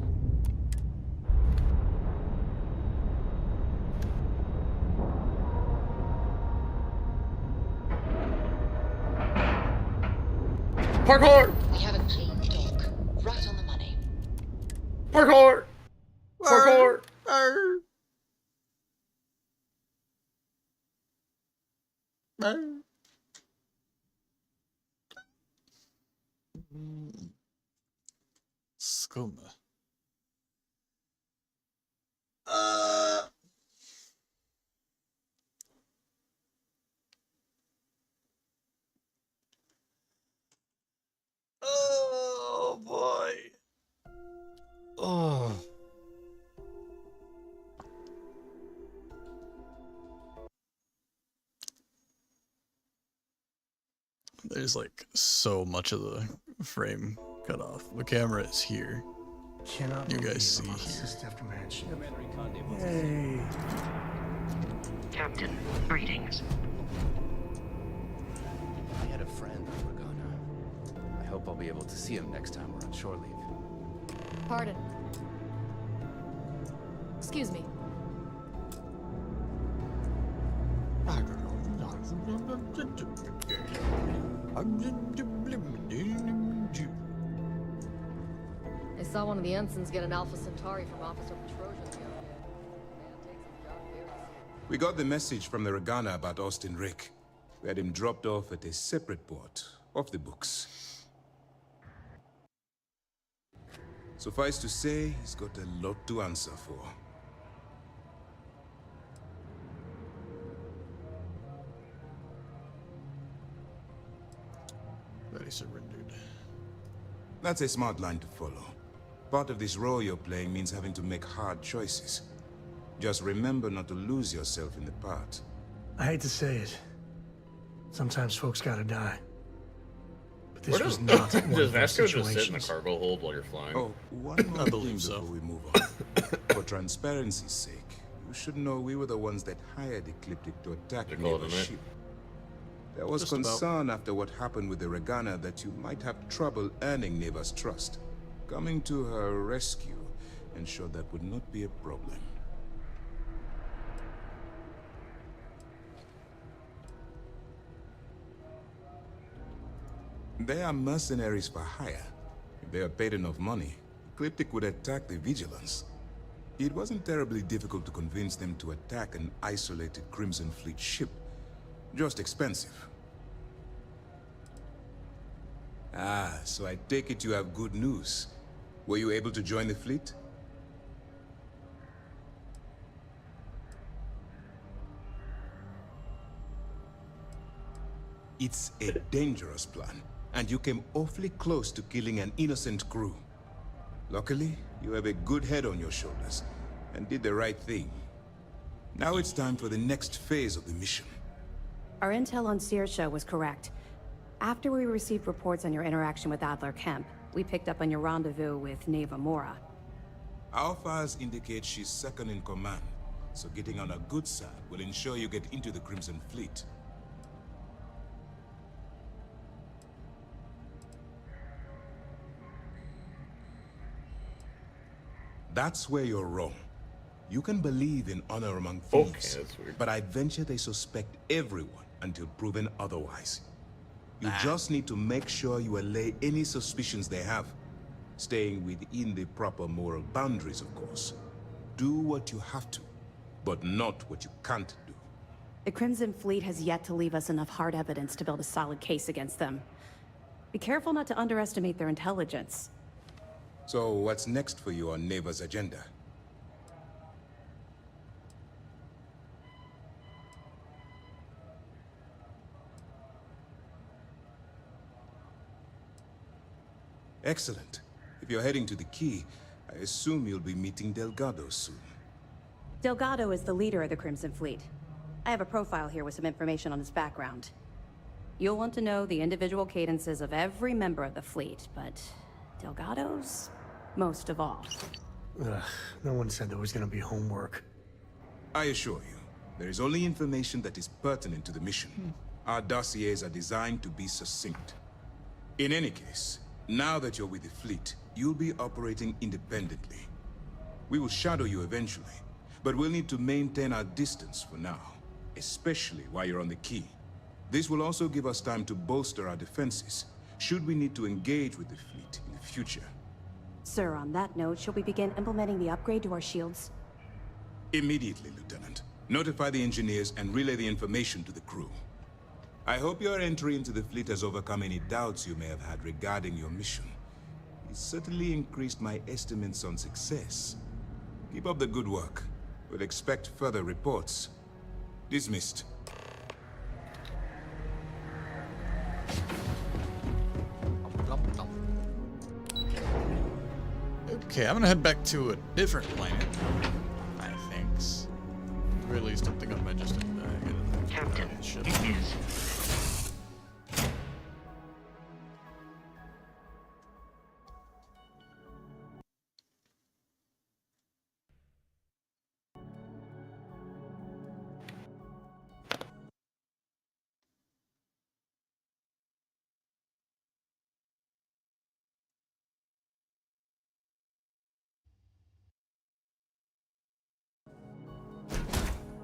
Parkour! We have a clean dock, right on the money. Parkour! Parkour! Skuma. Oh boy. Oh. There's like so much of the frame cut off. The camera is here. Cannot you guys see believe I'm here. assist after match. Hey. Captain, greetings. I had a friend on Ragana. I hope I'll be able to see him next time we're on shore leave. Pardon. Excuse me. I saw one of the ensigns get an Alpha Centauri from Officer Petrosian the other day. We got the message from the Regana about Austin Rick. We had him dropped off at a separate port, off the books. Suffice to say, he's got a lot to answer for. That he surrendered. That's a smart line to follow. Part of this role you're playing means having to make hard choices. Just remember not to lose yourself in the part. I hate to say it. Sometimes folks gotta die. But this was does, not one does of those Vasco just sit in the situations. cargo hold while you're flying? Oh, one more thing before we move on. For transparency's sake, you should know we were the ones that hired Ecliptic to attack Neva's ship. There was Just about. concern after what happened with the Regana that you might have trouble earning Neva's trust. Coming to her rescue ensured that would not be a problem. They are mercenaries for hire. If they are paid enough money, Ecliptic would attack the Vigilance. It wasn't terribly difficult to convince them to attack an isolated Crimson Fleet ship. Just expensive. Ah, so I take it you have good news. Were you able to join the fleet? It's a dangerous plan, and you came awfully close to killing an innocent crew. Luckily, you have a good head on your shoulders, and did the right thing. Now it's time for the next phase of the mission. Our intel on Saoirse was correct. After we received reports on your interaction with Adler Kemp, we picked up on your rendezvous with Neva Mora. Our files indicate she's second in command, so getting on a good side will ensure you get into the Crimson Fleet. That's where you're wrong. You can believe in honor among thieves, but I venture they suspect everyone until proven otherwise. You just need to make sure you allay any suspicions they have, staying within the proper moral boundaries, of course. Do what you have to, but not what you can't do. The Crimson Fleet has yet to leave us enough hard evidence to build a solid case against them. Be careful not to underestimate their intelligence. So what's next for you on Neva's agenda? Excellent. If you're heading to the Key, I assume you'll be meeting Delgado soon. Delgado is the leader of the Crimson Fleet. I have a profile here with some information on his background. You'll want to know the individual cadences of every member of the fleet, but Delgado's most of all. Ugh, no one said there was gonna be homework. I assure you, there is only information that is pertinent to the mission. Our dossiers are designed to be succinct. In any case, now that you're with the fleet, you'll be operating independently. We will shadow you eventually, but we'll need to maintain our distance for now, especially while you're on the Key. This will also give us time to bolster our defenses, should we need to engage with the fleet in the future. Sir, on that note, shall we begin implementing the upgrade to our shields? Immediately, Lieutenant. Notify the engineers and relay the information to the crew. I hope your entry into the fleet has overcome any doubts you may have had regarding your mission. It certainly increased my estimates on success. Keep up the good work. We'll expect further reports. Dismissed. Okay, I'm gonna head back to a different planet. I think. Or at least I'm thinking I might just get a Captain, ship.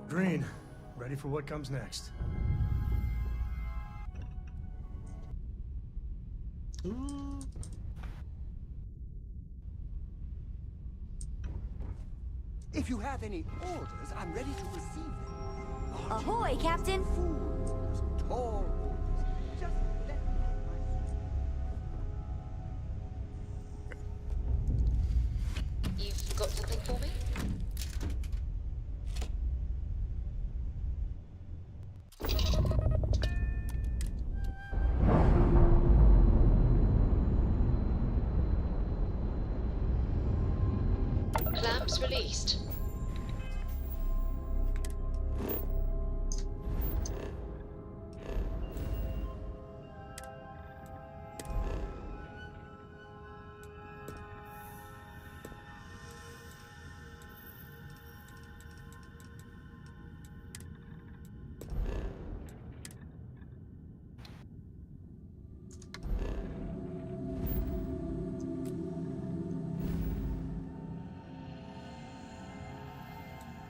Green, ready for what comes next. If you have any orders, I'm ready to receive them. Ahoy, Captain! Fools, tall orders. Just let me have my... You've got something for me? Clamps released.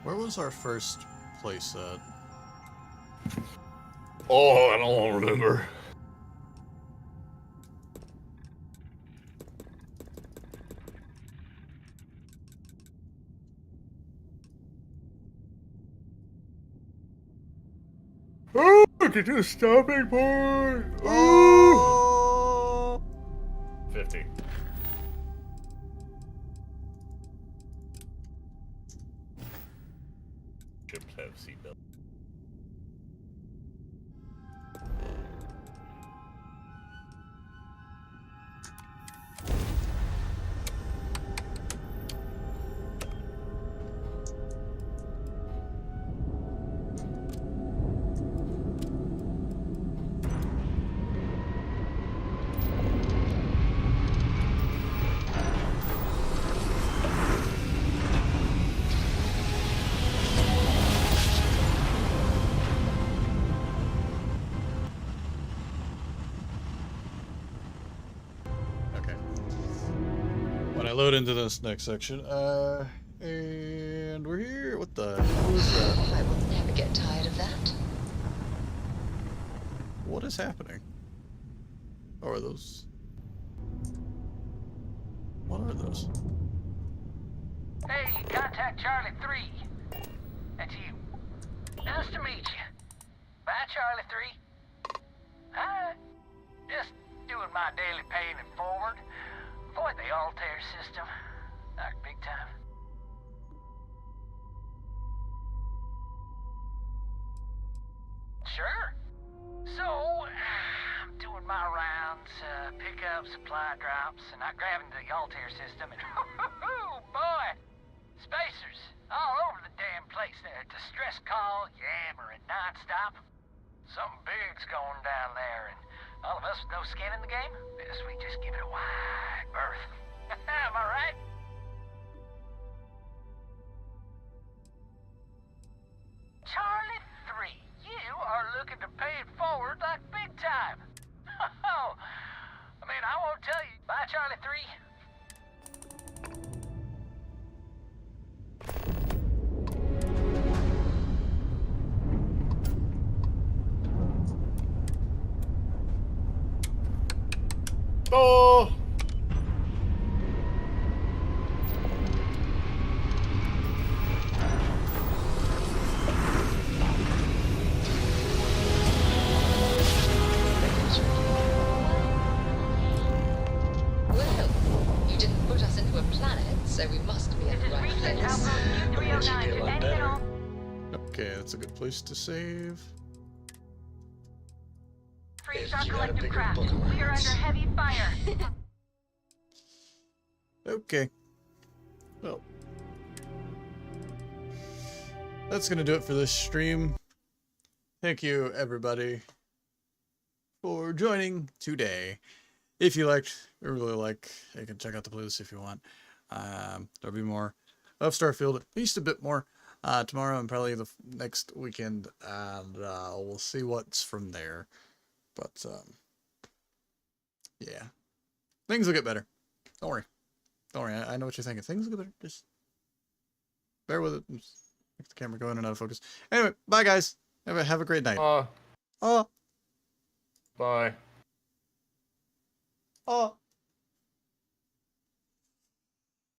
Where was our first place at? Oh, I don't remember. Oh, get to the stopping point. Oh. 50. Ships have seatbelts. When I load into this next section, and we're here. What the hell is that? I will never get tired of that. What is happening? Oh, are those? What are those? Hey, contact Charlie 3. That's you. Nice to meet you. Bye, Charlie 3. Hi. Just doing my daily paying it forward. Avoid the Altair system. Like big time. Sure. So, I'm doing my rounds, pick up supply drops, and I'm grabbing the Altair system, and boy, spacers all over the damn place there. Distress call, yammering nonstop. Something big's going down there, and all of us with no skin in the game, best we just give it a wide berth. Am I right? Charlie 3, you are looking to pay it forward like big time. I mean, I won't tell you. Bye, Charlie 3. Oh! Well, you didn't put us into a planet, so we must be at the right place. Okay, that's a good place to save. Freeze our collective craft. We are under heavy fire. Okay. Well, that's gonna do it for this stream. Thank you, everybody, for joining today. If you liked, or really like, you can check out the playlist if you want. There'll be more of StarField, at least a bit more tomorrow and probably the next weekend, and we'll see what's from there. But yeah, things will get better. Don't worry. Don't worry. I know what you're thinking. Things will get better. Just bear with it. Just make the camera go in and out of focus. Anyway, bye guys. Have a great night. Bye. Oh.